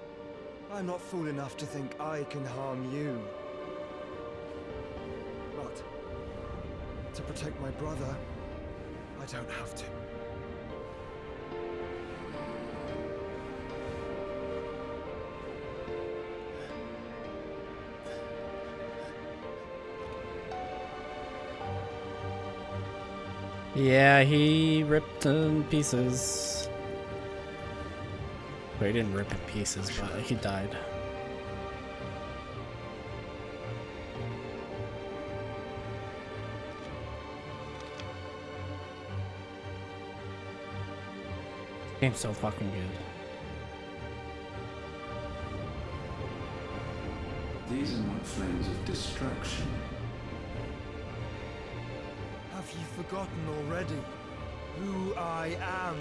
I'm not fool enough to think I can harm you. But to protect my brother, I don't have to. Yeah, he ripped in pieces. Well, he didn't rip in pieces, but he died. Game's so fucking good. These are not flames of destruction. Have you forgotten already who I am?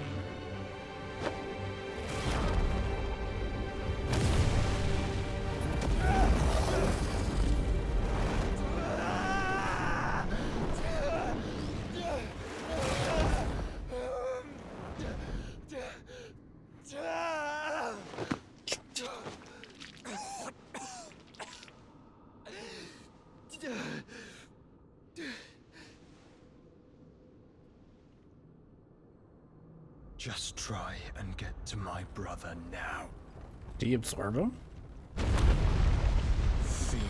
Just try and get to my brother now. Do you absorb him? Fiend.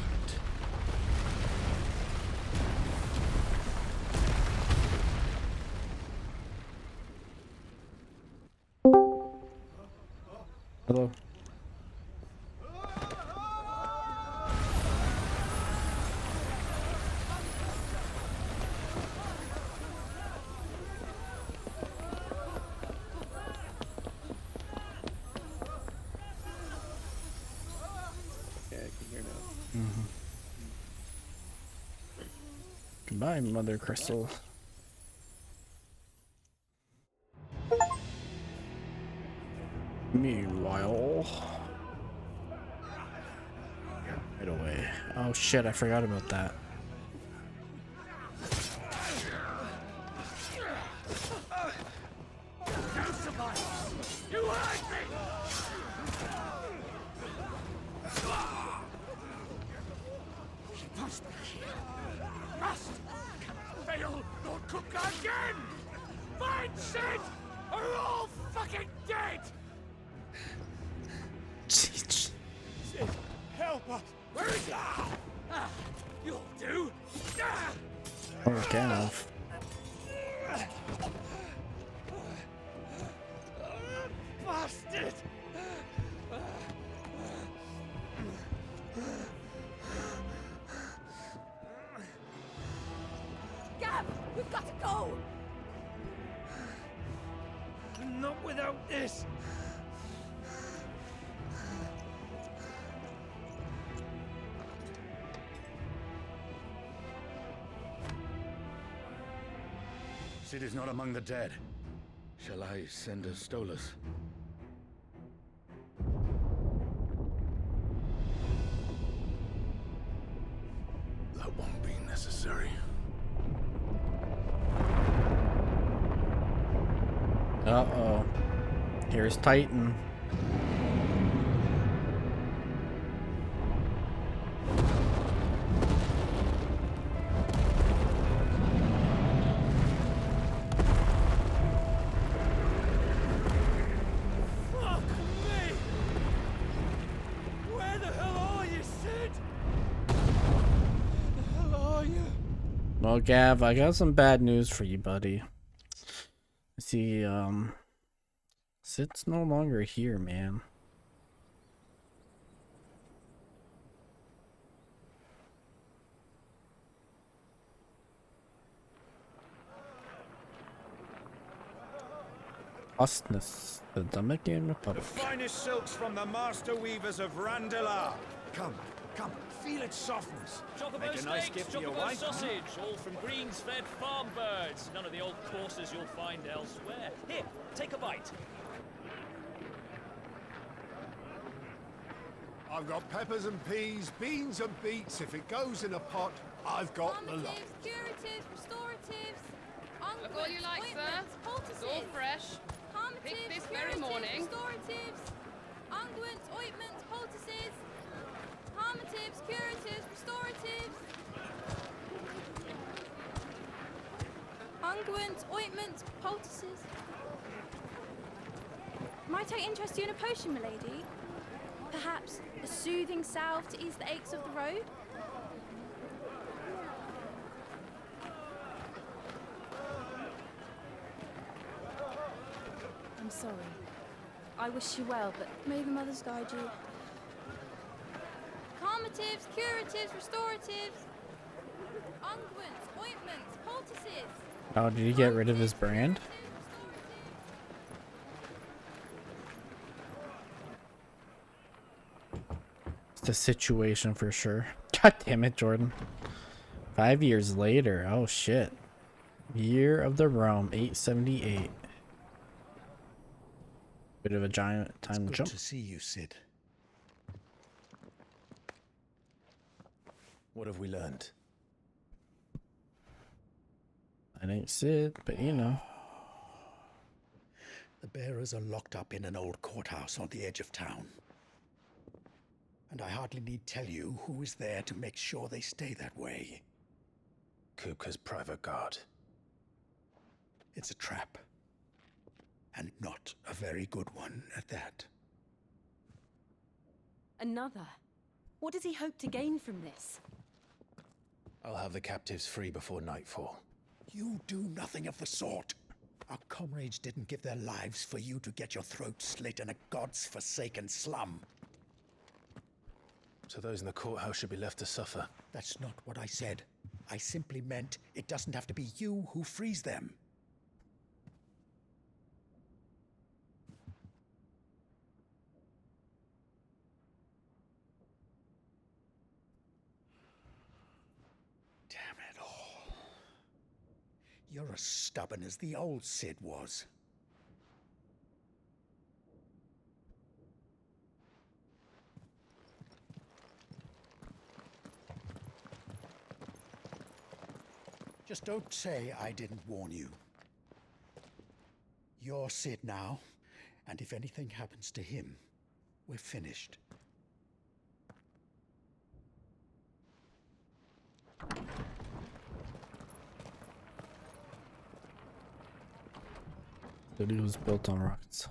Hello. Yeah, I can hear now. Goodbye, Mother Crystal. Meanwhile, right away. Oh shit, I forgot about that. You hurt me! She must be here. Must! Cannot fail nor cook again! Find Sid! Or we're all fucking dead! Sid, help us! Where is he? You'll do! Oh, Gav. Bastard! Gav, we've got to go! Not without this! Sid is not among the dead. Shall I send a Stolas? That won't be necessary. Uh-oh. Here's Titan. Fuck me! Where the hell are you, Sid? Where the hell are you? Well, Gav, I got some bad news for you, buddy. See, Sid's no longer here, man. Ostness, the Dominican Republic. Finest silks from the master weavers of Randala. Come, come, feel its softness. Chocobo Make a nice steaks, gift for your chocobo wife. sausage, all from greens-fed farm birds. None of the old courses you'll find elsewhere. Here, take a bite. I've got peppers and peas, beans and beets. If it goes in a pot, I've got the lot. Curatives, restoratives, Look what you like, sir. It's all fresh. Picked this very morning. restoratives, unguents, ointments, poultices, harmatives, curatives, restoratives, unguents, ointments, poultices. Might I interest you in a potion, milady? Perhaps a soothing salve to ease the aches of the road? I'm sorry. I wish you well, but may the mothers guide you. Calmatives, curatives, restoratives, unguents, ointments, poultices. Oh, did he get rid of his brand? It's the situation for sure. God damn it, Jordan. 5 years later. Oh shit. Year of the Rome, 878. Bit of a giant time Good jump. to see you, Sid. What have we learned? I ain't Sid, but you know. The bearers are locked up in an old courthouse on the edge of town. And I hardly need tell you who is there to make sure they stay that way. Kupka's private guard. It's a trap. And not a very good one at that. Another? What does he hope to gain from this? I'll have the captives free before nightfall. You do nothing of the sort. Our comrades didn't give their lives for you to get your throat slit in a god's forsaken slum. So those in the courthouse should be left to suffer. That's not what I said. I simply meant it doesn't have to be you who frees them. Damn it all. You're as stubborn as the old Cid was. Just don't say I didn't warn you. You're Cid now, and if anything happens to him, we're finished. City was built on rockets.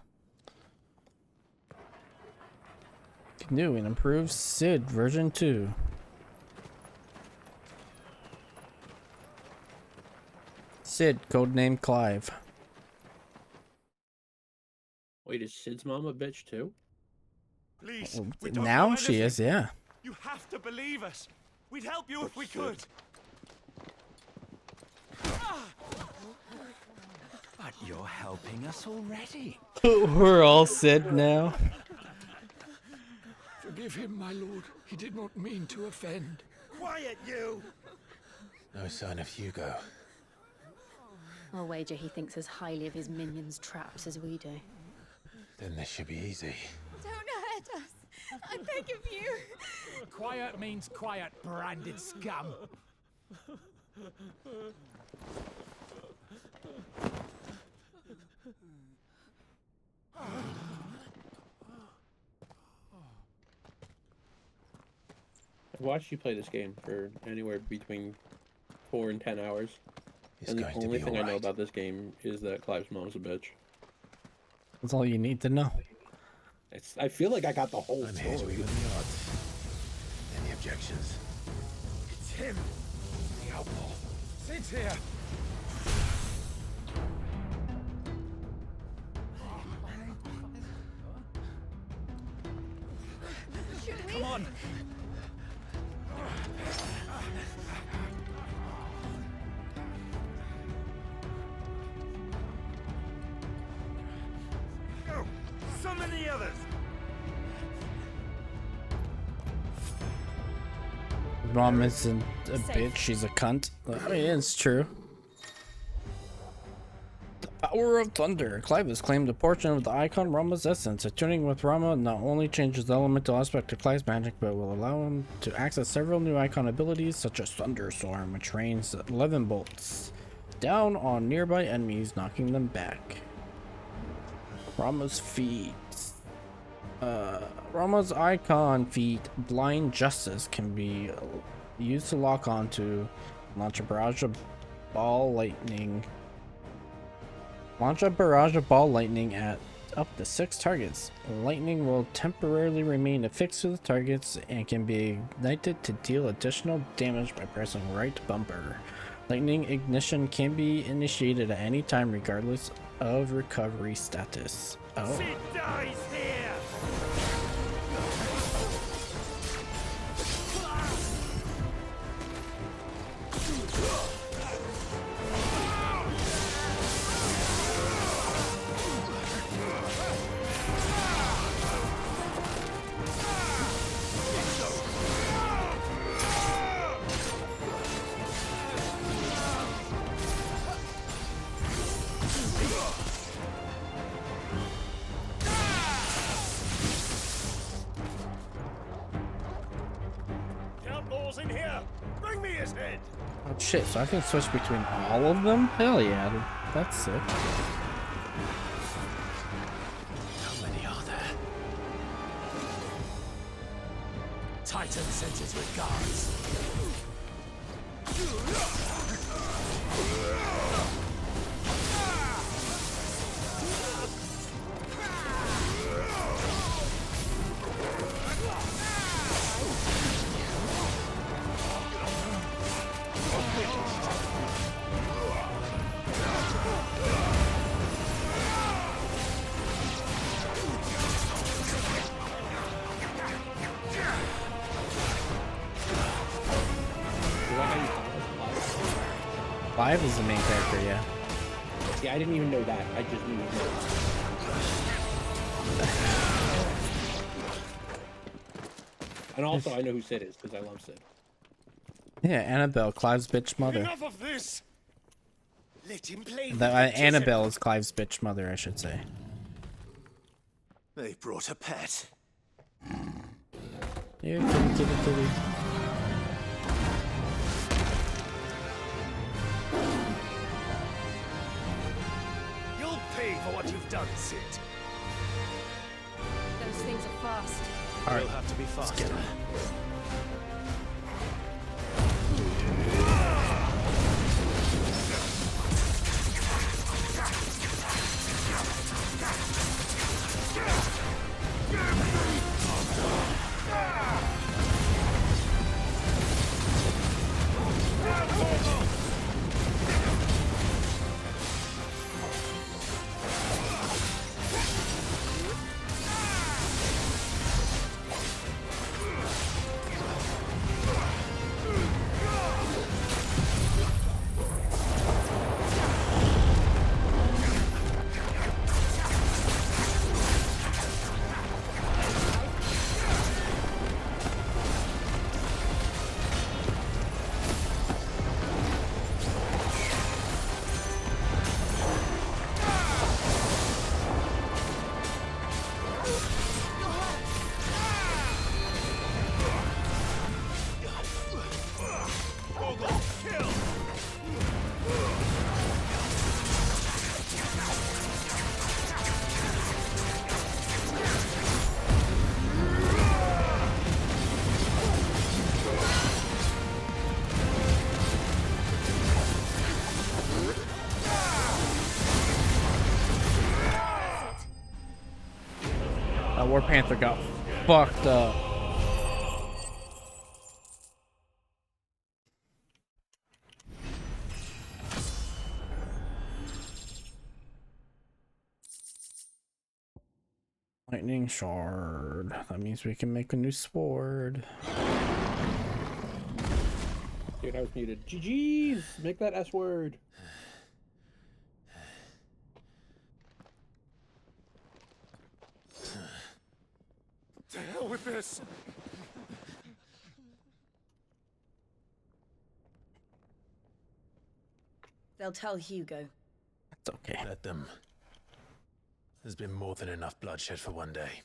New and improved Cid version 2. Cid, codename Clive. Wait, is Cid's mom a bitch too? Please, Well, we don't now know she anything. is, yeah. You have to believe us. We'd help you if we could. But you're helping us already. We're all Cid now. Forgive him, my lord. He did not mean to offend. Quiet, you! No sign of Hugo. I'll wager he thinks as highly of his minions' traps as we do. Then this should be easy. Don't hurt us. I beg of you. Quiet means quiet, branded scum. I've watched you play this game for anywhere between 4 and 10 hours. It's and the going to only be thing I know alright. about this game is that Clive's mom's a bitch. That's all you need to know. I feel like I got the whole I'm here to story. even the odds. Any objections? It's him, the outlaw. Sid's here. Come on. Go. Summon the others. Mom isn't a bitch, she's a cunt. I mean, it's true. The power of thunder. Clive has claimed a portion of the icon Rama's essence. Attuning with Rama not only changes the elemental aspect of Clive's magic, but will allow him to access several new icon abilities, such as Thunderstorm, which rains 11 bolts down on nearby enemies, knocking them back. Rama's feet. Rama's icon feat, Blind Justice, can be used to lock onto, launch a barrage of ball lightning. Launch a barrage of ball lightning at up to 6 targets. Lightning will temporarily remain affixed to the targets and can be ignited to deal additional damage by pressing right bumper. Lightning ignition can be initiated at any time regardless of recovery status. Oh. Sid dies here. Outlaws in here. Bring me his head. Oh shit, so I can switch between all of them? Hell yeah, dude. That's sick. How many are there? Titan sends his regards. Clive is the main character, yeah. See, I didn't even know that. I just knew his name. And also, I know who Sid is because I love Sid. Yeah, Annabelle, Clive's bitch mother. Enough of this. Let him play. Annabelle is Clive's bitch mother, I should say. They brought a pet. Here, kitty. You'll pay for what you've done, Sid. Those things are fast. All right, You'll have to be faster. War Panther got fucked up. Lightning shard. That means we can make a new sword. Dude, I was muted. GG's! Make that S word. To hell with this. They'll tell Hugo. It's okay. Let them. There's been more than enough bloodshed for one day.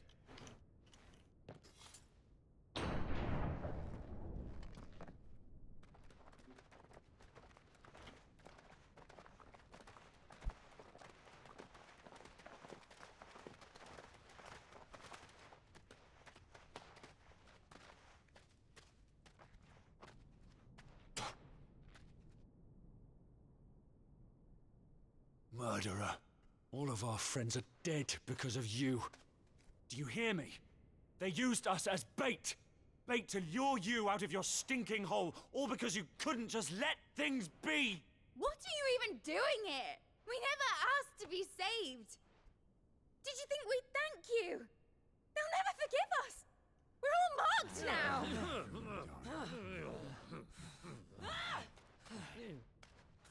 Murderer. All of our friends are dead because of you. Do you hear me? They used us as bait. Bait to lure you out of your stinking hole, all because you couldn't just let things be. What are you even doing here? We never asked to be saved. Did you think we'd thank you? They'll never forgive us. We're all marked now.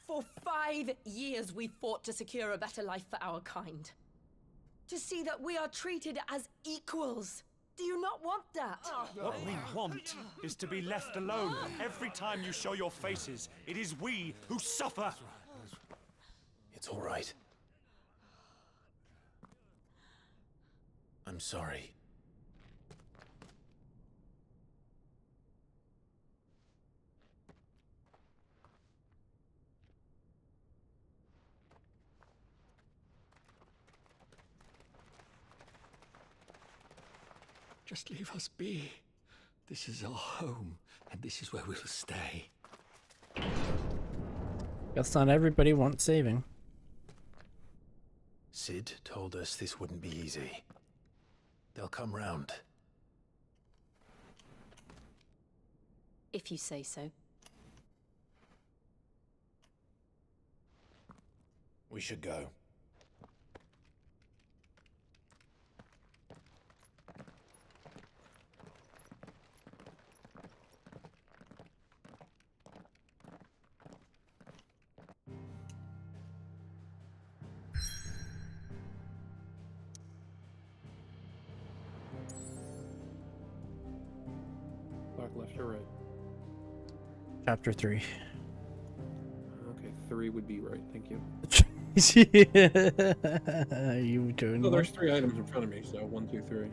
For 5 years we fought to secure a better life for our kind. To see that we are treated as equals. Do you not want that? What we want is to be left alone. Every time you show your faces, it is we who suffer. It's all right. I'm sorry. Just leave us be. This is our home, and this is where we'll stay. Guess not everybody wants saving. Sid told us this wouldn't be easy. They'll come round. If you say so. We should go. Chapter 3. Okay, 3 would be right. Thank you. You doing? Oh, there's 3 items in front of me, so 1, 2, 3.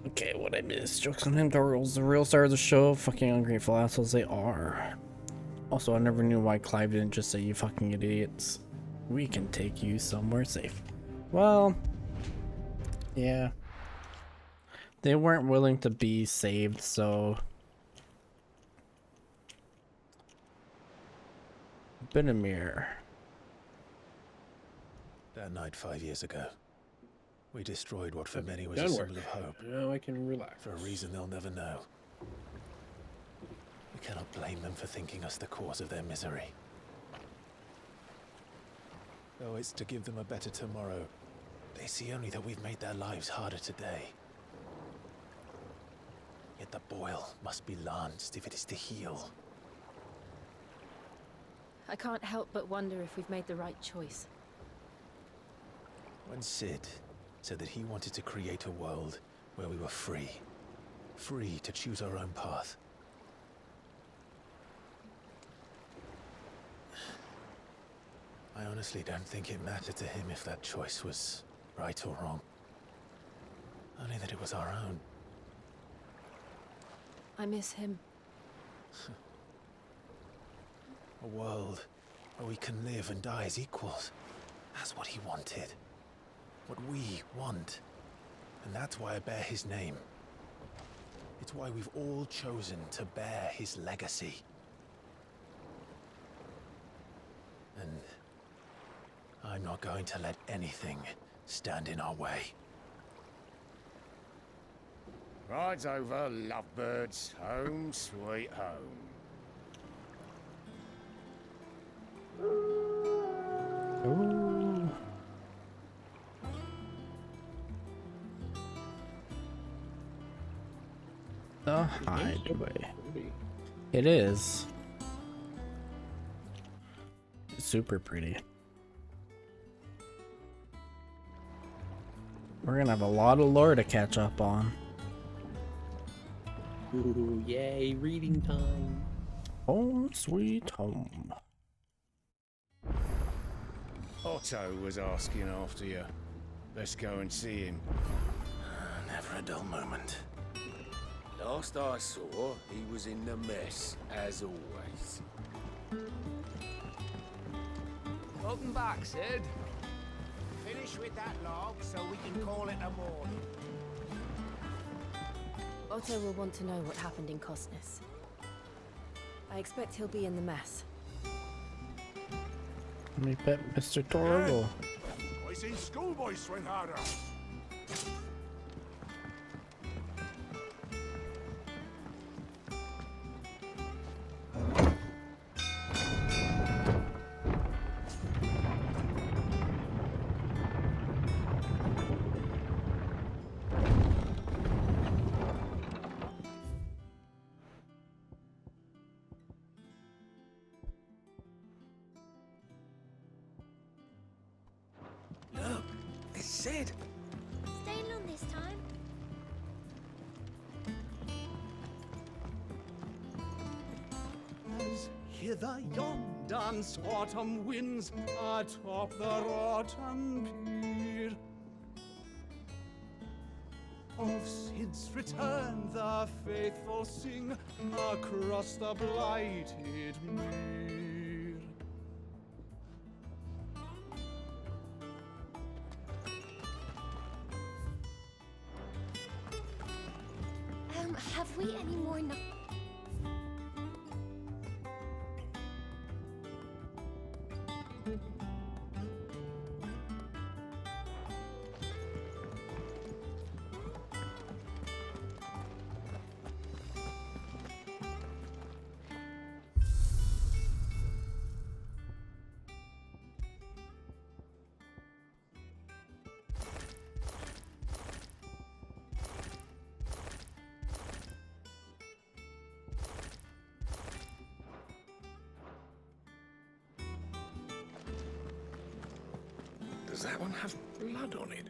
Okay, what I missed. Jokes on him, girls. The real star of the show. Fucking ungrateful assholes they are. Also, I never knew why Clive didn't just say, "You fucking idiots. We can take you somewhere safe." Well, yeah. They weren't willing to be saved, so... Been a mirror. That night 5 years ago, we destroyed what for many was a Done symbol work. of hope. Now I can relax. For a reason they'll never know. We cannot blame them for thinking us the cause of their misery. Though it's to give them a better tomorrow, they see only that we've made their lives harder today. Yet the boil must be lanced if it is to heal. I can't help but wonder if we've made the right choice. When Sid said that he wanted to create a world where we were free. Free to choose our own path. I honestly don't think it mattered to him if that choice was right or wrong. Only that it was our own. I miss him. A world where we can live and die as equals. That's what he wanted. What we want. And that's why I bear his name. It's why we've all chosen to bear his legacy. And I'm not going to let anything stand in our way. Rides over, lovebirds. Home, sweet home. Ooh. The hideaway. It is. Super pretty. We're gonna have a lot of lore to catch up on. Ooh, yay, reading time. Home sweet home. Otto was asking after you. Let's go and see him. Never a dull moment. Last I saw, he was in the mess, as always. Welcome back, Sid. Finish with that log so we can call it a morning. Otto will want to know what happened in Cosness. I expect he'll be in the mess. Let me bet Mr. Torval. I seen schoolboys swing harder. Look, it's Sid. Staying on this time? As hither yon dance autumn winds atop the rotten pier. Of Sid's return the faithful sing across the blighted mere. Have we any more Does that one have blood on it?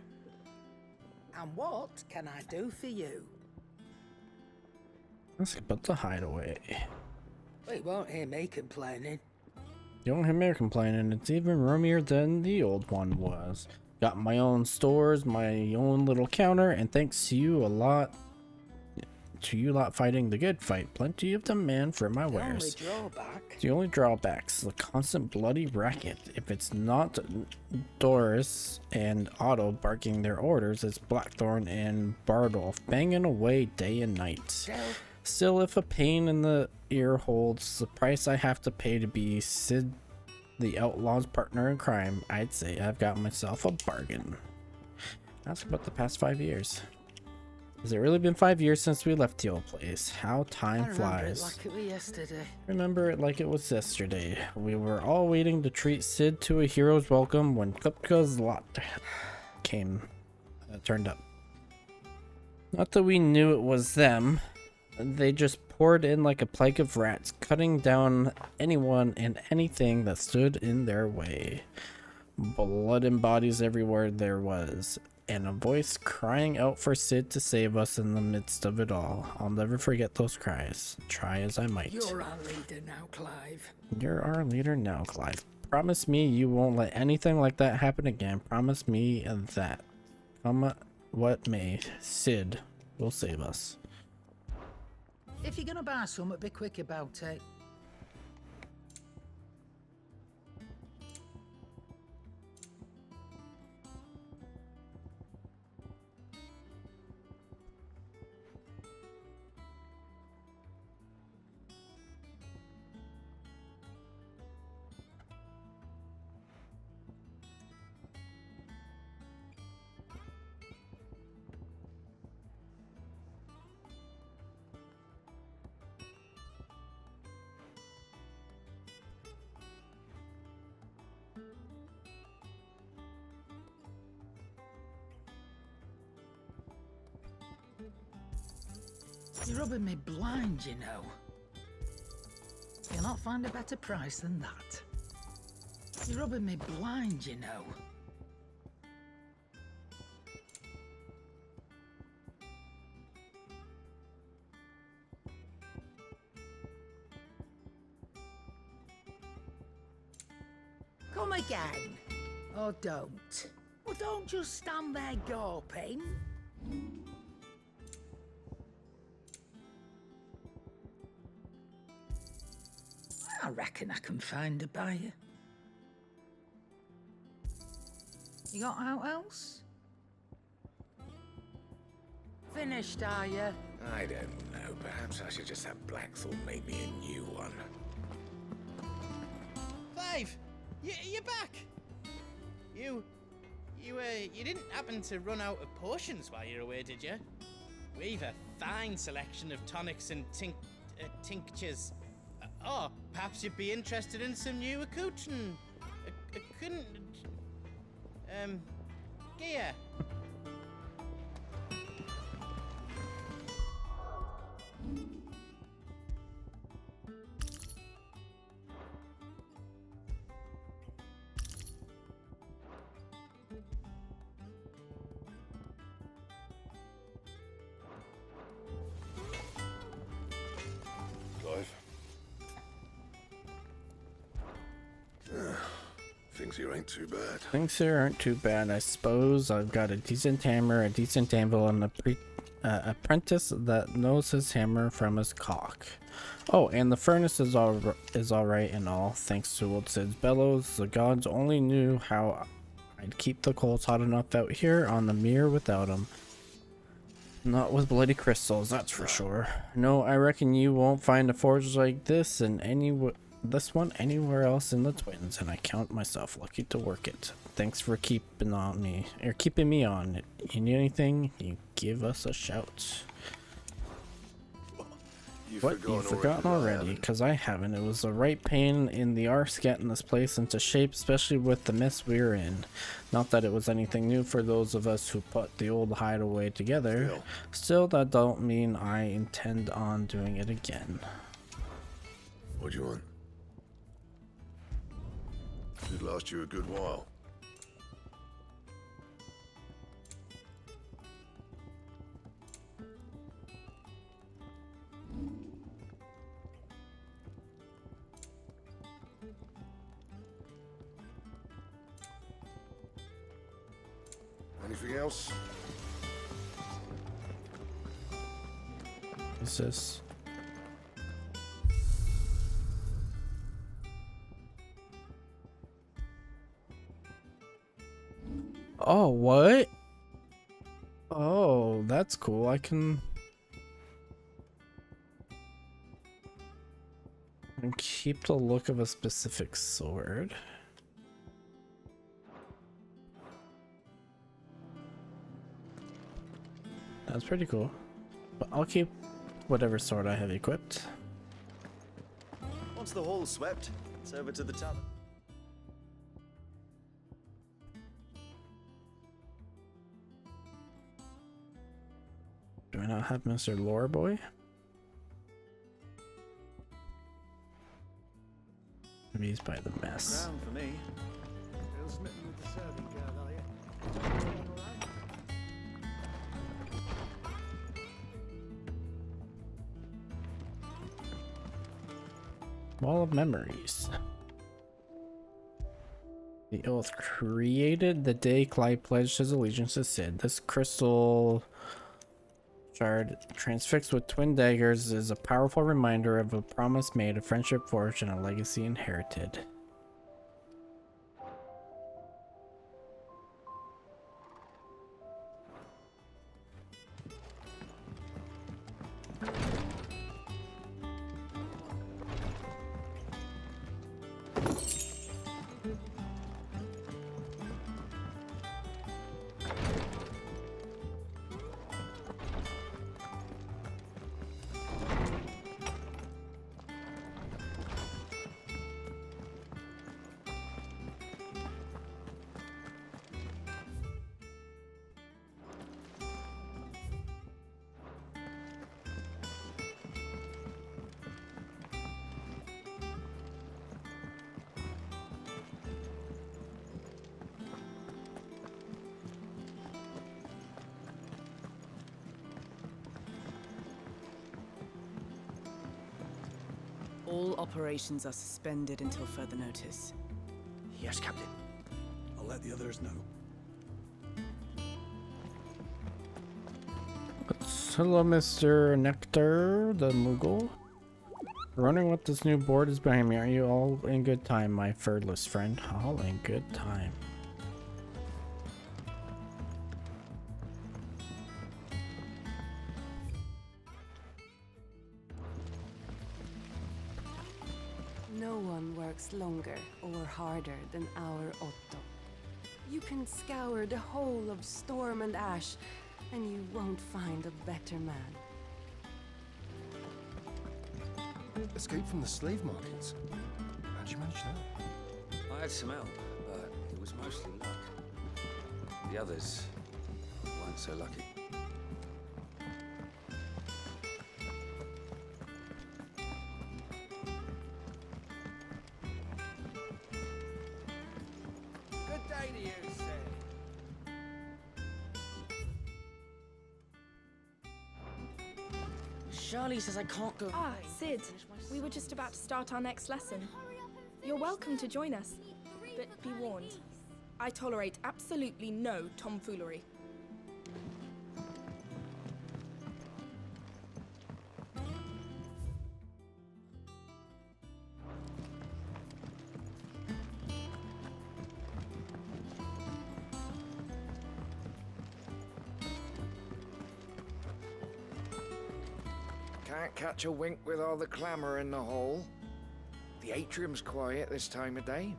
And what can I do for you? Let's about the hideaway. Well, you won't hear me complaining. You don't hear me complaining. It's even roomier than the old one was. Got my own stores, my own little counter, and thanks to you lot fighting the good fight. Plenty of demand for my wares. The only drawback's the constant bloody racket. If it's not Doris and Otto barking their orders, it's Blackthorn and Bardolph banging away day and night. Still, if a pain in the ear holds the price I have to pay to be Sid the outlaw's partner in crime, I'd say I've got myself a bargain. That's about the past 5 years. Has it really been 5 years since we left the old place? How time flies. Like it was yesterday. Remember it like it was yesterday. We were all waiting to treat Sid to a hero's welcome when Klipka's lot turned up. Not that we knew it was them. They just poured in like a plague of rats, cutting down anyone and anything that stood in their way. Blood and bodies everywhere there was, and a voice crying out for Sid to save us in the midst of it all. I'll never forget those cries, try as I might. You're our leader now, Clive. You're our leader now, Clive. Promise me you won't let anything like that happen again. Promise me that. Come what may, Sid will save us. If you're gonna buy something, be quick about it. You're rubbing me blind, you know. You'll not find a better price than that. You're rubbing me blind, you know. Come again. Or don't. Or don't just stand there gawping. I reckon I can find a buyer. You got out else? Finished, are you? I don't know. Perhaps I should just have Blackthorn make me a new one. Clive, you're back. You didn't happen to run out of potions while you're away, did you? We've a fine selection of tonics and tinctures. Oh, perhaps you'd be interested in some new accoutrement. Gear. Clive. Things here ain't too bad. Things here aren't too bad, I suppose. I've got a decent hammer, a decent anvil, and apprentice that knows his hammer from his cock. Oh, and the furnace is all right and all. Thanks to old Sid's bellows, the gods only knew how I'd keep the coals hot enough out here on the mere without them. Not with bloody crystals, that's for sure. No, I reckon you won't find a forge like this in this one anywhere else in the Twins, and I count myself lucky to work it. Thanks for keeping me on it. You need anything, you give us a shout. You've forgotten already? Because I haven't. It was the right pain in the arse getting this place into shape, especially with the mess we were in. Not that it was anything new for those of us who put the old hideaway together. Still, that don't mean I intend on doing it again. What do you want? Should last you a good while. Anything else? What's this? Oh, what? Oh, that's cool. I can keep the look of a specific sword. That's pretty cool. But I'll keep whatever sword I have equipped. Once the hall's swept, it's over to the tavern. Do I not have Mr. Lore Boy? Maybe he's by the mess. Crown for me. Still smitten with the serving girl, are you? Wall of Memories. The oath created the day Clyde pledged his allegiance to Sid. This crystal shard transfixed with twin daggers is a powerful reminder of a promise made, a friendship forged, and a legacy inherited. All operations are suspended until further notice. Yes, Captain. I'll let the others know. Hello, Mr. Nectar, the Moogle. Wondering what this new board is behind me. Are you all in good time, my furless friend? All in good time. No one works longer or harder than our Otto. You can scour the whole of Storm and Ash, and you won't find a better man. Escape from the slave markets? How'd you manage that? I had some help, but it was mostly luck. The others weren't so lucky. Good day to you, sir. Shirley says I can't go. Ah, Sid. We were just about to start our next lesson. You're welcome to join us, but be warned. I tolerate absolutely no tomfoolery. Can't catch a wink with all the clamour in the hall. The atrium's quiet this time of day.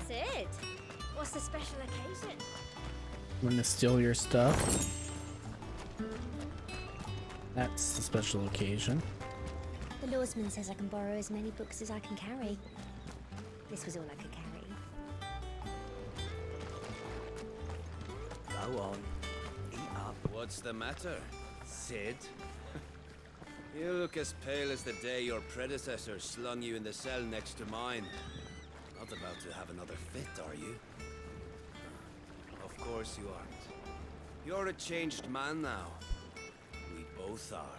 Sid, what's the special occasion? I'm gonna steal your stuff. That's the special occasion. The lawsman says I can borrow as many books as I can carry. This was all I could carry. Go on. Eat up. What's the matter, Sid? You look as pale as the day your predecessor slung you in the cell next to mine. Not about to have another fit, are you? Of course you aren't. You're a changed man now. We both are.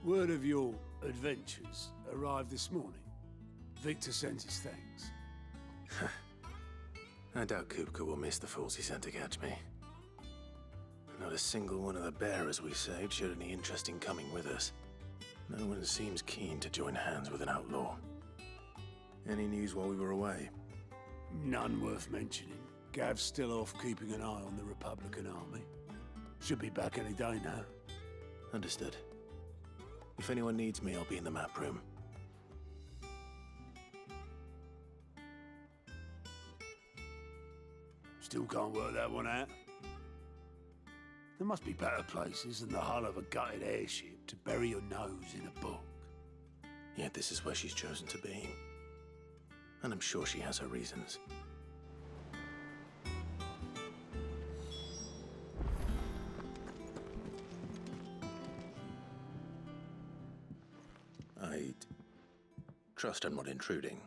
Word of your adventures arrived this morning. Victor sends his thanks. I doubt Kupka will miss the fools he sent to catch me. Not a single one of the bearers we saved showed any interest in coming with us. No one seems keen to join hands with an outlaw. Any news while we were away? None worth mentioning. Gav's still off keeping an eye on the Republican army. Should be back any day now. Understood. If anyone needs me, I'll be in the map room. Still can't work that one out. There must be better places than the hull of a gutted airship to bury your nose in a book. Yet this is where she's chosen to be. And I'm sure she has her reasons. I trust I'm not intruding.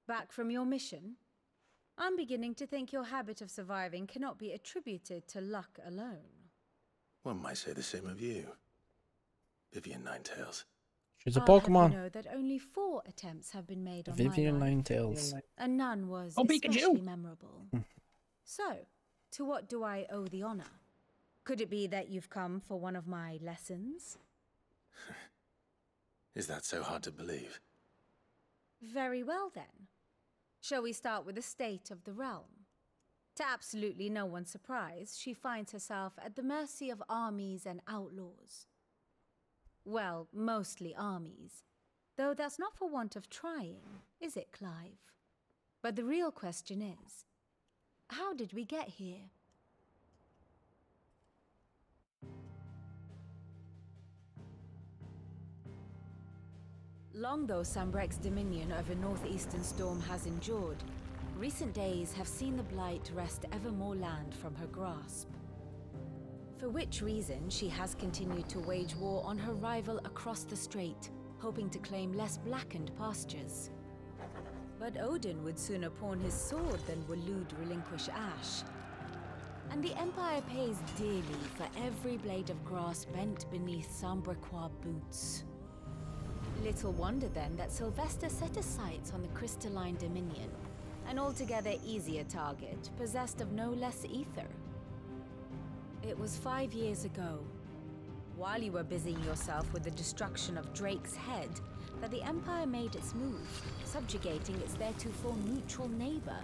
Back from your mission? I'm beginning to think your habit of surviving cannot be attributed to luck alone. One might say the same of you, Vivian Ninetails. She's a I'll have Pokemon. you know that only 4 attempts have been made on Vivian my life, Ninetails. and none was Oh, especially Pikachu! memorable. So, to what do I owe the honor? Could it be that you've come for one of my lessons? Is that so hard to believe? Very well then. Shall we start with the state of the realm? To absolutely no one's surprise, she finds herself at the mercy of armies and outlaws. Well, mostly armies. Though that's not for want of trying, is it, Clive? But the real question is, how did we get here? Long though Sambrek's dominion over northeastern Storm has endured, recent days have seen the Blight wrest ever more land from her grasp. For which reason she has continued to wage war on her rival across the strait, hoping to claim less blackened pastures. But Odin would sooner pawn his sword than Waloed relinquish Ash. And the Empire pays dearly for every blade of grass bent beneath Sambrequois boots. Little wonder then that Sylvester set his sights on the crystalline dominion, an altogether easier target, possessed of no less ether. It was 5 years ago, while you were busying yourself with the destruction of Drake's head, that the Empire made its move, subjugating its theretofore neutral neighbor.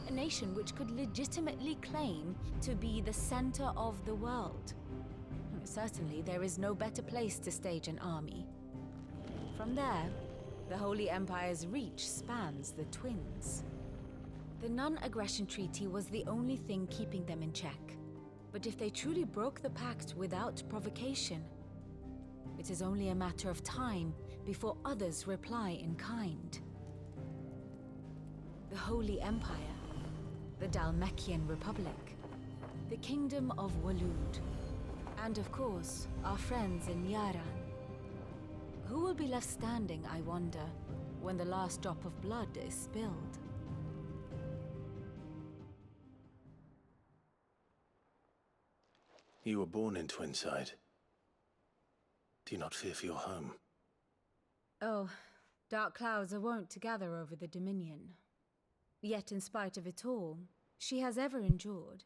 A nation which could legitimately claim to be the center of the world. Certainly, there is no better place to stage an army. From there, the Holy Empire's reach spans the Twins. The non-aggression treaty was the only thing keeping them in check. But if they truly broke the pact without provocation, it is only a matter of time before others reply in kind. The Holy Empire, the Dhalmekian Republic, the Kingdom of Waloed, and of course, our friends in Yaran. Who will be left standing, I wonder, when the last drop of blood is spilled? You were born in Twinside. Do you not fear for your home? Oh, dark clouds are wont to gather over the Dominion. Yet in spite of it all, she has ever endured.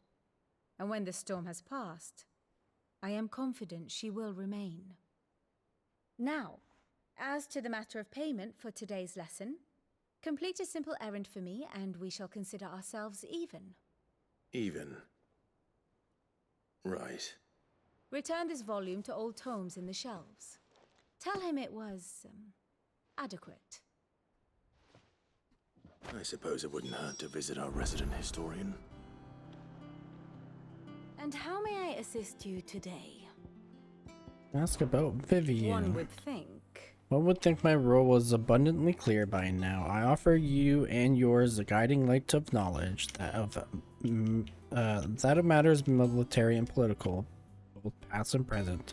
And when the storm has passed, I am confident she will remain. Now, as to the matter of payment for today's lesson, complete a simple errand for me and we shall consider ourselves even. Even? Right. Return this volume to old tomes in the shelves. Tell him it was, adequate. I suppose it wouldn't hurt to visit our resident historian. And how may I assist you today? Ask about Vivian. One would think. One would think my role was abundantly clear by now. I offer you and yours a guiding light of knowledge that of matters military and political, both past and present,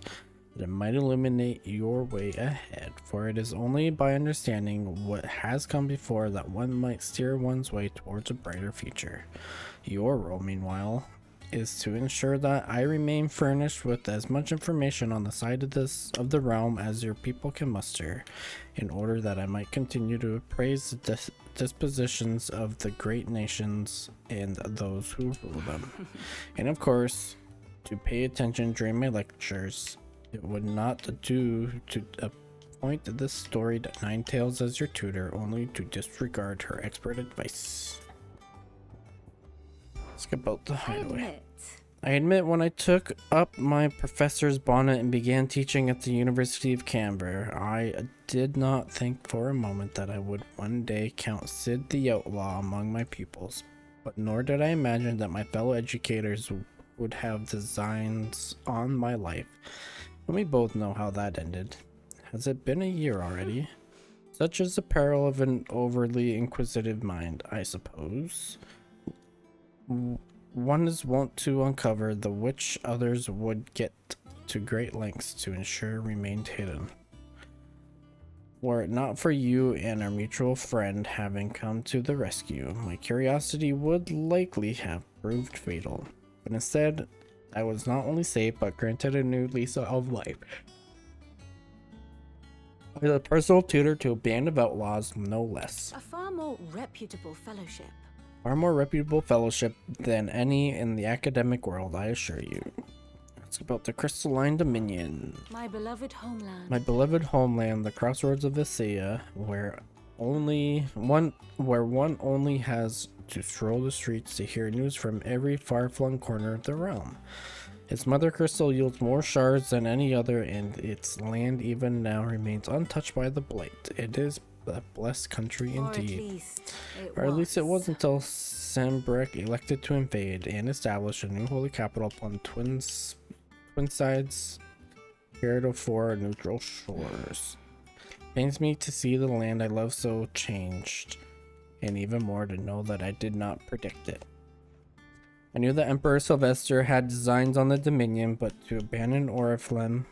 that it might illuminate your way ahead. For it is only by understanding what has come before that one might steer one's way towards a brighter future. Your role, meanwhile, is to ensure that I remain furnished with as much information on the side of the realm as your people can muster, in order that I might continue to appraise the dispositions of the great nations and those who rule them. And of course, to pay attention during my lectures. It would not do to appoint this storied Ninetales as your tutor, only to disregard her expert advice. Let's get about the hideaway. I admit when I took up my professor's bonnet and began teaching at the University of Canberra, I did not think for a moment that I would one day count Sid the Outlaw among my pupils, but nor did I imagine that my fellow educators would have designs on my life. And we both know how that ended. Has it been a year already? Such is the peril of an overly inquisitive mind, I suppose. One is wont to uncover the which others would get to great lengths to ensure remained hidden. Were it not for you and our mutual friend having come to the rescue, my curiosity would likely have proved fatal. But instead, I was not only saved, but granted a new lease of life. I was a personal tutor to a band of outlaws, no less. A far more reputable fellowship. Far more reputable fellowship than any in the academic world, I assure you. It's about the Crystalline Dominion. My beloved homeland. My beloved homeland, the crossroads of Visaya, where one only has to stroll the streets to hear news from every far-flung corner of the realm. Its mother crystal yields more shards than any other, and its land even now remains untouched by the blight. It is a blessed country indeed. Or at least it was until Sambrek elected to invade and establish a new holy capital upon twin sides heretofore neutral shores. Pains me to see the land I love so changed, and even more to know that I did not predict it. I knew that Emperor Sylvester had designs on the Dominion, but to abandon Oriflame,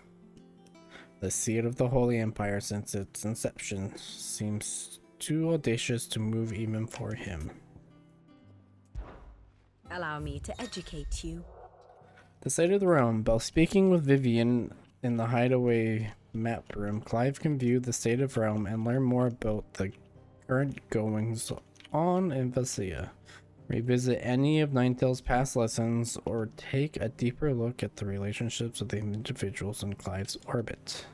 the seat of the Holy Empire since its inception, seems too audacious to move even for him. Allow me to educate you. The sight of the realm. While speaking with Vivian in the hideaway map room, Clive can view the state of realm and learn more about the current goings on in Visaya. Revisit any of Ninetale's past lessons, or take a deeper look at the relationships of the individuals in Clive's orbit.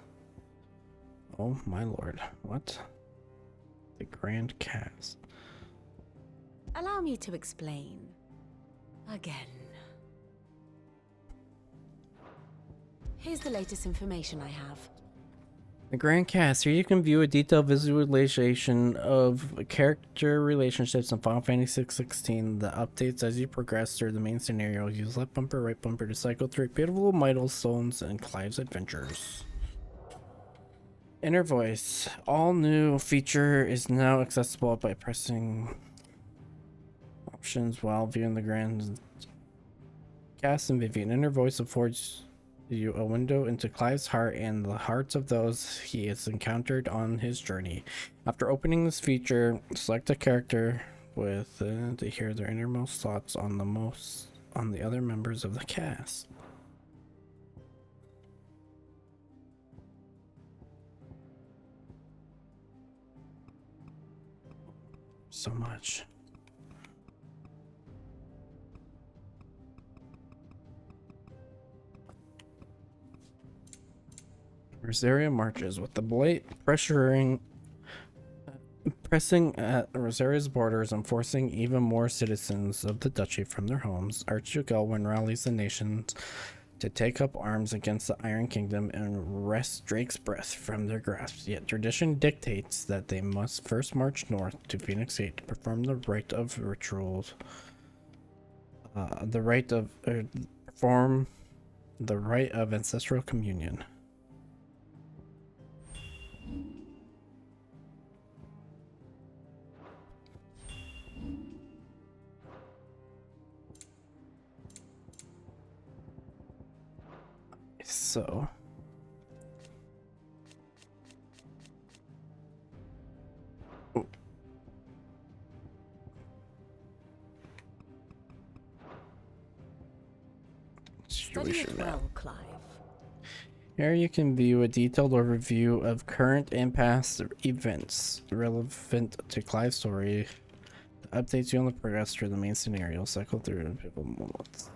Oh my lord, what? The Grand Cast. Allow me to explain. Again. Here's the latest information I have. The Grand Cast. Here you can view a detailed visualization of character relationships in Final Fantasy XVI. The updates as you progress through the main scenario. Use left bumper, right bumper to cycle through pivotal milestones and Clive's adventures. Inner Voice. All new feature is now accessible by pressing options while viewing the Grand Cast and Vivian. Inner Voice affords you a window into Clive's heart and the hearts of those he has encountered on his journey. After opening this feature, select a character with to hear their innermost thoughts on the other members of the cast. So much. Rosaria marches with the blight pressing at Rosaria's borders and forcing even more citizens of the duchy from their homes. Archduke Elwyn rallies the nations to take up arms against the Iron Kingdom and wrest Drake's breath from their grasp. Yet tradition dictates that they must first march north to Phoenix Gate to perform the rite of rituals. Perform the rite of ancestral communion. So situation now. Well, Clive. Here you can view a detailed overview of current and past events relevant to Clive's story. It updates you on the progress through the main scenario, cycle through and pivotal moments.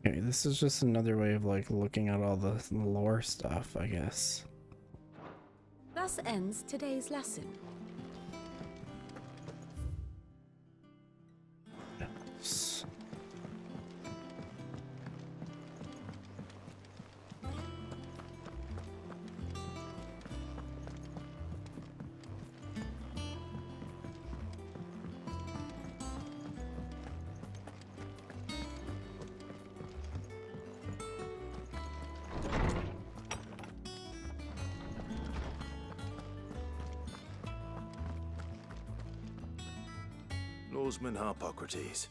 Okay, this is just another way of like looking at all the lore stuff, I guess. Thus ends today's lesson. Yes. Norseman Harpocrates.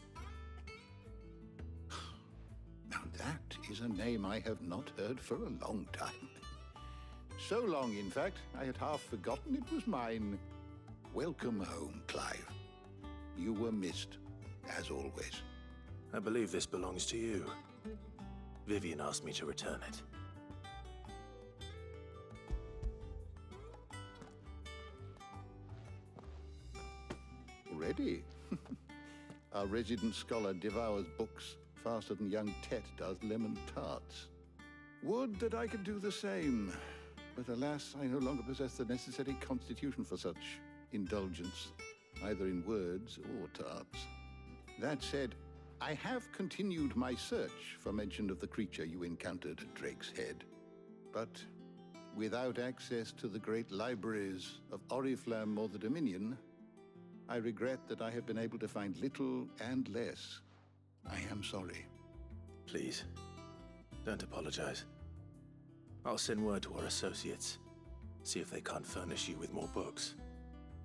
Now that is a name I have not heard for a long time. So long, in fact, I had half forgotten it was mine. Welcome home, Clive. You were missed, as always. I believe this belongs to you. Vivian asked me to return it. Already? Our resident scholar devours books faster than young Tet does lemon tarts. Would that I could do the same. But alas, I no longer possess the necessary constitution for such indulgence, either in words or tarts. That said, I have continued my search for mention of the creature you encountered at Drake's Head. But without access to the great libraries of Oriflamme or the Dominion, I regret that I have been able to find little and less. I am sorry. Please, don't apologize. I'll send word to our associates. See if they can't furnish you with more books.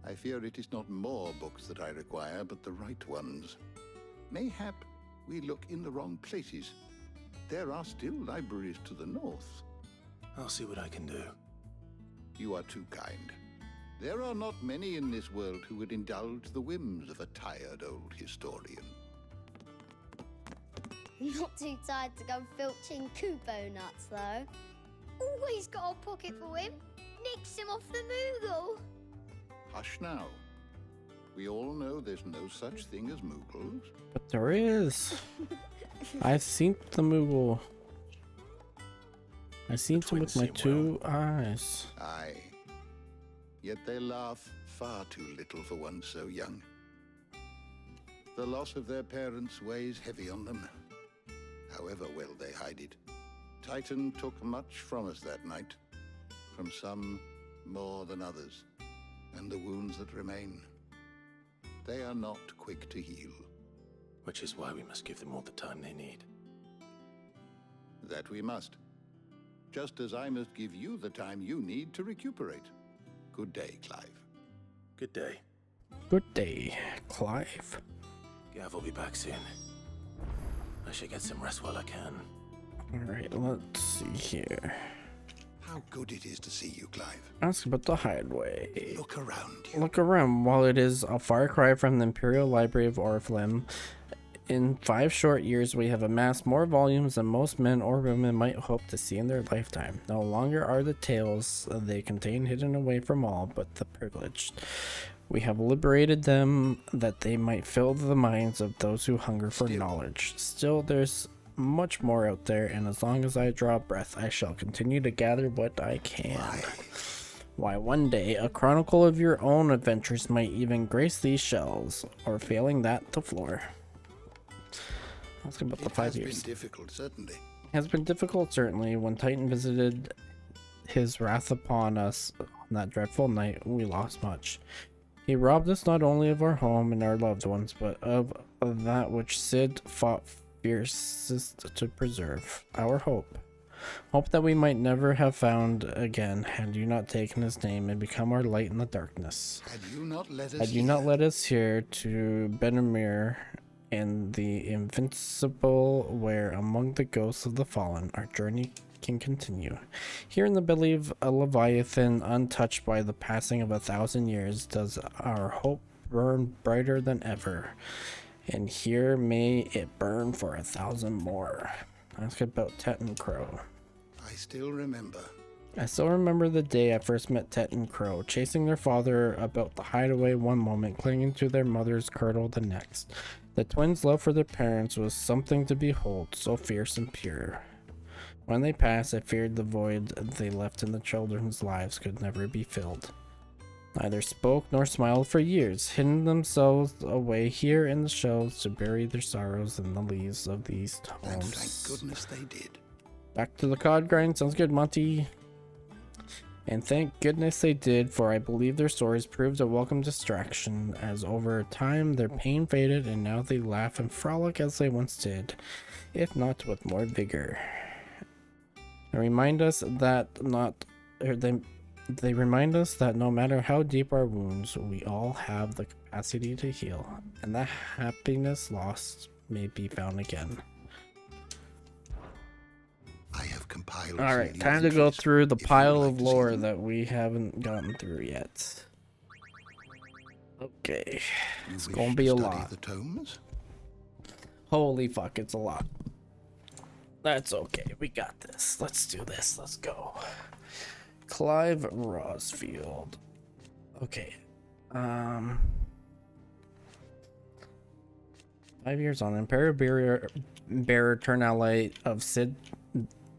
I fear it is not more books that I require, but the right ones. Mayhap we look in the wrong places. There are still libraries to the north. I'll see what I can do. You are too kind. There are not many in this world who would indulge the whims of a tired old historian. Not too tired to go filching Kupo nuts, though. Always got a pocket for him. Nicks him off the Moogle. Hush now. We all know there's no such thing as Moogles. But there is. I've seen the Moogle. I've seen them with my two eyes. Aye. Yet they laugh far too little for one so young. The loss of their parents weighs heavy on them, however well they hide it. Titan took much from us that night, from some more than others, and the wounds that remain, they are not quick to heal. Which is why we must give them all the time they need. That we must. Just as I must give you the time you need to recuperate. Good day, Clive. Good day. Good day, Clive. Gav will be back soon. I should get some rest while I can. Alright, let's see here. How good it is to see you, Clive. Ask about the hideaway. Look around you. Look around. While it is a far cry from the Imperial Library of Oriflamme, in 5 short years we have amassed more volumes than most men or women might hope to see in their lifetime. No longer are the tales they contain hidden away from all but the privileged. We have liberated them that they might fill the minds of those who hunger for knowledge. Still, there's much more out there, and as long as I draw breath, I shall continue to gather what I can. Why, one day, a chronicle of your own adventures might even grace these shelves, or failing that, the floor. Ask about the 5 years. It has been difficult, certainly. It has been difficult, certainly. When Titan visited his wrath upon us on that dreadful night, we lost much. He robbed us not only of our home and our loved ones, but of that which Sid fought fiercest to preserve, our hope. Hope that we might never have found again had you not taken his name and become our light in the darkness. Had you not let us Had you not led us here to Benamir and the Invincible, where among the ghosts of the fallen our journey can continue. Here in the belly of a Leviathan, untouched by the passing of 1,000 years, does our hope burn brighter than ever. And here may it burn for 1,000 more. Ask about Tet and Crow. I still remember. I still remember the day I first met Tet and Crow, chasing their father about the hideaway one moment, clinging to their mother's girdle the next. The twins' love for their parents was something to behold, so fierce and pure. When they passed, I feared the void they left in the children's lives could never be filled. Neither spoke nor smiled for years, hidden themselves away here in the shelves to bury their sorrows in the leaves of these tomes. And thank goodness they did. Back to the cod grind. Sounds good, Monty. And thank goodness they did, for I believe their stories proved a welcome distraction, as over time their pain faded and now they laugh and frolic as they once did, if not with more vigor. They remind us that they remind us that no matter how deep our wounds, we all have the capacity to heal, and that happiness lost may be found again. I have compiled. Alright, time to go through the pile of lore that we haven't gotten through yet. Okay, it's gonna be a lot. The tomes? Holy fuck, it's a lot. That's okay, we got this. Let's do this, let's go. Clive Rosfield. Okay. 5 years on, Imperial Bearer turned ally of Sid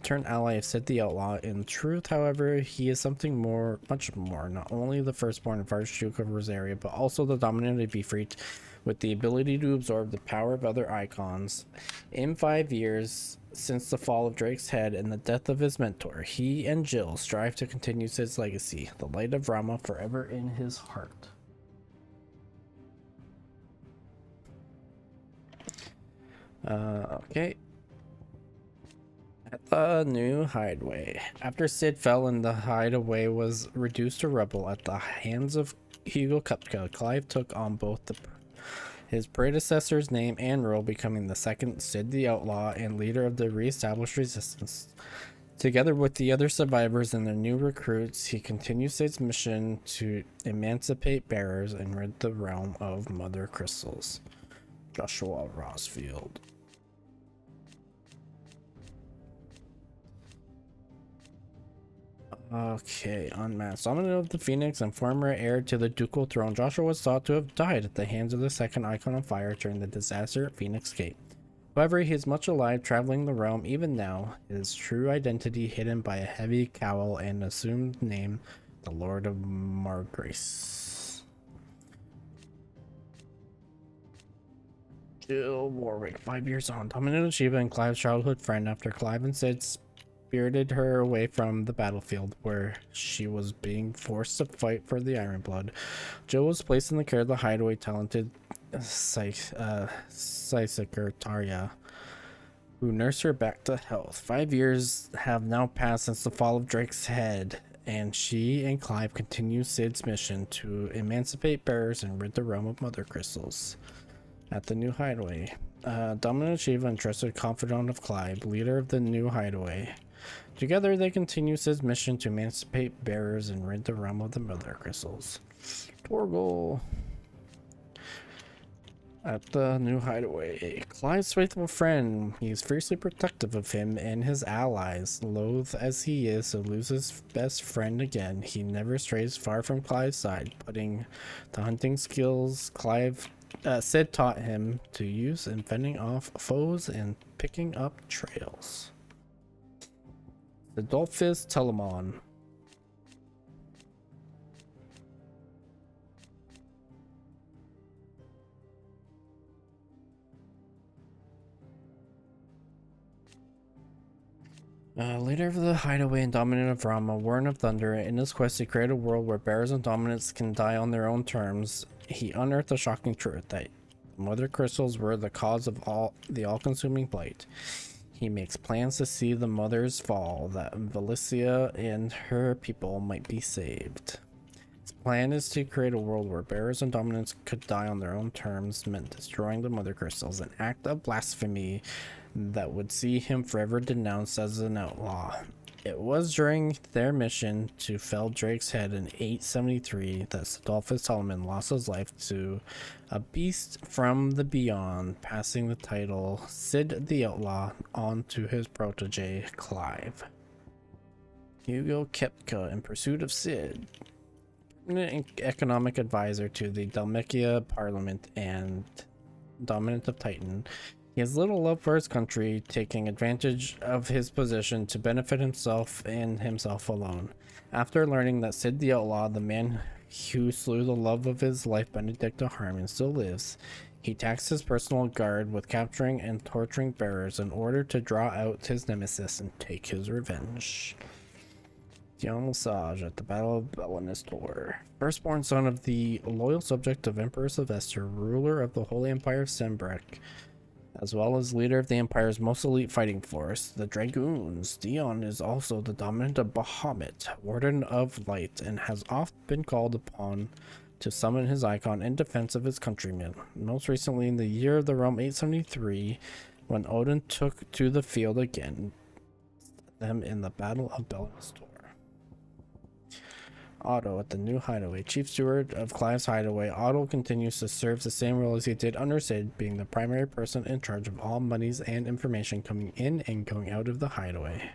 the Outlaw. In truth, however, he is something more, much more. Not only the firstborn of Archduke of Rosaria, but also the dominant of Ifrit, with the ability to absorb the power of other icons. In 5 years since the fall of Drake's head and the death of his mentor, he and Jill strive to continue Sid's legacy, the light of Rama forever in his heart. Okay. At the new hideaway. After Sid fell and the hideaway was reduced to rubble at the hands of Hugo Kupka, Clive took on both his predecessor's name and role, becoming the second Sid the Outlaw and leader of the re-established resistance. Together with the other survivors and their new recruits, he continues Sid's mission to emancipate bearers and rid the realm of Mother Crystals. Joshua Rosfield. Okay, unmasked. Dominant of the Phoenix and former heir to the ducal throne, Joshua was thought to have died at the hands of the second Icon of Fire during the disaster at Phoenix Gate. However, he is much alive, traveling the realm even now, his true identity hidden by a heavy cowl and assumed name, the Lord of Margrace. Jill Warwick, 5 years on. Dominant of Shiva and Clive's childhood friend after Clive and Sid spirited her away from the battlefield where she was being forced to fight for the Iron Blood. Jill was placed in the care of the hideaway talented Psychic Tarya, who nursed her back to health. 5 years have now passed since the fall of Drake's head, and she and Clive continue Sid's mission to emancipate bearers and rid the realm of Mother Crystals. At the new hideaway, Dominant Shiva and trusted confidant of Clive, leader of the new hideaway. Together, they continue Sid's mission to emancipate bearers and rid the realm of the Mother Crystals. Torgal. At the new hideaway, Clive's faithful friend. He is fiercely protective of him and his allies. Loath as he is to lose his best friend again, he never strays far from Clive's side, putting the hunting skills Sid taught him to use in fending off foes and picking up trails. Adolphus Telemon. Leader of the hideaway and dominant of Rama, Warren of Thunder, in his quest to create a world where bearers and dominants can die on their own terms, he unearthed a shocking truth that Mother Crystals were the cause of the all-consuming blight. He makes plans to see the mothers fall, that Valicia and her people might be saved. His plan is to create a world where bearers and dominants could die on their own terms, meant destroying the Mother Crystals, an act of blasphemy that would see him forever denounced as an outlaw. It was during their mission to fell Drake's head in 873 that Sidolphus Solomon lost his life to a beast from the beyond, passing the title Sid the Outlaw on to his protege, Clive. Hugo Kepka, in pursuit of Sid, economic advisor to the Dalmatia Parliament and dominant of Titan. He has little love for his country, taking advantage of his position to benefit himself and himself alone. After learning that Sid the Outlaw, the man who slew the love of his life, Benedicta Harmon, still lives, he taxed his personal guard with capturing and torturing bearers in order to draw out his nemesis and take his revenge. Dion Lesage at the Battle of Belanistor, firstborn son of the loyal subject of Emperor Sylvester, ruler of the Holy Empire of Sembrek, as well as leader of the Empire's most elite fighting force, the Dragoons. Dion is also the dominant of Bahamut, Warden of Light, and has often been called upon to summon his icon in defense of his countrymen. Most recently in the year of the realm 873, when Odin took to the field again, them in the Battle of Belanistor. Otto at the new hideaway. Chief Steward of Clive's hideaway, Otto continues to serve the same role as he did under Sid, being the primary person in charge of all monies and information coming in and going out of the hideaway.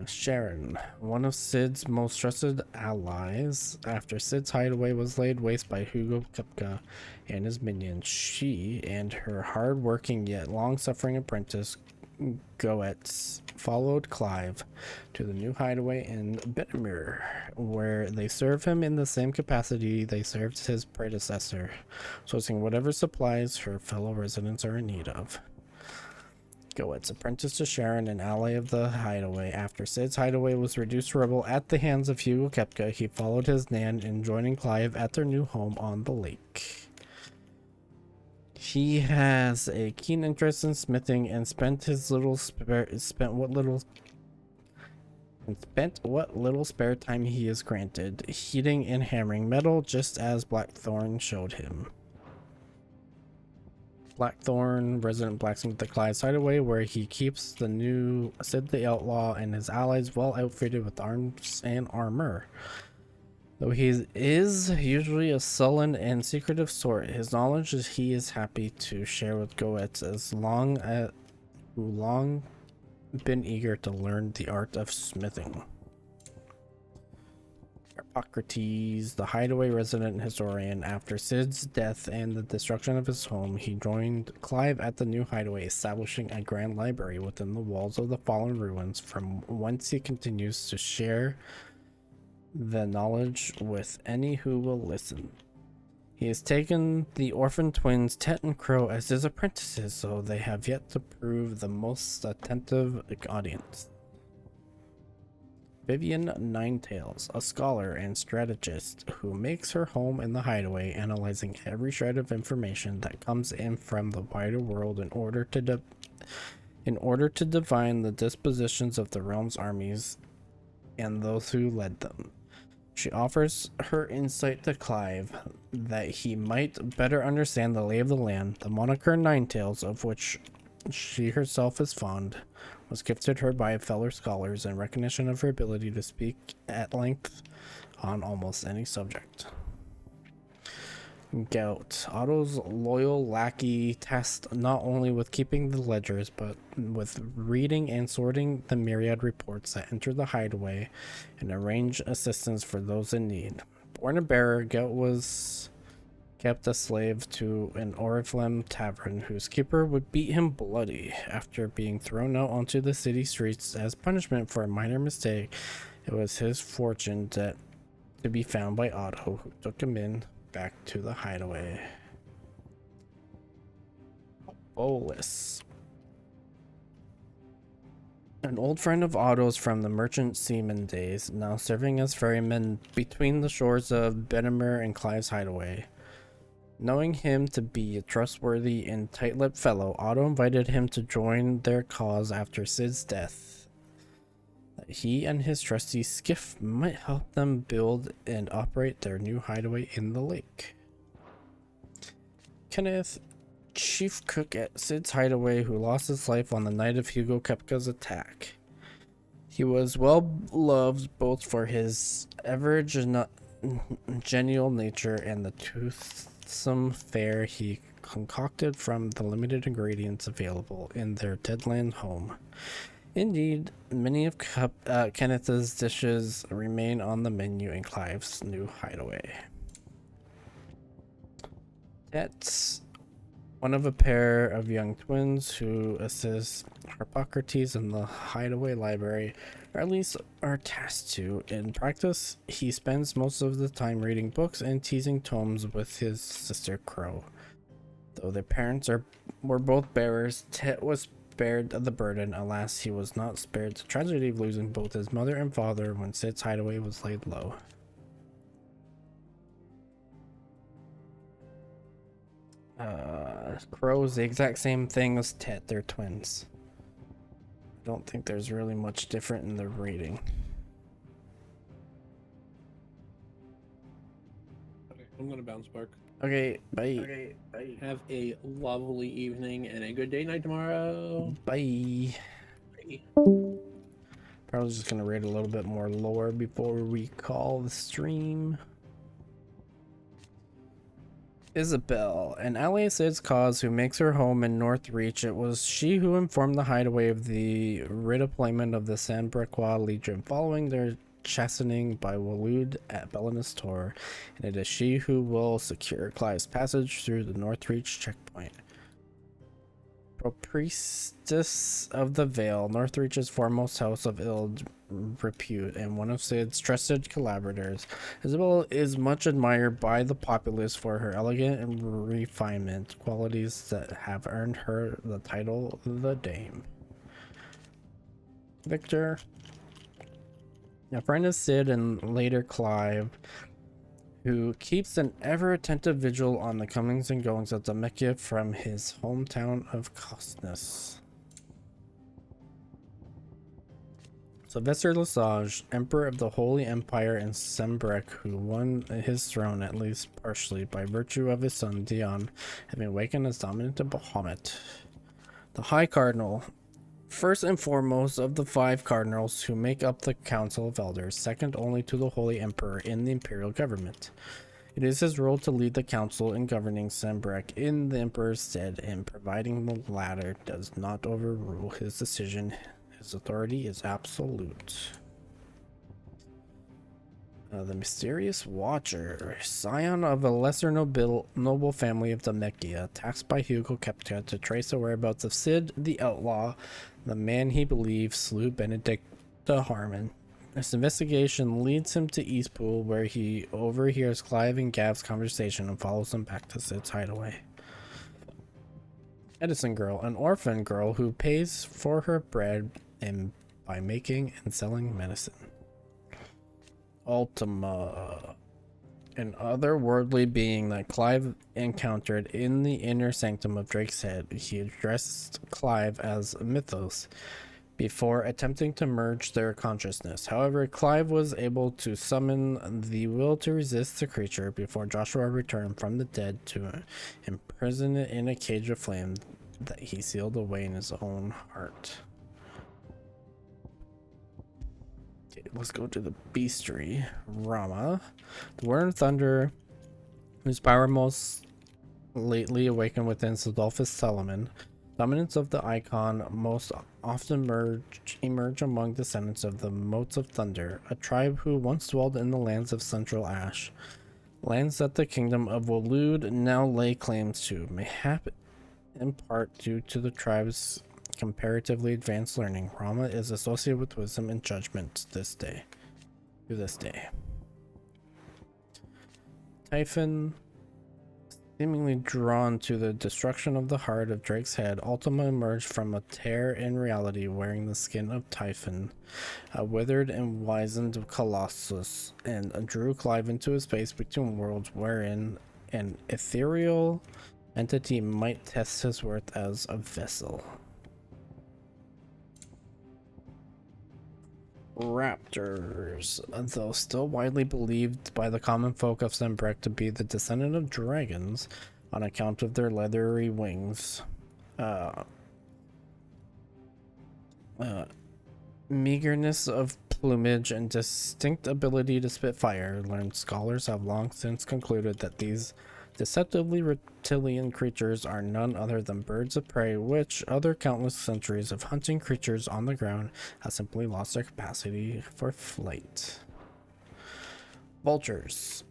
Sharon, one of Sid's most trusted allies. After Sid's hideaway was laid waste by Hugo Kepka and his minions, she and her hard-working yet long-suffering apprentice Goetz followed Clive to the new hideaway in Benamir, where they serve him in the same capacity they served his predecessor, sourcing whatever supplies her fellow residents are in need of. Goetz, apprentice to Sharon, an ally of the hideaway. After Sid's hideaway was reduced to rubble at the hands of Hugo Kepka, he followed his nan in joining Clive at their new home on the lake. He has a keen interest in smithing and spent what little spare time he is granted heating and hammering metal, just as Blackthorn showed him. Blackthorn, resident blacksmith at the Clive's hideaway, where he keeps the new Sid the Outlaw and his allies well outfitted with arms and armor. Though he is usually a sullen and secretive sort, his knowledge he is happy to share with Goetz, who long been eager to learn the art of smithing. Hippocrates, the hideaway resident historian. After Sid's death and the destruction of his home, he joined Clive at the new hideaway, establishing a grand library within the walls of the fallen ruins, from whence he continues to share the knowledge with any who will listen. He has taken the orphan twins Tet and Crow as his apprentices, so they have yet to prove the most attentive audience. Vivian Ninetails, a scholar and strategist who makes her home in the hideaway, analyzing every shred of information that comes in from the wider world in order to divine the dispositions of the realm's armies and those who led them. She offers her insight to Clive that he might better understand the lay of the land. The moniker Ninetails, of which she herself is fond, was gifted her by fellow scholars in recognition of her ability to speak at length on almost any subject. Gout, Otto's loyal lackey, tasked not only with keeping the ledgers, but with reading and sorting the myriad reports that enter the hideaway and arrange assistance for those in need. Born a bearer, Gout was kept a slave to an Oriflame tavern, whose keeper would beat him bloody. After being thrown out onto the city streets as punishment for a minor mistake, it was his fortune to be found by Otto, who took him in back to the hideaway. Bolus, an old friend of Otto's from the merchant seaman days, now serving as ferryman between the shores of Benamir and Clive's hideaway. Knowing him to be a trustworthy and tight-lipped fellow, Otto invited him to join their cause after Sid's death. He and his trusty skiff might help them build and operate their new hideaway in the lake. Kenneth chief cook at Sid's hideaway who lost his life on the night of Hugo Kepka's attack. He was well loved both for his ever genial nature and the toothsome fare he concocted from the limited ingredients available in their deadland home. Indeed, many of Kenneth's dishes remain on the menu in Clive's new hideaway. Tet's one of a pair of young twins who assist Harpocrates in the hideaway library, or at least are tasked to. In practice, he spends most of the time reading books and teasing tomes with his sister Crow. Though their parents were both bearers, Tet was spared the burden. Alas, he was not spared the tragedy of losing both his mother and father when Sid's hideaway was laid low. Crow's the exact same thing as Tet, they're twins. I don't think there's really much different in the reading. Okay, I'm gonna bounce, Park. Okay, bye. Okay, bye. Have a lovely evening and a good day night tomorrow. Bye. Bye. Probably just gonna read a little bit more lore before we call the stream. Isabel, an ally of Sid's cause who makes her home in Northreach. It was she who informed the hideaway of the redeployment of the Sanbrequois Legion following their chastening by Waloed at Belinus Tor, and it is she who will secure Clive's passage through the Northreach checkpoint. Priestess of the Vale, Northreach's foremost house of ill repute and one of Sid's trusted collaborators, Isabel is much admired by the populace for her elegant and refinement, qualities that have earned her the title the Dame. Victor, a friend of Sid and later Clive, who keeps an ever-attentive vigil on the comings and goings of Demacia from his hometown of Cosnus. Sylvester Lesage, Emperor of the Holy Empire in Sembrec, who won his throne at least partially by virtue of his son Dion having awakened as dominant of Bahamut. The High Cardinal, first and foremost of the 5 cardinals who make up the Council of Elders, second only to the Holy Emperor in the imperial government. It is his role to lead the council in governing Sembrec in the Emperor's stead, and providing the latter does not overrule his decision, his authority is absolute. The Mysterious Watcher, scion of a lesser noble family of Demacia, tasked by Hugo Kepka to trace the whereabouts of Sid the Outlaw, the man he believes slew Benedict de Harmon. This investigation leads him to Eastpool, where he overhears Clive and Gav's conversation and follows them back to Sid's hideaway. Edison Girl, an orphan girl who pays for her bread by making and selling medicine. Ultima, an otherworldly being that Clive encountered in the inner sanctum of Drake's Head. He addressed Clive as Mythos before attempting to merge their consciousness. However, Clive was able to summon the will to resist the creature before Joshua returned from the dead to imprison it in a cage of flame that he sealed away in his own heart. Let's go to the bestiary. Rama, the Word of Thunder, whose power most lately awakened within Sildolphus Solomon. Dominants of the icon most often emerge among descendants of the Motes of Thunder, a tribe who once dwelled in the lands of Central Ash. Lands that the kingdom of Waloed now lay claims to, mayhap in part due to the tribe's comparatively advanced learning. Rama is associated with wisdom and judgment to this day. Typhon, seemingly drawn to the destruction of the heart of Drake's Head, Ultima emerged from a tear in reality wearing the skin of Typhon, a withered and wizened colossus, and drew Clive into a space between worlds wherein an ethereal entity might test his worth as a vessel. Raptors, though still widely believed by the common folk of Sembrec to be the descendant of dragons, on account of their leathery wings. Meagerness of plumage and distinct ability to spit fire, learned scholars have long since concluded that these deceptively reptilian creatures are none other than birds of prey, which, other countless centuries of hunting creatures on the ground, have simply lost their capacity for flight. Vultures.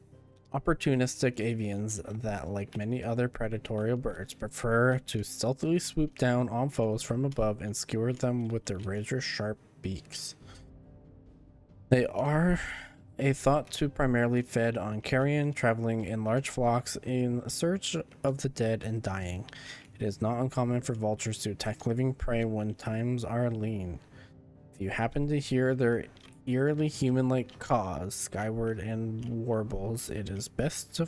Opportunistic avians that, like many other predatory birds, prefer to stealthily swoop down on foes from above and skewer them with their razor-sharp beaks. They are thought to primarily fed on carrion, traveling in large flocks in search of the dead and dying. It is not uncommon for vultures to attack living prey when times are lean. If you happen to hear their eerily human-like caws skyward and warbles, it is best to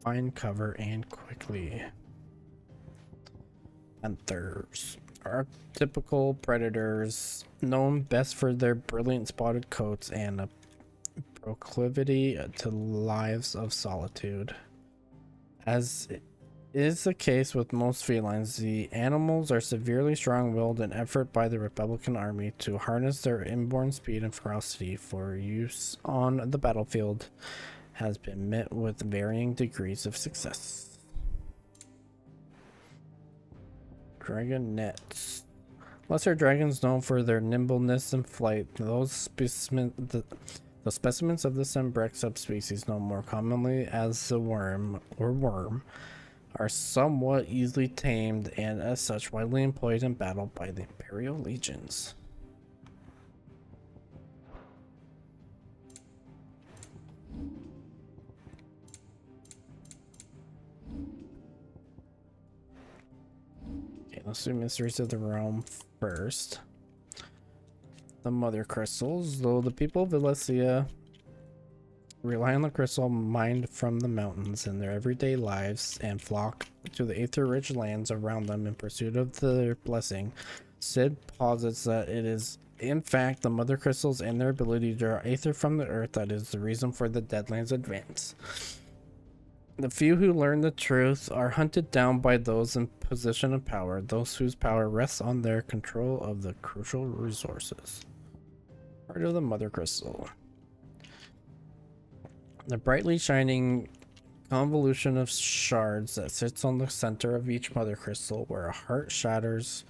find cover and quickly. Panthers are typical predators, known best for their brilliant spotted coats and a proclivity to lives of solitude. As is the case with most felines, the animals are severely strong-willed, and effort by the Republican Army to harness their inborn speed and ferocity for use on the battlefield has been met with varying degrees of success. Dragonets. Lesser dragons known for their nimbleness and flight, the specimens of the Sembrec subspecies, known more commonly as the worm, are somewhat easily tamed and as such widely employed in battle by the Imperial legions. Okay, let's do Mysteries of the Realm first. The Mother Crystals. Though the people of Valencia rely on the crystal mined from the mountains in their everyday lives and flock to the aether-rich lands around them in pursuit of their blessing, Sid posits that it is in fact the mother crystals and their ability to draw aether from the earth that is the reason for the Deadlands advance. The few who learn the truth are hunted down by those in position of power, those whose power rests on their control of the crucial resources. Part of the Mother Crystal. The brightly shining convolution of shards that sits on the center of each mother crystal, where a heart shatters,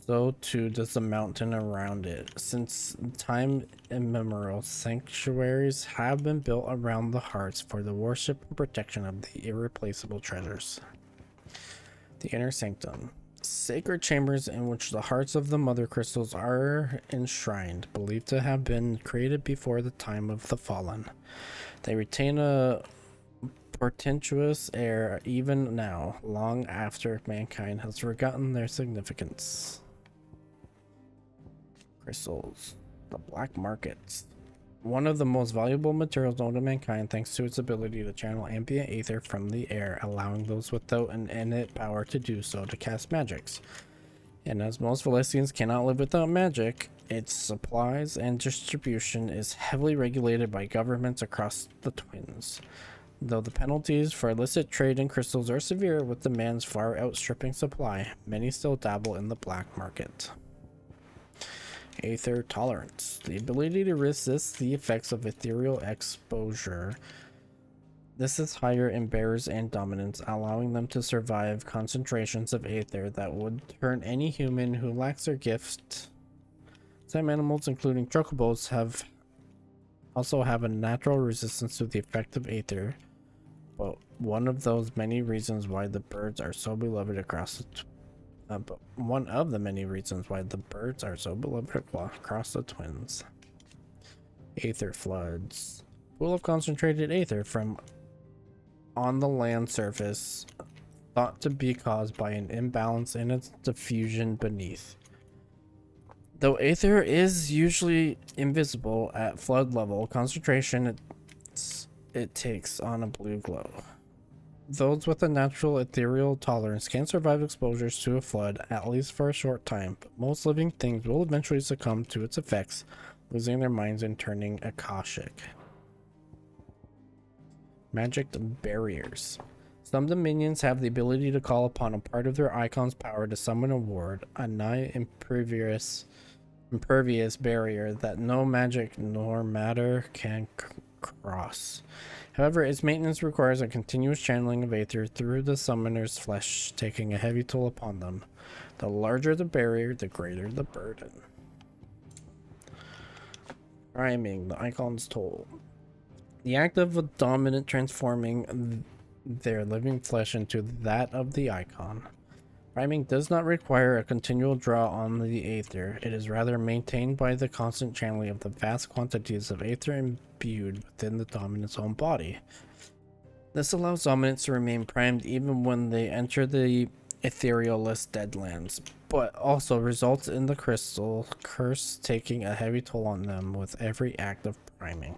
so too does the mountain around it. Since time immemorial, sanctuaries have been built around the hearts for the worship and protection of the irreplaceable treasures. The Inner Sanctum. Sacred chambers in which the hearts of the mother crystals are enshrined, believed to have been created before the time of the fallen. They retain a portentous air even now, long after mankind has forgotten their significance. Crystals. The Black Markets. One of the most valuable materials known to mankind thanks to its ability to channel ambient aether from the air, allowing those without an innate power to do so to cast magics. And as most Valesians cannot live without magic, its supplies and distribution is heavily regulated by governments across the Twins. Though the penalties for illicit trade in crystals are severe, with demands far outstripping supply, many still dabble in the black market. Aether tolerance. The ability to resist the effects of ethereal exposure. This is higher in bearers and dominants, allowing them to survive concentrations of aether that would turn any human who lacks their gift. Some animals, including chocobos, also have a natural resistance to the effect of aether, but one of those many reasons why the birds are so beloved across the Twins. Aether floods. Pool of concentrated aether from on the land surface, thought to be caused by an imbalance in its diffusion beneath. Though aether is usually invisible at flood level, concentration it takes on a blue glow. Those with a natural ethereal tolerance can survive exposures to a flood, at least for a short time, but most living things will eventually succumb to its effects, losing their minds and turning akashic. Magic barriers. Some dominions have the ability to call upon a part of their icon's power to summon a ward, a nigh impervious barrier that no magic nor matter can cross. However, its maintenance requires a continuous channeling of aether through the summoner's flesh, taking a heavy toll upon them. The larger the barrier, the greater the burden. Priming the icon's toll. The act of a dominant transforming their living flesh into that of the icon. Priming does not require a continual draw on the aether. It is rather maintained by the constant channeling of the vast quantities of aether imbued within the dominant's own body. This allows dominants to remain primed even when they enter the ethereal-less Deadlands, but also results in the crystal curse taking a heavy toll on them with every act of priming.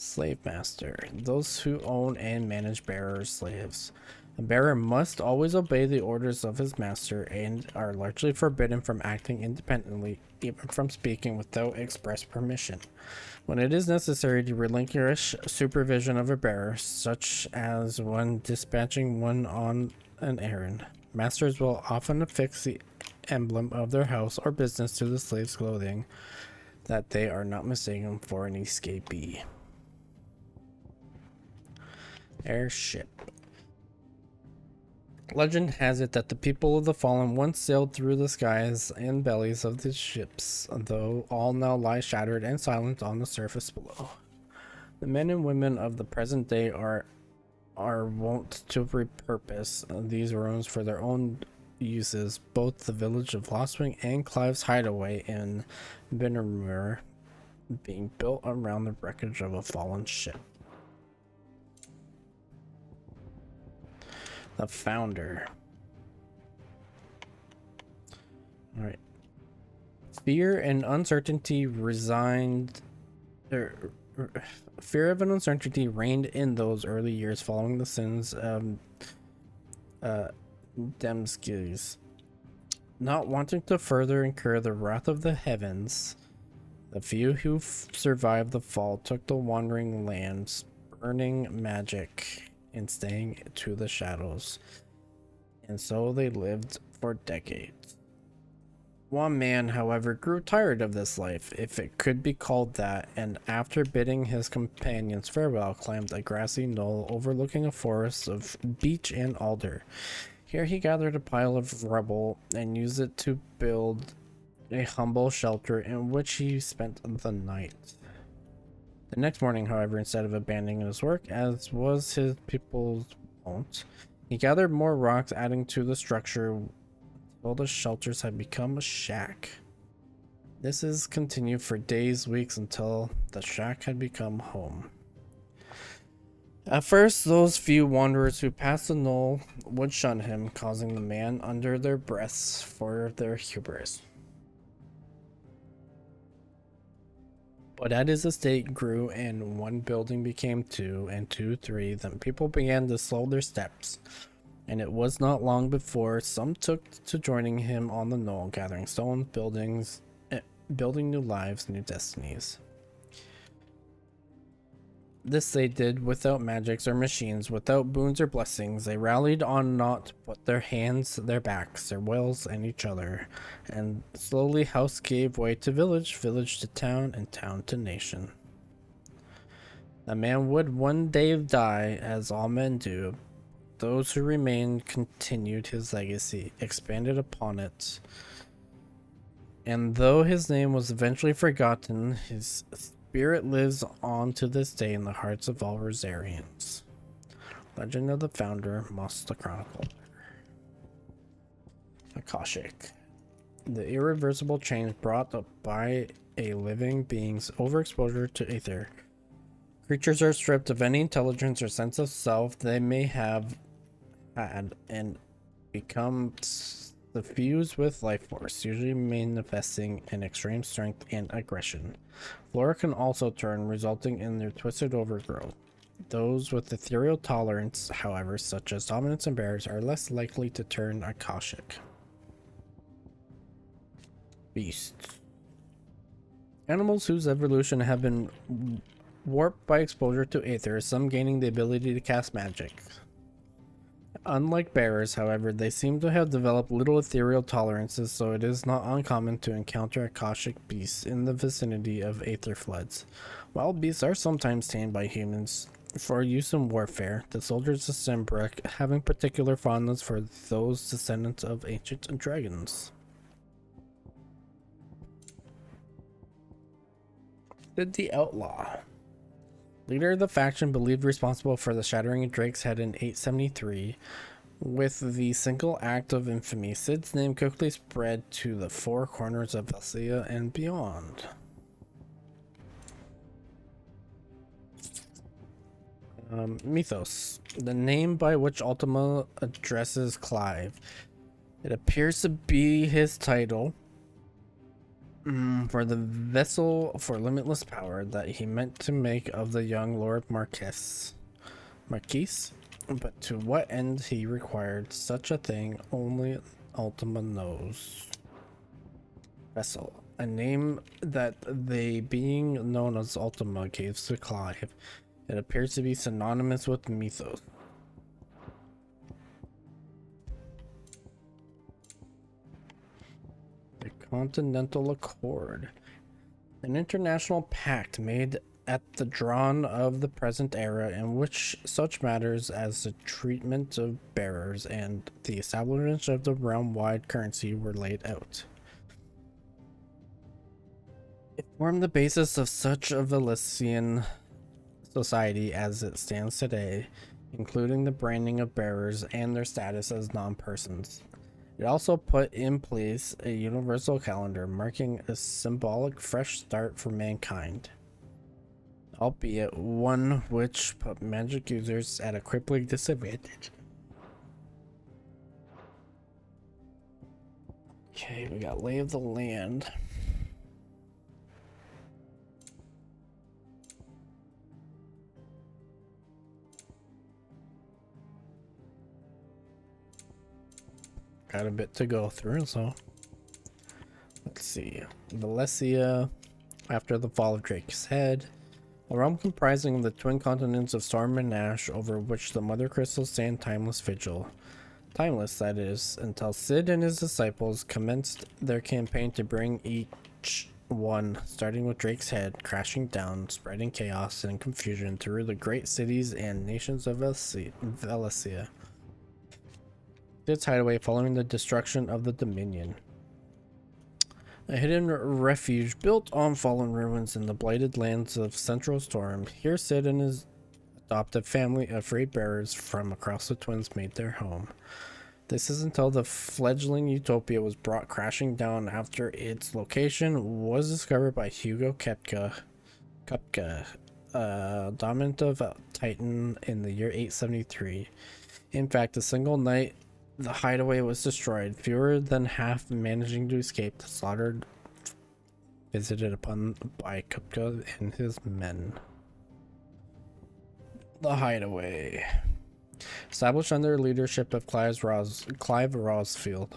Slave master. Those who own and manage bearers' slaves. A bearer must always obey the orders of his master and are largely forbidden from acting independently, even from speaking without express permission. When it is necessary to relinquish supervision of a bearer, such as when dispatching one on an errand, masters will often affix the emblem of their house or business to the slave's clothing, that they are not mistaken for an escapee. Airship. Legend has it that the people of the Fallen once sailed through the skies and bellies of the ships, though all now lie shattered and silent on the surface below. The men and women of the present day are wont to repurpose these ruins for their own uses, both the village of Lostwing and Clive's hideaway in Binnermere being built around the wreckage of a fallen ship. The founder. All right. Fear and uncertainty fear of an uncertainty reigned in those early years following the sins of Demskis. Not wanting to further incur the wrath of the heavens, the few who survived the fall took the wandering lands, burning magic and staying to the shadows, and so they lived for decades. One man, however, grew tired of this life, if it could be called that, and after bidding his companions farewell, climbed a grassy knoll overlooking a forest of beech and alder. Here he gathered a pile of rubble and used it to build a humble shelter in which he spent the night. The next morning, however, instead of abandoning his work, as was his people's wont, he gathered more rocks, adding to the structure until the shelters had become a shack. This is continued for days, weeks, until the shack had become home. At first, those few wanderers who passed the knoll would shun him, causing the man under their breaths for their hubris. But as his estate grew and one building became two, and two, three, then people began to slow their steps. And it was not long before some took to joining him on the knoll, gathering stones, building new lives, new destinies. This they did without magics or machines, without boons or blessings. They rallied on naught but their hands, their backs, their wills, and each other. And slowly house gave way to village, village to town, and town to nation. The man would one day die, as all men do. Those who remained continued his legacy, expanded upon it. And though his name was eventually forgotten, his spirit lives on to this day in the hearts of all Rosarians. Legend of the Founder, Moss the Chronicler. Akashic. The irreversible change brought up by a living being's overexposure to aether. Creatures are stripped of any intelligence or sense of self they may have had and become suffused with life force, usually manifesting in extreme strength and aggression. Flora can also turn, resulting in their twisted overgrowth. Those with ethereal tolerance, however, such as dominants and bears, are less likely to turn Akashic. Beasts. Animals whose evolution have been warped by exposure to aether, some gaining the ability to cast magic. Unlike bearers, however, they seem to have developed little ethereal tolerances, so it is not uncommon to encounter Akashic beasts in the vicinity of aether floods. Wild beasts are sometimes tamed by humans for use in warfare, the soldiers of Simbrook having particular fondness for those descendants of ancient dragons. Sid the Outlaw. Leader of the faction believed responsible for the shattering of Drake's head in 873. With the single act of infamy, Sid's name quickly spread to the four corners of Valsia and beyond. Mythos, the name by which Ultima addresses Clive. It appears to be his title for the vessel for limitless power that he meant to make of the young Lord Marquise. But to what end he required such a thing, only Ultima knows. Vessel, a name that they, being known as Ultima, gave to Clive. It appears to be synonymous with mythos. The Continental Accord, an international pact made at the dawn of the present era in which such matters as the treatment of bearers and the establishment of the realm-wide currency were laid out. It formed the basis of such a Valisian society as it stands today, including the branding of bearers and their status as non-persons. It also put in place a universal calendar marking a symbolic fresh start for mankind, albeit one which put magic users at a crippling disadvantage. Okay, we got Lay of the Land. Got a bit to go through, so let's see. Valencia, after the fall of Drake's head, a realm comprising the twin continents of Storm and Ash, over which the Mother Crystals stand timeless vigil. Timeless, that is, until Sid and his disciples commenced their campaign to bring each one, starting with Drake's head, crashing down, spreading chaos and confusion through the great cities and nations of Valencia. Sid's hideaway following the destruction of the Dominion. A hidden refuge built on fallen ruins in the blighted lands of Central Storm. Here Sid and his adopted family of freed bearers from across the Twins made their home. This is until the fledgling utopia was brought crashing down after its location was discovered by Hugo Kupka, dominant of Titan in the year 873. In fact, a single night the hideaway was destroyed, fewer than half managing to escape the slaughtered visited upon by Kupka and his men. The hideaway. Established under leadership of Clive Rosfield,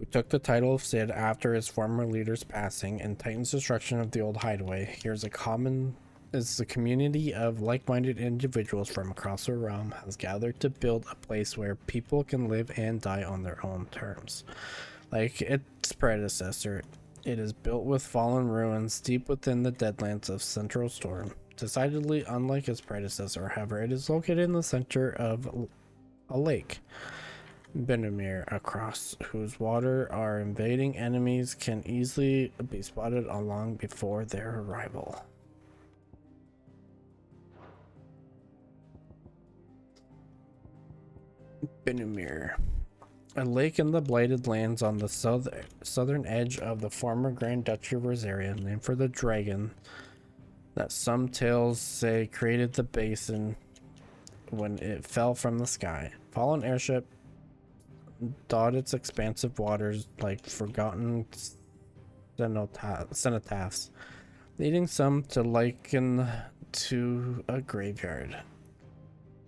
who took the title of Sid after his former leader's passing and Titan's destruction of the old hideaway. Here's a common is the community of like-minded individuals from across the realm has gathered to build a place where people can live and die on their own terms. Like its predecessor, it is built with fallen ruins deep within the deadlands of Central Storm. Decidedly unlike its predecessor, however, it is located in the center of a lake, Benamir, across whose water our invading enemies can easily be spotted long before their arrival. Benamir, a lake in the blighted lands on the southern edge of the former Grand Duchy of Rosaria, named for the dragon that some tales say created the basin when it fell from the sky. Fallen airship dot its expansive waters like forgotten cenotaphs, leading some to liken to a graveyard.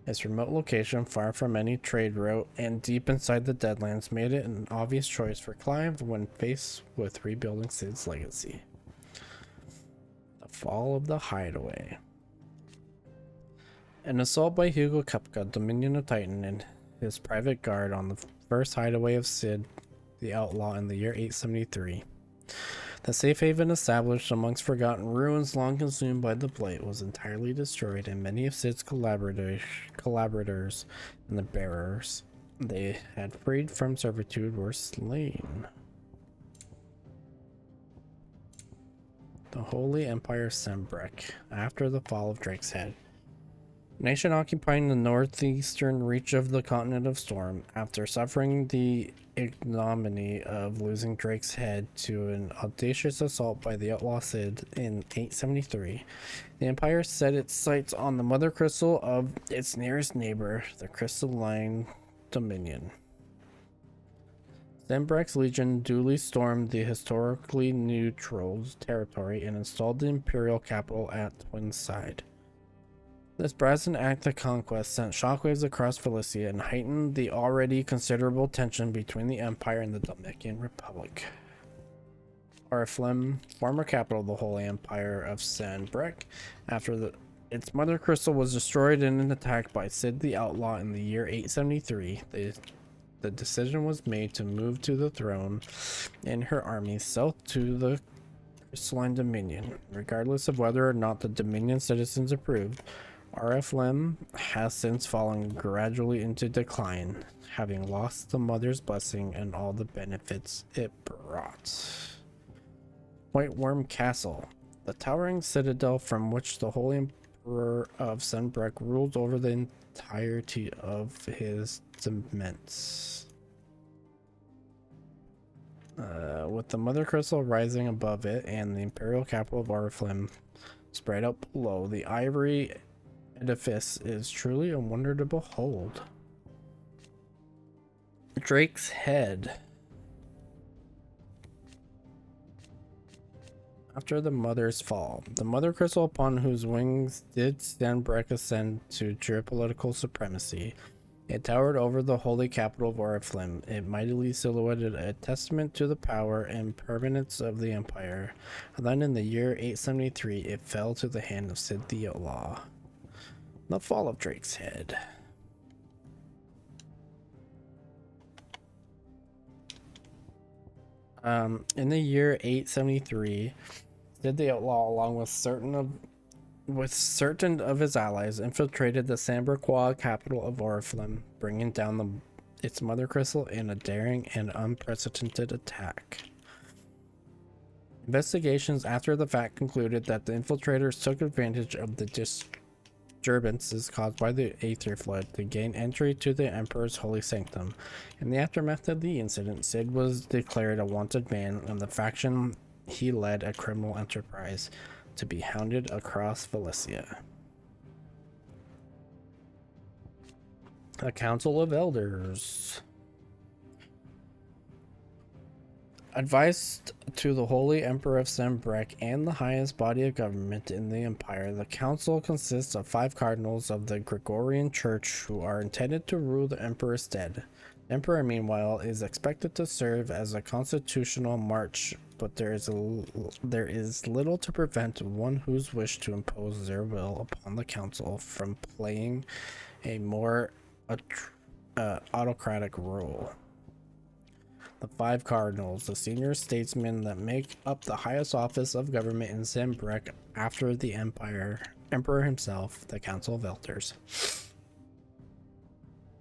Its remote location, far from any trade route and deep inside the Deadlands, made it an obvious choice for Clive when faced with rebuilding Sid's legacy. The fall of the hideaway. An assault by Hugo Kupka, Dominion of Titan, and his private guard on the first hideaway of Cid the Outlaw in the year 873. The safe haven established amongst forgotten ruins long consumed by the blight was entirely destroyed, and many of Cid's collaborators and the bearers they had freed from servitude were slain. The Holy Empire Sembrek, after the fall of Drake's Head. Nation occupying the northeastern reach of the continent of Storm, after suffering the ignominy of losing Drake's Head to an audacious assault by the outlaw Cid in 873, the Empire set its sights on the mother crystal of its nearest neighbor, the Crystalline Dominion. Sembrek's legion duly stormed the historically neutral territory and installed the imperial capital at Twinside. This brazen act of conquest sent shockwaves across Valycia and heightened the already considerable tension between the Empire and the Dominican Republic. Oriflem, former capital of the Holy Empire of Sembrek, after its mother crystal was destroyed in an attack by Cid the Outlaw in the year 873, the decision was made to move to the throne and her armies south to the Crystalline Dominion. Regardless of whether or not the Dominion citizens approved, Oriflem has since fallen gradually into decline, having lost the mother's blessing and all the benefits it brought. White Worm Castle, the towering citadel from which the Holy Emperor of Sembrek ruled over the entirety of his dominions. With the mother crystal rising above it and the imperial capital of Oriflem spread out below, the ivory edifice is truly a wonder to behold. Drake's Head. After the mother's fall, the mother crystal upon whose wings did Sembrek ascend to geopolitical supremacy, it towered over the holy capital of Oriflem. It mightily silhouetted a testament to the power and permanence of the empire. And then in the year 873, it fell to the hand of Cid the Outlaw. The fall of Drake's Head. In the year 873, Cid the Outlaw, along with certain of his allies, infiltrated the Sambrequois capital of Oriflem, bringing down its mother crystal in a daring and unprecedented attack. Investigations after the fact concluded that the infiltrators took advantage of the disturbances caused by the Aether Flood to gain entry to the Emperor's holy sanctum. In the aftermath of the incident, Cid was declared a wanted man, and the faction he led a criminal enterprise to be hounded across Valycia. A Council of Elders. Advised to the Holy Emperor of Sembrek and the highest body of government in the Empire, the council consists of 5 cardinals of the Gregorian Church who are intended to rule the Emperor's stead. The Emperor, meanwhile, is expected to serve as a constitutional march, but there is little to prevent one who's wish to impose their will upon the council from playing a more autocratic role. The 5 cardinals, the senior statesmen that make up the highest office of government in Sembrek after the emperor himself, the Council of Elders.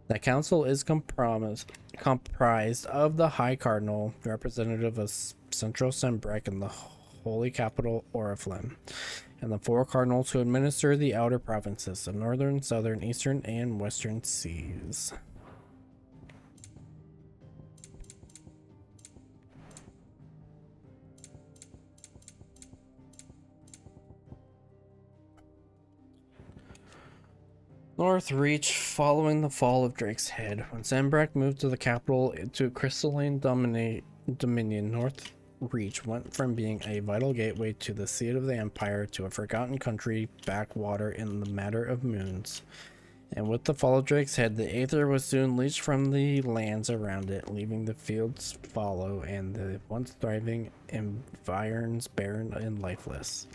The council is comprised of the High Cardinal, representative of Central Sembrek and the holy capital Oriflem, and the 4 cardinals who administer the outer provinces, the northern, southern, eastern, and western seas. North Reach. Following the fall of Drake's Head, when Sembrek moved to the capital to Crystalline Dominion, North Reach went from being a vital gateway to the seat of the Empire to a forgotten country backwater in the matter of moons. And with the fall of Drake's Head, the Aether was soon leached from the lands around it, leaving the fields fallow and the once thriving environs barren and lifeless.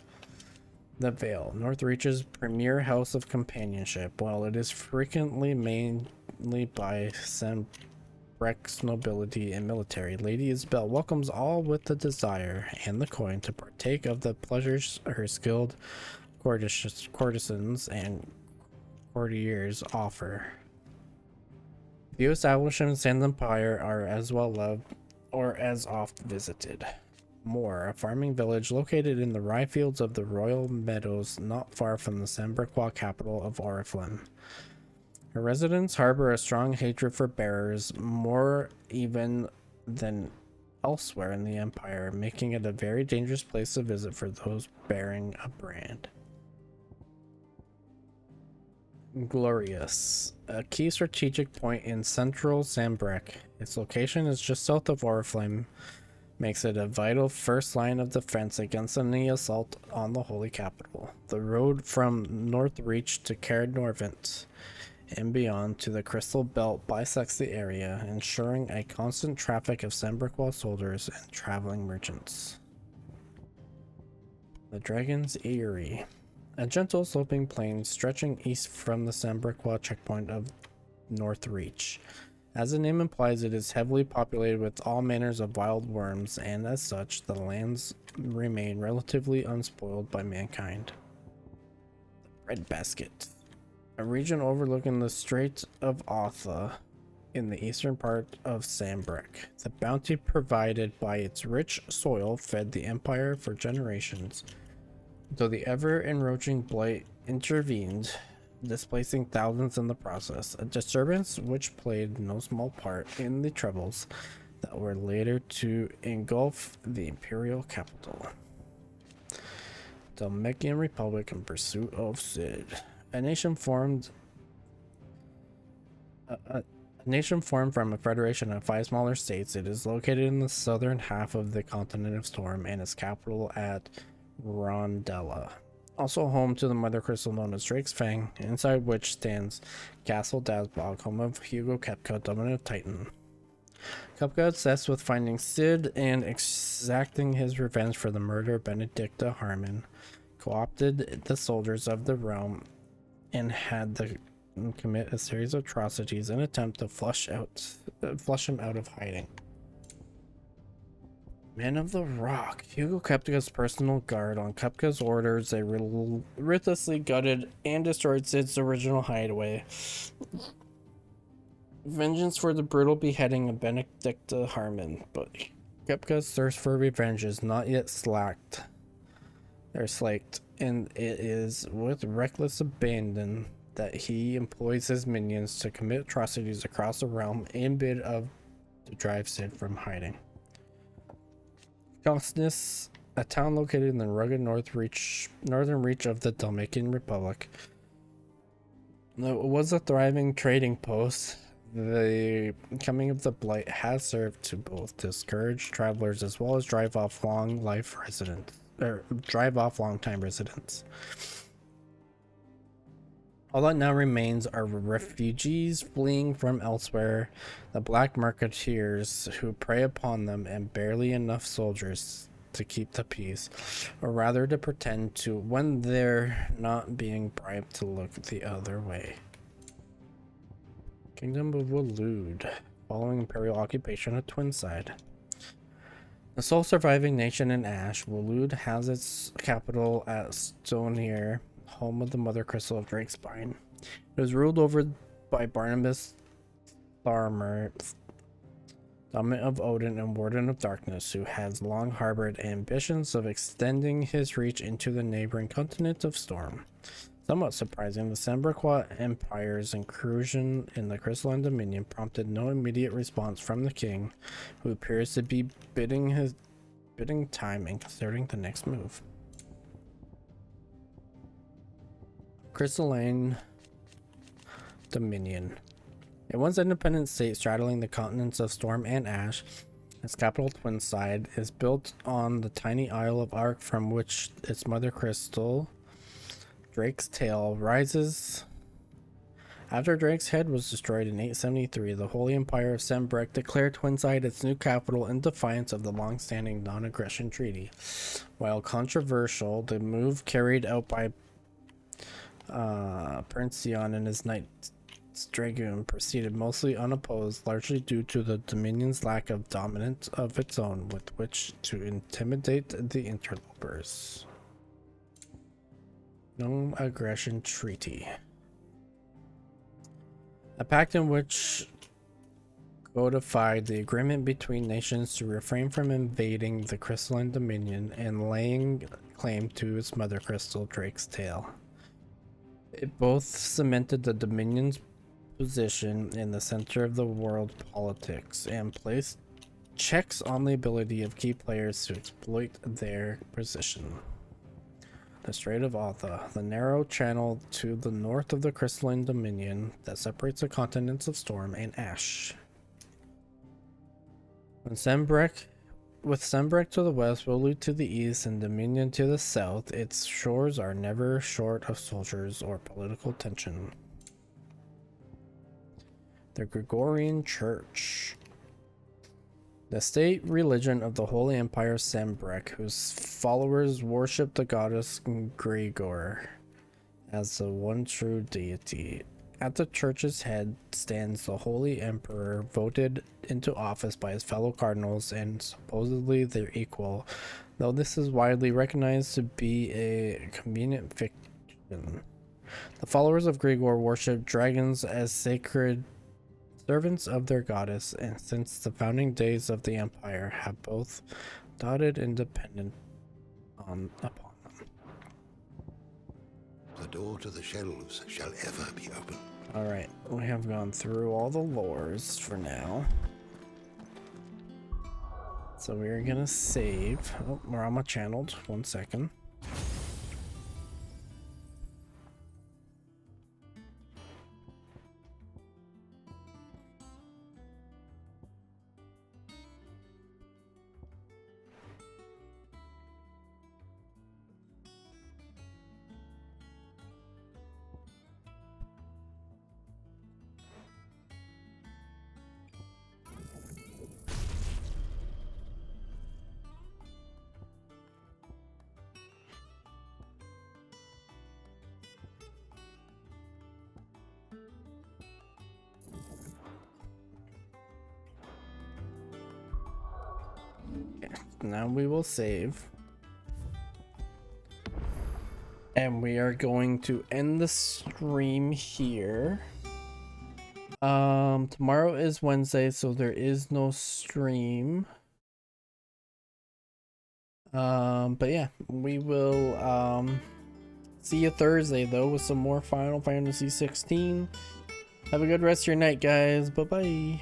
The Vale, Northreach's premier house of companionship. While it is frequently mainly by Sembreck's nobility and military, Lady Isabel welcomes all with the desire and the coin to partake of the pleasures her skilled courtesans and courtiers offer. Few establishments in the Empire are as well loved or as oft visited. Moor, a farming village located in the rye fields of the Royal Meadows not far from the Sembrequa capital of Oriflame. Her residents harbor a strong hatred for bearers, more even than elsewhere in the Empire, making it a very dangerous place to visit for those bearing a brand. Glorious, a key strategic point in central Sembreq. Its location is just south of Oriflame, makes it a vital first line of defense against any assault on the Holy Capital. The road from Northreach to Caer Norvent and beyond to the Crystal Belt bisects the area, ensuring a constant traffic of Sembrequa soldiers and traveling merchants. The Dragon's Eyrie, a gentle sloping plain stretching east from the Sembrequa checkpoint of Northreach. As the name implies, it is heavily populated with all manners of wild worms, and as such, the lands remain relatively unspoiled by mankind. The Breadbasket, a region overlooking the Strait of Otha in the eastern part of Sembreq. The bounty provided by its rich soil fed the Empire for generations, though the ever-encroaching blight intervened, displacing thousands in the process, a disturbance which played no small part in the troubles that were later to engulf the imperial capital. Dalmatian Republic in pursuit of Cid, a nation formed from a federation of 5 smaller states. It is located in the southern half of the continent of Storm and its capital at Rondella. Also home to the mother crystal known as Drake's Fang, inside which stands Castle Dazbog, home of Hugo Kepka, dominant Titan. Kepka, obsessed with finding Cid and exacting his revenge for the murder of Benedicta Harmon, co-opted the soldiers of the realm and had them commit a series of atrocities in an attempt to flush him out of hiding. Men of the Rock. Hugo Kepka's personal guard. On Kepka's orders, they ruthlessly gutted and destroyed Cid's original hideaway. Vengeance for the brutal beheading of Benedicta Harmon, but Kepka's thirst for revenge is not yet slaked, and it is with reckless abandon that he employs his minions to commit atrocities across the realm in bid to drive Cid from hiding. Costness, a town located in the rugged northern reach of the Dalmatian Republic. Though it was a thriving trading post, the coming of the Blight has served to both discourage travelers as well as drive off long-time residents. All that now remains are refugees fleeing from elsewhere, the black marketeers who prey upon them, and barely enough soldiers to keep the peace, or rather to pretend to when they're not being bribed to look the other way. Kingdom of Waloed, following imperial occupation of Twinside. The sole surviving nation in Ash, Waloed has its capital at Stonehenge, home of the mother crystal of Drakespine. It was ruled over by Barnabas Tharmer, dominant of Odin and warden of darkness, who has long harbored ambitions of extending his reach into the neighboring continent of Storm. Somewhat surprising, the Sembrequa Empire's incursion in the Crystalline Dominion prompted no immediate response from the king, who appears to be biding time and considering the next move. Crystalline Dominion. A once independent state straddling the continents of Storm and Ash, its capital Twinside is built on the tiny Isle of Ark from which its mother crystal, Drake's Tail, rises After Drake's head was destroyed in 873, the Holy Empire of Sembrek declared Twinside its new capital in defiance of the long-standing non-aggression treaty. While controversial, the move carried out by Prince Sion and his Knights Dragoon proceeded mostly unopposed, largely due to the Dominion's lack of dominance of its own with which to intimidate the interlopers. No Aggression Treaty. A pact in which codified the agreement between nations to refrain from invading the crystalline dominion and laying claim to its mother crystal, Drake's Tail. It both cemented the Dominion's position in the center of the world politics and placed checks on the ability of key players to exploit their position. The Strait of Altha, the narrow channel to the north of the crystalline dominion that separates the continents of Storm and Ash. With Sembrek to the west, Wolu to the east, and Dominion to the south, its shores are never short of soldiers or political tension. The Gregorian Church. The state religion of the Holy Empire Sembrek, whose followers worship the goddess Gregor as the one true deity. At the church's head stands the Holy Emperor, voted into office by his fellow cardinals and supposedly their equal, though this is widely recognized to be a convenient fiction. The followers of Gregor worship dragons as sacred servants of their goddess, and since the founding days of the empire have both dotted independent upon them. The door to the shelves shall ever be open. Alright, we have gone through all the lores for now. So we're gonna save. Oh, we're on my channeled. 1 second. Now we will save. And we are going to end the stream here. Tomorrow is Wednesday, so there is no stream. But yeah, we will see you Thursday though with some more Final Fantasy 16. Have a good rest of your night, guys. Bye bye.